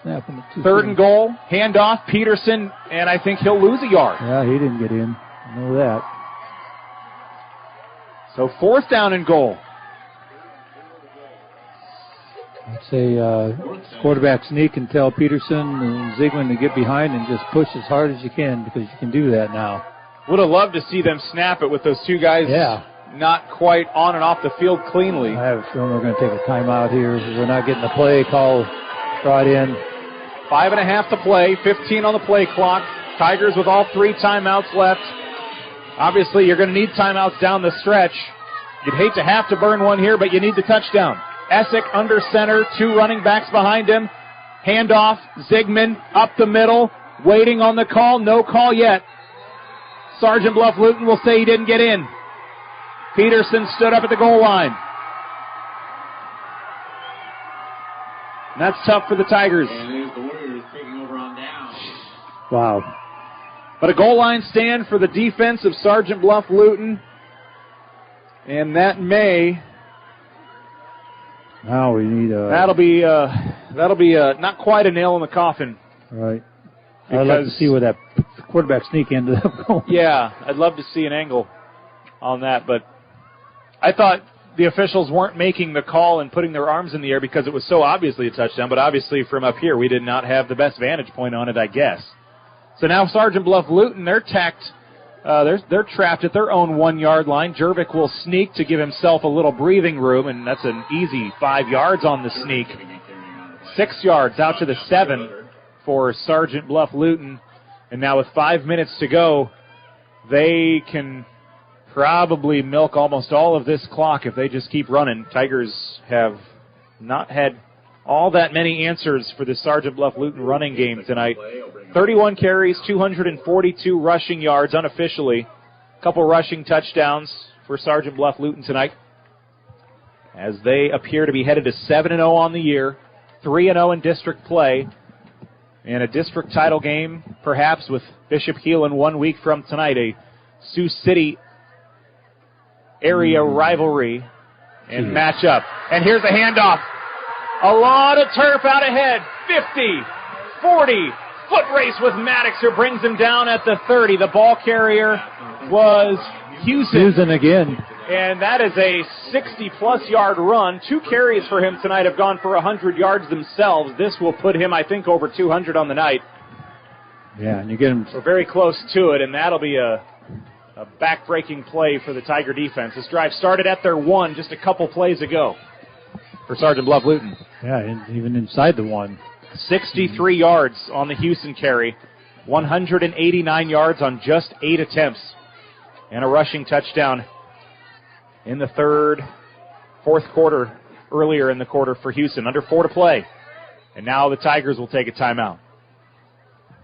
Snapping it 3rd and goal. Handoff. Peterson, and I think he'll lose a yard. Yeah, he didn't get in. I know that. So 4th down and goal. I'd say quarterback sneak and tell Peterson and Ziegman to get behind and just push as hard as you can, because you can do that now. Would have loved to see them snap it with those 2 guys. Yeah. Not quite on and off the field cleanly. I have a feeling we're going to take a timeout here. We're not getting the play call brought in. 5.5 to play, 15 on the play clock. Tigers with all 3 timeouts left. Obviously, you're going to need timeouts down the stretch. You'd hate to have to burn one here, but you need the touchdown. Essick under center, 2 running backs behind him. Handoff, Ziegman up the middle, waiting on the call. No call yet. Sergeant Bluff Luton will say he didn't get in. Peterson stood up at the goal line. And that's tough for the Tigers. Wow. But a goal line stand for the defense of Sergeant Bluff Luton. And that may... Now we need a... That'll be not quite a nail in the coffin. Right. I'd like to see where that quarterback sneak ended up going. Yeah, I'd love to see an angle on that, but I thought the officials weren't making the call and putting their arms in the air because it was so obviously a touchdown, but obviously from up here we did not have the best vantage point on it, I guess. So now Sergeant Bluff Luton, they're trapped at their own 1-yard line. Jervik will sneak to give himself a little breathing room, and that's an easy 5 yards on the sneak. 6 yards out to the 7 for Sergeant Bluff Luton. And now with 5 minutes to go, they can probably milk almost all of this clock if they just keep running. Tigers have not had all that many answers for the Sergeant Bluff Luton running game tonight. 31 carries, 242 rushing yards unofficially. A couple rushing touchdowns for Sergeant Bluff Luton tonight, as they appear to be headed to 7-0 on the year, 3-0 in district play, and a district title game perhaps with Bishop Heelan 1 week from tonight, a Sioux City area rivalry and matchup. And here's a handoff. A lot of turf out ahead. 50, 40, foot race with Maddox, who brings him down at the 30. The ball carrier was Houston again. And that is a 60-plus yard run. 2 carries for him tonight have gone for 100 yards themselves. This will put him, I think, over 200 on the night. Yeah, and you get him. We're very close to it, and that'll be a back-breaking play for the Tiger defense. This drive started at their 1 just a couple plays ago for Sergeant Bluff Luton. Yeah, and even inside the 1. 63 yards on the Houston carry, 189 yards on just 8 attempts, and a rushing touchdown in the fourth quarter, earlier in the quarter for Houston. Under 4 to play. And now the Tigers will take a timeout.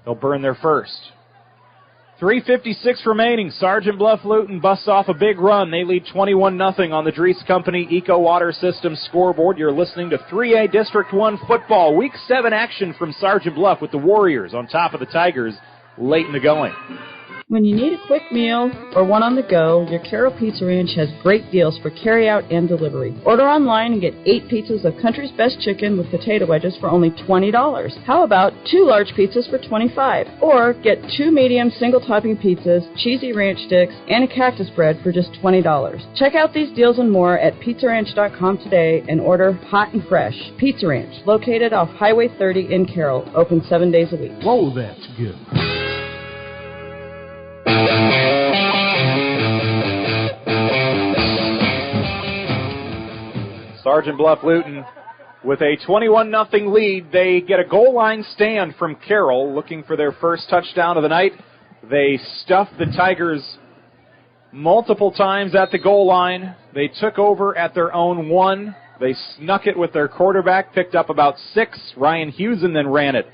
They'll burn their first. 3:56 remaining. Sergeant Bluff-Luton busts off a big run. They lead 21-0 on the Dries Company Eco Water Systems scoreboard. You're listening to 3A District 1 football. Week 7 action from Sergeant Bluff with the Warriors on top of the Tigers late in the going. When you need a quick meal or one on the go, your Carroll Pizza Ranch has great deals for carry-out and delivery. Order online and get 8 pizzas of Country's Best Chicken with potato wedges for only $20. How about 2 large pizzas for $25? Or get 2 medium single-topping pizzas, cheesy ranch sticks, and a cactus bread for just $20. Check out these deals and more at pizzaranch.com today and order hot and fresh. Pizza Ranch, located off Highway 30 in Carroll, open 7 days a week. Whoa, that's good. Sergeant Bluff-Luton with a 21-0 lead. They get a goal line stand from Carroll, looking for their first touchdown of the night. They stuffed the Tigers multiple times at the goal line. They took over at their own 1. They snuck it with their quarterback, picked up about 6. Ryan Hewson then ran it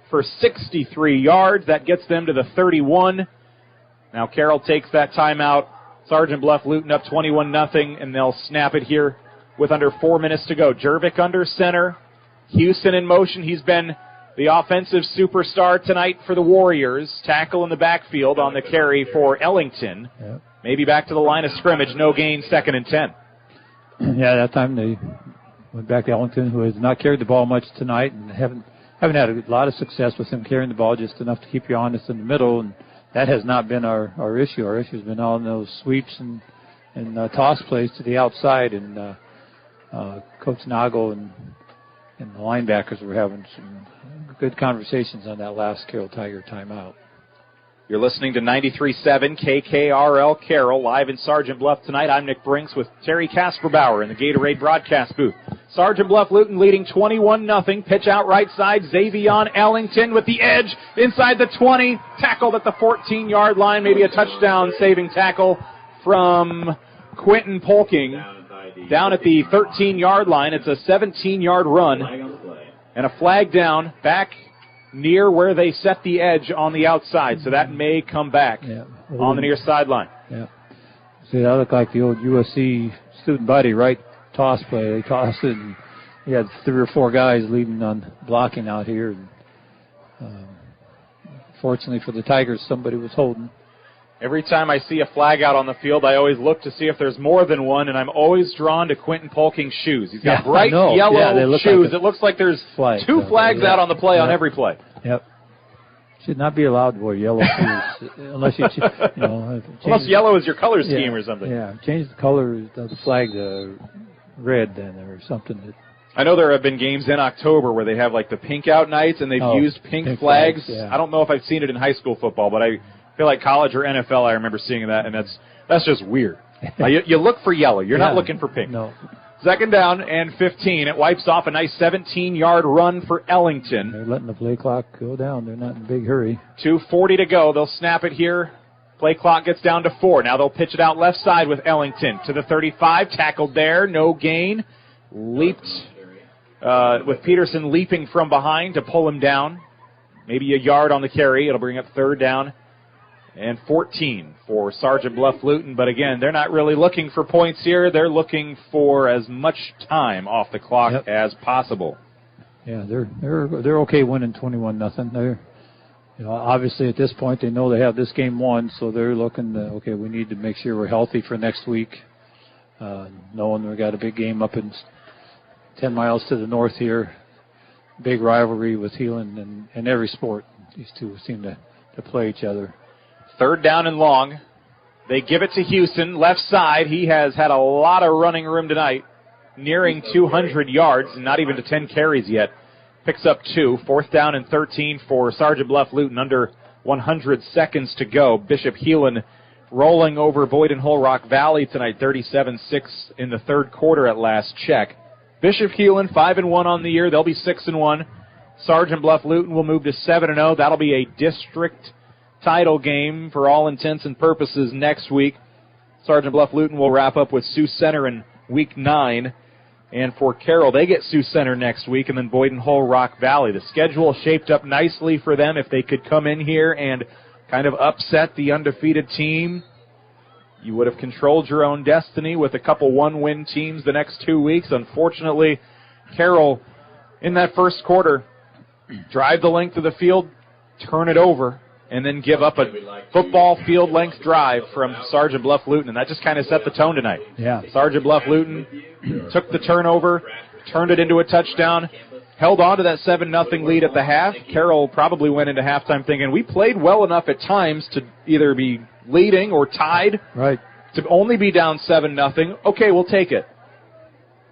for 63 yards. That gets them to the 31. Now Carroll takes that timeout. Sergeant Bluff-Luton up 21-0, and they'll snap it here with under 4 minutes to go. Jervik under center. Houston in motion. He's been the offensive superstar tonight for the Warriors. Tackle in the backfield on the carry for Ellington. Yep. Maybe back to the line of scrimmage. No gain, 2nd and 10. Yeah, that time they went back to Ellington, who has not carried the ball much tonight, and haven't had a lot of success with him carrying the ball, just enough to keep you honest in the middle, and that has not been our issue. Our issue has been all those sweeps and toss plays to the outside, and Coach Nago and the linebackers were having some good conversations on that last Carroll Tiger timeout. You're listening to 93.7 KKRL Carroll, live in Sergeant Bluff tonight. I'm Nick Brinks with Terry Kasperbauer in the Gatorade broadcast booth. Sergeant Bluff-Luton leading 21-0. Pitch out right side. Xavion Ellington with the edge inside the 20. Tackled at the 14-yard line. Maybe a touchdown saving tackle from Quentin Polking. Down at the 13-yard line. It's a 17-yard run. And a flag down back near where they set the edge on the outside. So that may come back on the near sideline. Yeah. See, that looked like the old USC student body right toss play. They tossed it, and you had 3 or 4 guys leading on blocking out here. And, fortunately for the Tigers, somebody was holding. Every time I see a flag out on the field, I always look to see if there's more than one, and I'm always drawn to Quentin Polking's shoes. He's got bright yellow shoes. It looks like there's 2 flags out on the play on every play. Yep. Should not be allowed to wear yellow shoes unless unless yellow is your color scheme or something. Yeah, change the color of the flag to red then or something. I know there have been games in October where they have like the pink out nights and they've used pink flags. Yeah. I don't know if I've seen it in high school football, but I feel like college or NFL I remember seeing that, and that's just weird. You look for yellow. You're not looking for pink. No. 2nd down and 15. It wipes off a nice 17-yard run for Ellington. They're letting the play clock go down. They're not in a big hurry. 2:40 to go. They'll snap it here. Play clock gets down to 4. Now they'll pitch it out left side with Ellington to the 35. Tackled there. No gain. Leaped with Peterson leaping from behind to pull him down. Maybe a yard on the carry. It'll bring up 3rd down and 14 for Sergeant Bluff-Luton. But again, they're not really looking for points here. They're looking for as much time off the clock as possible. Yeah, they're okay winning 21-0. They're, obviously at this point they know they have this game won, so they're looking to, we need to make sure we're healthy for next week. Knowing we got a big game up in 10 miles to the north here. Big rivalry with Heelan in every sport. These two seem to play each other. 3rd down and long. They give it to Houston, left side. He has had a lot of running room tonight, nearing 200 yards, and not even to 10 carries yet. Picks up 2. 4th down and 13 for Sergeant Bluff-Luton. Under 100 seconds to go. Bishop Heelan rolling over Boyd and Hull Rock Valley tonight, 37-6 in the 3rd quarter at last check. Bishop Heelan 5-1 on the year. They'll be 6-1. Sergeant Bluff-Luton will move to 7-0. That'll be a district title game for all intents and purposes next week. Sergeant Bluff Luton will wrap up with Sioux Center in Week 9. And for Carroll, they get Sioux Center next week and then Boyden Hull, Rock Valley. The schedule shaped up nicely for them if they could come in here and kind of upset the undefeated team. You would have controlled your own destiny with a couple one-win teams the next 2 weeks. Unfortunately, Carroll, in that first quarter, drive the length of the field, turn it over, and then give up a football field-length drive from Sergeant Bluff Luton. And that just kind of set the tone tonight. Yeah. Sergeant Bluff Luton took the turnover, turned it into a touchdown, held on to that 7-0 lead at the half. Carroll probably went into halftime thinking, we played well enough at times to either be leading or tied. Right. To only be down 7-0. Okay, we'll take it.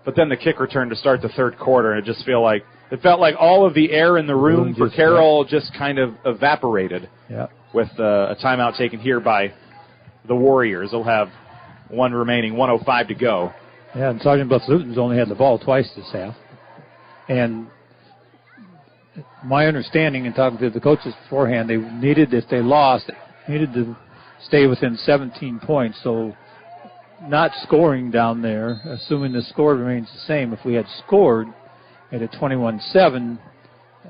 But then the kick return to start the third quarter, and it felt like all of the air in the room for Carroll just kind of evaporated. Yeah. With a timeout taken here by the Warriors. They'll have one remaining, 1:05 to go. Yeah, and Sergeant Bluff Luton's only had the ball twice this half. And my understanding in talking to the coaches beforehand, they needed, if they lost, needed to stay within 17 points. So not scoring down there, assuming the score remains the same. If we had scored at a 21-7,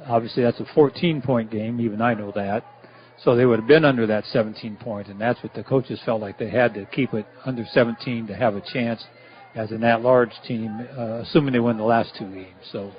obviously that's a 14-point game. Even I know that. So they would have been under that 17 point, and that's what the coaches felt like they had to keep it under 17 to have a chance as an at-large team, assuming they win the last two games. So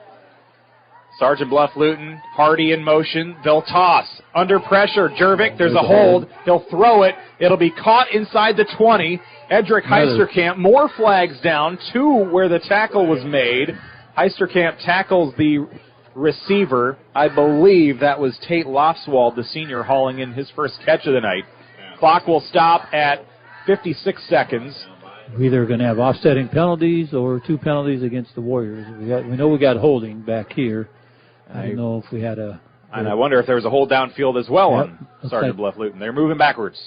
Sergeant Bluff Luton, Hardy in motion. They'll toss. Under pressure, Jervik, there's a hold. He'll throw it. It'll be caught inside the 20. Edric Heisterkamp, more flags down, 2 where the tackle was made. Heisterkamp tackles the receiver. I believe that was Tate Lofswald, the senior, hauling in his first catch of the night. Clock will stop at 56 seconds. We're either going to have offsetting penalties or 2 penalties against the Warriors. We know we got holding back here. I don't know if we had a... And I wonder if there was a hold downfield as well on Sergeant Bluff Luton. They're moving backwards.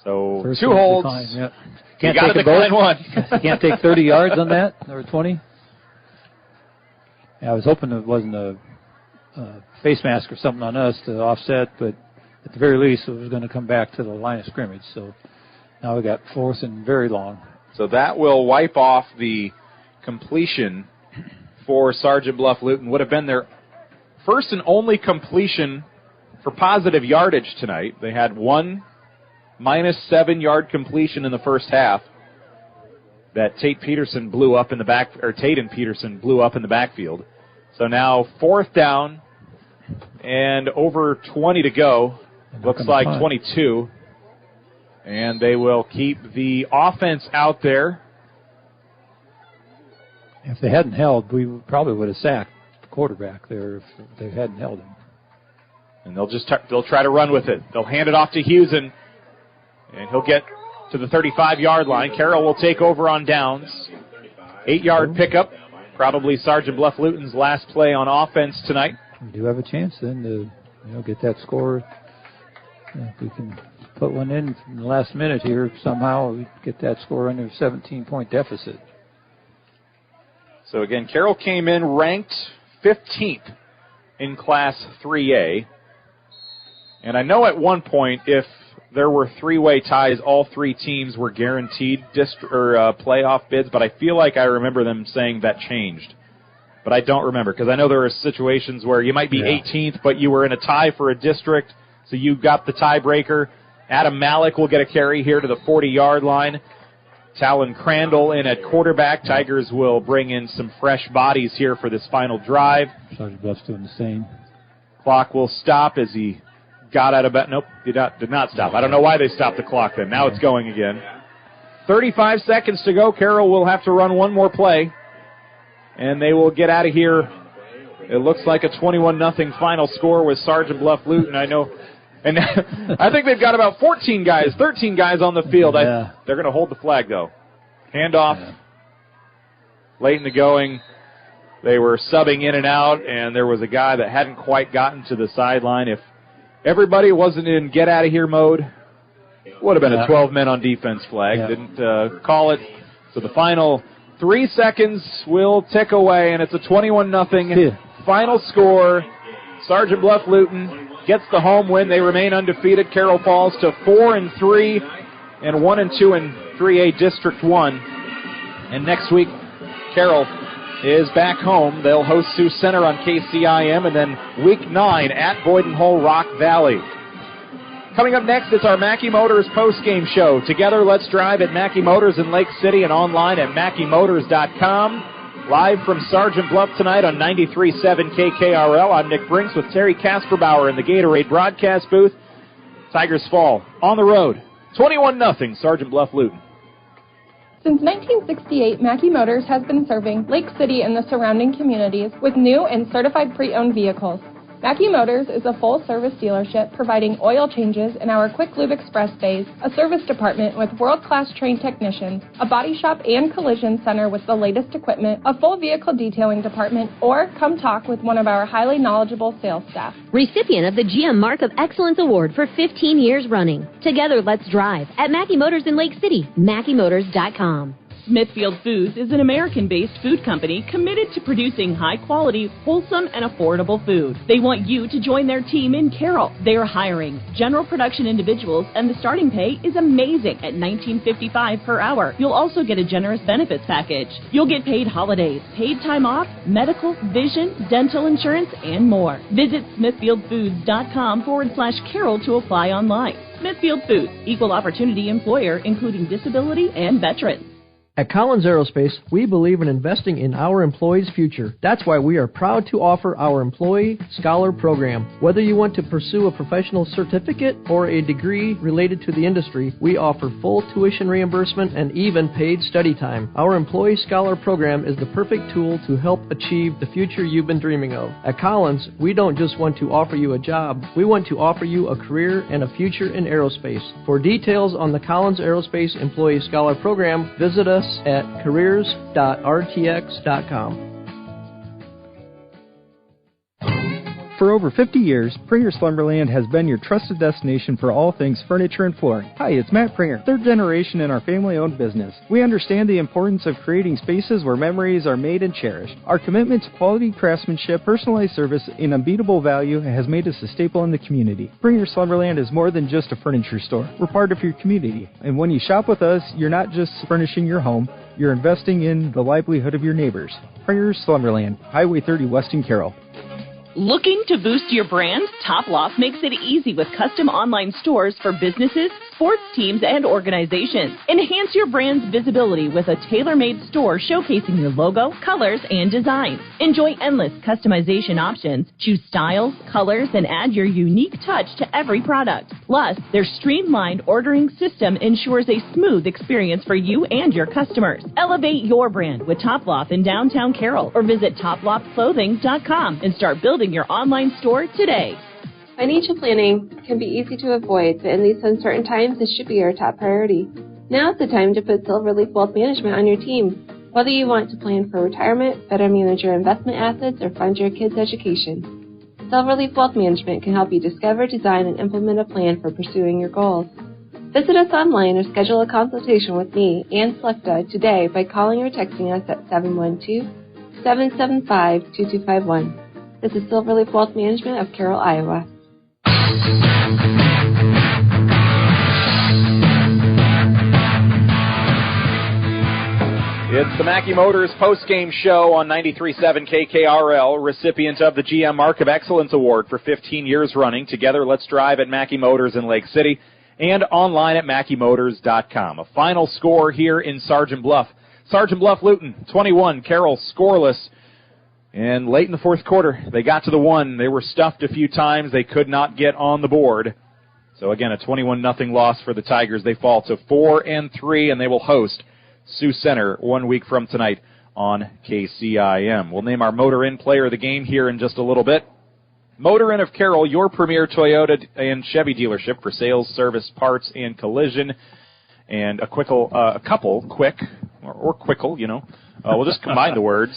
So First 2 holds. Yep. You got to decline one. You can't take 30 yards on that, or 20. Yeah, I was hoping it wasn't a face mask or something on us to offset, but at the very least it was going to come back to the line of scrimmage. So now we got 4th and very long. So that will wipe off the completion for Sergeant Bluff Luton. Would have been their first and only completion for positive yardage tonight. They had one -7-yard completion in the first half that Tate and Peterson blew up in the backfield. So now 4th down and over 20 to go. Looks like 22. And they will keep the offense out there. If they hadn't held, we probably would have sacked the quarterback there if they hadn't held him. And they'll try to run with it. They'll hand it off to Husen, and he'll get to the 35-yard line. Carroll will take over on downs. 8-yard pickup. Probably Sergeant Bluff Luton's last play on offense tonight. We do have a chance then to get that score. If we can put one in the last minute here somehow, we get that score under a 17-point deficit. So again, Carroll came in ranked 15th in Class 3A. And I know at one point, if there were 3-way ties, all 3 teams were guaranteed playoff bids, but I feel like I remember them saying that changed. But I don't remember, because I know there were situations where you might be 18th, but you were in a tie for a district, so you got the tiebreaker. Adam Malik will get a carry here to the 40-yard line. Talon Crandall in at quarterback. Tigers will bring in some fresh bodies here for this final drive. Sergeant Bluff's doing the same. Clock will stop as he got out of bed. Nope, did not stop. I don't know why they stopped the clock then. Now it's going again. 35 seconds to go. Carroll will have to run one more play, and they will get out of here. It looks like a 21-0 final score with Sergeant Bluff Luton. I know. And I think they've got about 13 guys on the field. Yeah. They're going to hold the flag, though. Handoff late in the going. They were subbing in and out, and there was a guy that hadn't quite gotten to the sideline. If everybody wasn't in get-out-of-here mode, would have been a 12-men-on-defense flag. Yeah. Didn't call it. So the final 3 seconds will tick away, and it's a 21-0 final score. Sergeant Bluff Luton gets the home win. They remain undefeated. Carroll falls to 4-3 and 1-2 in 3A District 1. And next week, Carroll is back home. They'll host Sioux Center on KCIM, and then week 9 at Boyden Hull Rock Valley. Coming up next, it's our Mackey Motors postgame show. Together, let's drive at Mackey Motors in Lake City and online at MackeyMotors.com. Live from Sergeant Bluff tonight on 93.7 KKRL. I'm Nick Brinks with Terry Kasperbauer in the Gatorade broadcast booth. Tigers fall on the road, 21-0, Sergeant Bluff Luton. Since 1968, Mackey Motors has been serving Lake City and the surrounding communities with new and certified pre-owned vehicles. Mackey Motors is a full-service dealership providing oil changes in our Quick Lube Express bays, a service department with world-class trained technicians, a body shop and collision center with the latest equipment, a full vehicle detailing department, or come talk with one of our highly knowledgeable sales staff. Recipient of the GM Mark of Excellence Award for 15 years running. Together, let's drive at Mackey Motors in Lake City, MackeyMotors.com. Smithfield Foods is an American-based food company committed to producing high-quality, wholesome, and affordable food. They want you to join their team in Carroll. They are hiring general production individuals, and the starting pay is amazing at $19.55 per hour. You'll also get a generous benefits package. You'll get paid holidays, paid time off, medical, vision, dental insurance, and more. Visit smithfieldfoods.com/Carroll to apply online. Smithfield Foods, equal opportunity employer, including disability and veterans. At Collins Aerospace, we believe in investing in our employees' future. That's why we are proud to offer our Employee Scholar Program. Whether you want to pursue a professional certificate or a degree related to the industry, we offer full tuition reimbursement and even paid study time. Our Employee Scholar Program is the perfect tool to help achieve the future you've been dreaming of. At Collins, we don't just want to offer you a job, we want to offer you a career and a future in aerospace. For details on the Collins Aerospace Employee Scholar Program, visit us at careers.rtx.com. For over 50 years, Pringer Slumberland has been your trusted destination for all things furniture and flooring. Hi, it's Matt Pringer, third generation in our family-owned business. We understand the importance of creating spaces where memories are made and cherished. Our commitment to quality craftsmanship, personalized service, and unbeatable value has made us a staple in the community. Pringer Slumberland is more than just a furniture store. We're part of your community. And when you shop with us, you're not just furnishing your home, you're investing in the livelihood of your neighbors. Pringer Slumberland, Highway 30 West in Carroll. Looking to boost your brand? Top Loft makes it easy with custom online stores for businesses, sports teams, and organizations. Enhance your brand's visibility with a tailor-made store showcasing your logo, colors, and designs. Enjoy endless customization options. Choose styles, colors, and add your unique touch to every product. Plus, their streamlined ordering system ensures a smooth experience for you and your customers. Elevate your brand with Top Loft in downtown Carroll or visit toploftclothing.com and start building your online store today. Financial planning can be easy to avoid, but in these uncertain times, it should be your top priority. Now is the time to put Silverleaf Wealth Management on your team. Whether you want to plan for retirement, better manage your investment assets, or fund your kids' education, Silverleaf Wealth Management can help you discover, design, and implement a plan for pursuing your goals. Visit us online or schedule a consultation with me, Ann Slechta, today by calling or texting us at 712-775-2251. This is Silverleaf Wealth Management of Carroll, Iowa. It's the Mackey Motors postgame show on 93.7 KKRL, recipient of the GM Mark of Excellence Award for 15 years running. Together, let's drive at Mackey Motors in Lake City and online at MackeyMotors.com. A final score here in Sergeant Bluff. Sergeant Bluff Luton, 21, Carroll scoreless. And late in the fourth quarter, they got to the one. They were stuffed a few times. They could not get on the board. So, again, a 21-0 loss for the Tigers. They fall to 4-3, and they will host Sioux Center 1 week from tonight on KCIM. We'll name our Motor Inn player of the game here in just a little bit. Motor Inn of Carroll, your premier Toyota and Chevy dealership for sales, service, parts, and collision. And a quickle, we'll just combine the words.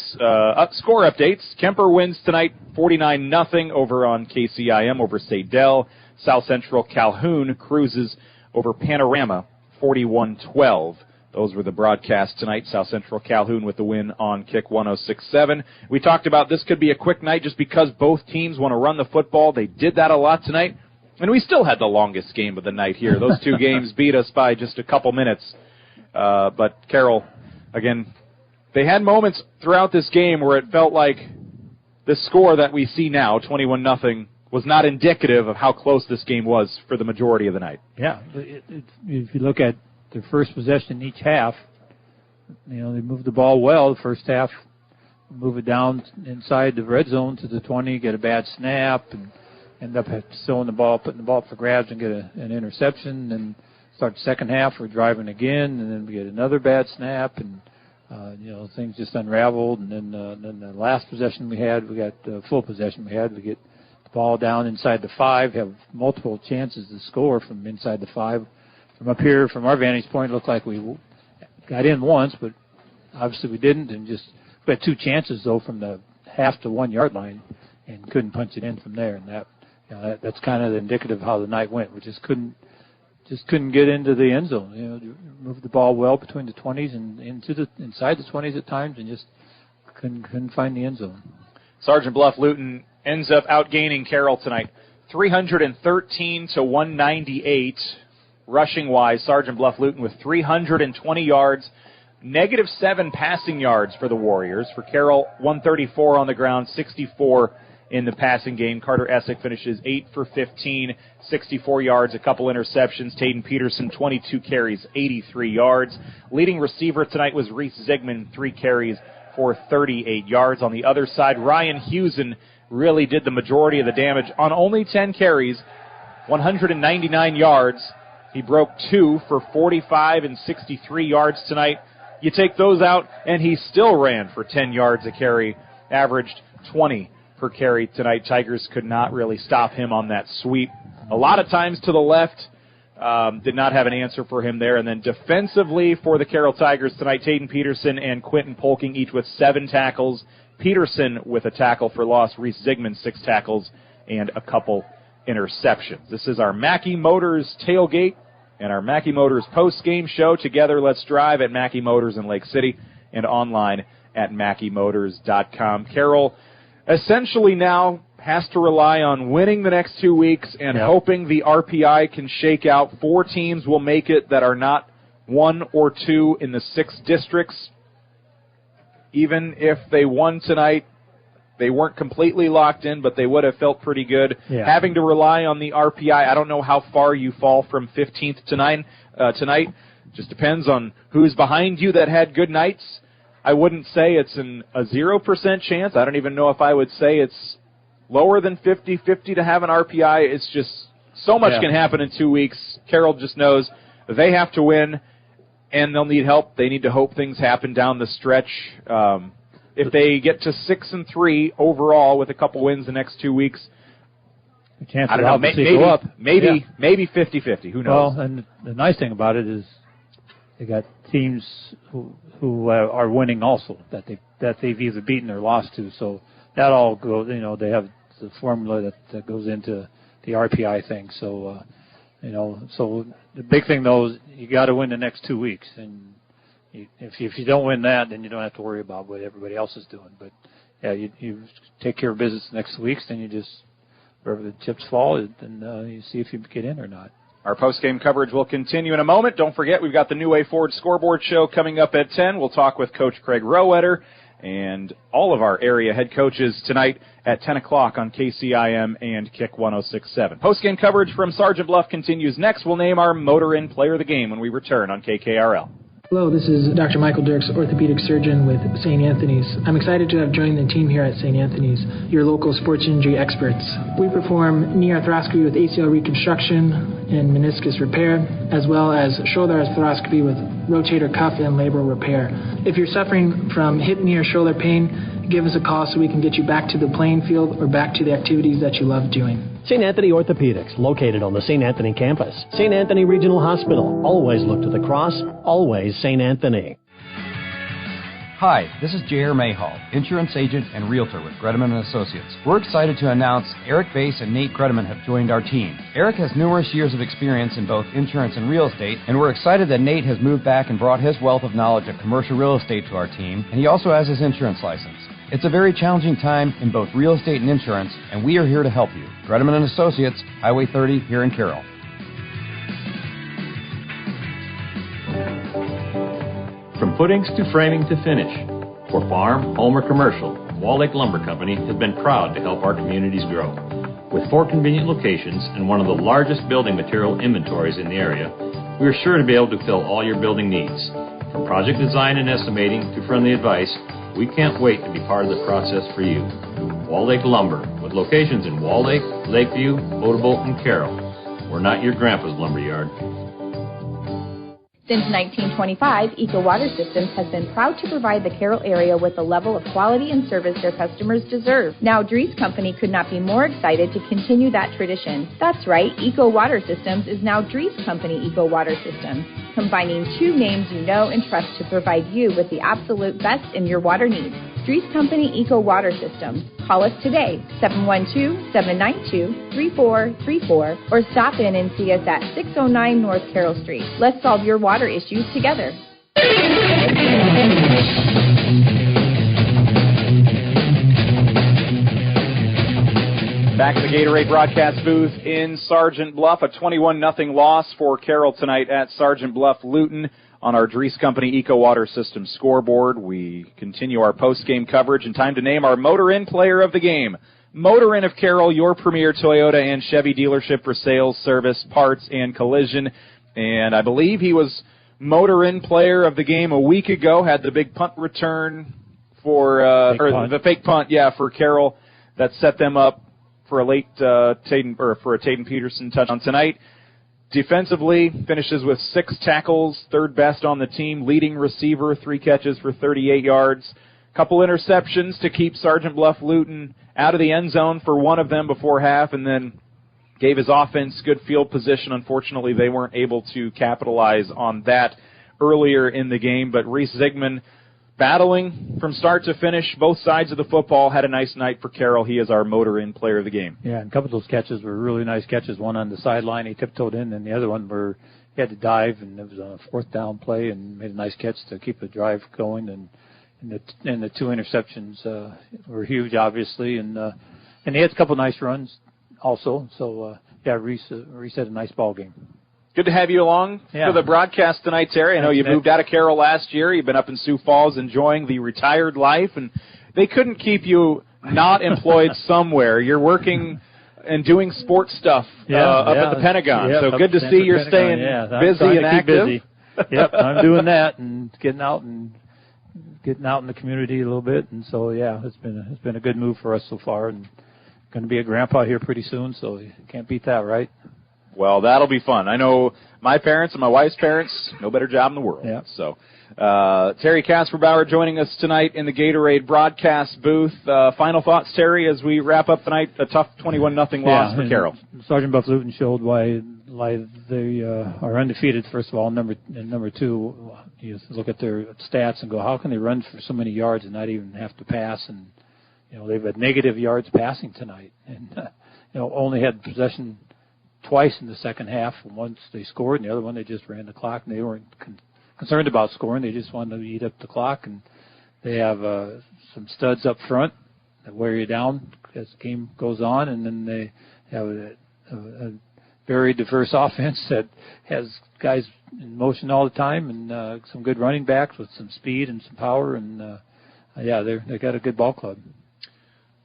Score updates. Kemper wins tonight 49-0 over on KCIM over Sadell. South Central Calhoun cruises over Panorama 41-12. Those were the broadcasts tonight. South Central Calhoun with the win on Kick 106.7. We talked about this could be a quick night just because both teams want to run the football. They did that a lot tonight. And we still had the longest game of the night here. Those two games beat us by just a couple minutes. But Carroll, again, they had moments throughout this game where it felt like the score that we see now, 21-0, was not indicative of how close this game was for the majority of the night. Yeah, if you look at their first possession each half, they moved the ball well. The first half, move it down inside the red zone to the 20, get a bad snap, and end up putting the ball up for grabs and get an interception. And start the second half, we're driving again, and then we get another bad snap, and things just unraveled. And then the last possession we had, we got full possession we had. We get the ball down inside the 5, have multiple chances to score from inside the 5. From up here, from our vantage point, it looked like we got in once, but obviously we didn't, and we had 2 chances, though, from the half to 1 yard line, and couldn't punch it in from there. And that's kind of indicative of how the night went. We just couldn't get into the end zone. Moved the ball well between the 20s and inside the 20s at times, and just couldn't find the end zone. Sergeant Bluff Luton ends up outgaining Carroll tonight, 313 to 198. Rushing wise, Sergeant Bluff Luton with 320 yards, -7 passing yards for the Warriors. For Carroll, 134 on the ground, 64 in the passing game. Carter Essick finishes 8 for 15, 64 yards, a couple interceptions. Taden Peterson, 22 carries, 83 yards. Leading receiver tonight was Reese Zigman, 3 carries for 38 yards. On the other side, Ryan Hewson really did the majority of the damage on only 10 carries, 199 yards. He broke 2 for 45 and 63 yards tonight. You take those out, and he still ran for 10 yards a carry, averaged 20 per carry tonight. Tigers could not really stop him on that sweep. A lot of times to the left, did not have an answer for him there. And then defensively for the Carroll Tigers tonight, Taden Peterson and Quentin Polking each with 7 tackles. Peterson with a tackle for loss. Reese Zigman 6 tackles and a couple interceptions. This is our Mackey Motors tailgate and our Mackey Motors post-game show. Together, let's drive at Mackey Motors in Lake City and online at MackeyMotors.com. Carroll essentially now has to rely on winning the next 2 weeks and hoping the RPI can shake out. 4 teams will make it that are not 1 or 2 in the 6 districts. Even if they won tonight, they weren't completely locked in, but they would have felt pretty good. Having to rely on the RPI, I don't know how far you fall from 15th tonight. Just depends on who's behind you that had good nights. I wouldn't say it's a 0% chance. I don't even know if I would say it's lower than 50-50 to have an RPI. It's just so much can happen in 2 weeks. Carroll just knows they have to win, and they'll need help. They need to hope things happen down the stretch. If they get to 6-3 overall with a couple wins the next 2 weeks, I don't know, maybe go up. Maybe 50-50. Who knows? Well, and the nice thing about it is they got teams who are winning also that they've either beaten or lost to. So that all goes. They have the formula that goes into the RPI thing. So so the big thing though is you got to win the next 2 weeks, and if you don't win that, then you don't have to worry about what everybody else is doing. But you take care of business the next 2 weeks, then you just wherever the chips fall, then you see if you get in or not. Our post-game coverage will continue in a moment. Don't forget, we've got the New Way Ford Scoreboard Show coming up at 10. We'll talk with Coach Craig Rowetter and all of our area head coaches tonight at 10 o'clock on KCIM and Kick 106.7. Post-game coverage from Sergeant Bluff continues next. We'll name our Motor Inn Player of the Game when we return on KKRL. Hello, this is Dr. Michael Dirks, orthopedic surgeon with St. Anthony's. I'm excited to have joined the team here at St. Anthony's, your local sports injury experts. We perform knee arthroscopy with ACL reconstruction and meniscus repair, as well as shoulder arthroscopy with rotator cuff and labral repair. If you're suffering from hip, knee, or shoulder pain, give us a call so we can get you back to the playing field or back to the activities that you love doing. St. Anthony Orthopedics, located on the St. Anthony campus. St. Anthony Regional Hospital. Always look to the cross. Always St. Anthony. Hi, this is J.R. Mayhall, insurance agent and realtor with Gredeman & Associates. We're excited to announce Eric Bass and Nate Gredeman have joined our team. Eric has numerous years of experience in both insurance and real estate, and we're excited that Nate has moved back and brought his wealth of knowledge of commercial real estate to our team, and he also has his insurance license. It's a very challenging time in both real estate and insurance, and we are here to help you. Gredeman & Associates, Highway 30 here in Carroll. From footings to framing to finish, for farm, home, or commercial, Wall Lake Lumber Company has been proud to help our communities grow. With 4 convenient locations and one of the largest building material inventories in the area, we are sure to be able to fill all your building needs. From project design and estimating to friendly advice, we can't wait to be part of the process for you. Wall Lake Lumber, with locations in Wall Lake, Lakeview, Odebolt, and Carroll. We're not your grandpa's lumberyard. Since 1925, Eco Water Systems has been proud to provide the Carroll area with the level of quality and service their customers deserve. Now, Dries Company could not be more excited to continue that tradition. That's right, Eco Water Systems is now Dries Company Eco Water Systems, combining 2 names you know and trust to provide you with the absolute best in your water needs. Dries Company Eco Water Systems. Call us today, 712-792-3434, or stop in and see us at 609 North Carroll Street. Let's solve your water issues together. Back at the Gatorade broadcast booth in Sergeant Bluff, a 21-0 loss for Carroll tonight at Sergeant Bluff Luton. On our Dries Company Eco Water System scoreboard, we continue our post-game coverage, and time to name our Motor Inn player of the game. Motor Inn of Carroll, your premier Toyota and Chevy dealership for sales, service, parts, and collision. And I believe he was Motor Inn player of the game a week ago, had the big punt return for, the fake punt, for Carroll that set them up for a late Taden Peterson touchdown tonight. Defensively, finishes with 6 tackles, third best on the team, leading receiver, 3 catches for 38 yards. Couple interceptions to keep Sergeant Bluff Luton out of the end zone for one of them before half, and then gave his offense good field position. Unfortunately, they weren't able to capitalize on that earlier in the game, but Reese Zigman battling from start to finish, both sides of the football, had a nice night for Carroll. He is our Motor Inn player of the game. Yeah, and a couple of those catches were really nice catches. One on the sideline, he tiptoed in, and the other one where he had to dive, and it was on a 4th down play, and made a nice catch to keep the drive going. And the 2 interceptions were huge, obviously, and he had a couple of nice runs also. So Reese had a nice ball game. Good to have you along for the broadcast tonight, Terry. I know you moved out of Carroll last year. You've been up in Sioux Falls enjoying the retired life, and they couldn't keep you not employed somewhere. You're working and doing sports stuff up at the Pentagon. So good to see you're staying busy and active. Busy. Yep, I'm doing that and getting out in the community a little bit. And so it's been a good move for us so far, and going to be a grandpa here pretty soon. So you can't beat that, right? Well, that'll be fun. I know my parents and my wife's parents, no better job in the world. Yeah. So, Terry Kasperbauer joining us tonight in the Gatorade broadcast booth. Final thoughts, Terry, as we wrap up tonight, a tough 21-0 loss for Carroll. Sergeant Bluff Luton showed why they are undefeated, first of all. Number 2, you look at their stats and go, how can they run for so many yards and not even have to pass? And, they've had negative yards passing tonight. And, only had possession twice in the second half. Once they scored, and the other one they just ran the clock, and they weren't concerned about scoring. They just wanted to eat up the clock, and they have some studs up front that wear you down as the game goes on, and then they have a very diverse offense that has guys in motion all the time, and some good running backs with some speed and some power, and they got a good ball club.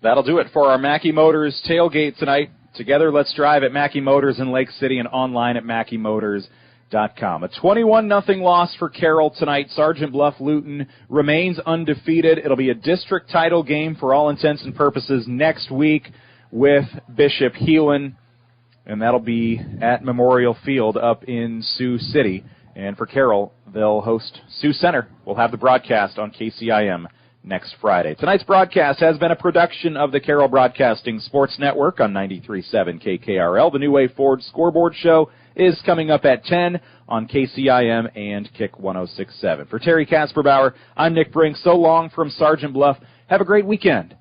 That'll do it for our Mackey Motors tailgate tonight. Together, let's drive at Mackey Motors in Lake City and online at MackeyMotors.com. A 21-0 loss for Carroll tonight. Sergeant Bluff Luton remains undefeated. It'll be a district title game for all intents and purposes next week with Bishop Heelan, and that'll be at Memorial Field up in Sioux City. And for Carroll, they'll host Sioux Center. We'll have the broadcast on KCIM next Friday. Tonight's broadcast has been a production of the Carroll Broadcasting Sports Network on 93.7 KKRL. The New Way Ford Scoreboard Show is coming up at 10 on on KCIM and Kick 106.7. For Terry Kasperbauer, I'm Nick Brink. So long from Sergeant Bluff. Have a great weekend.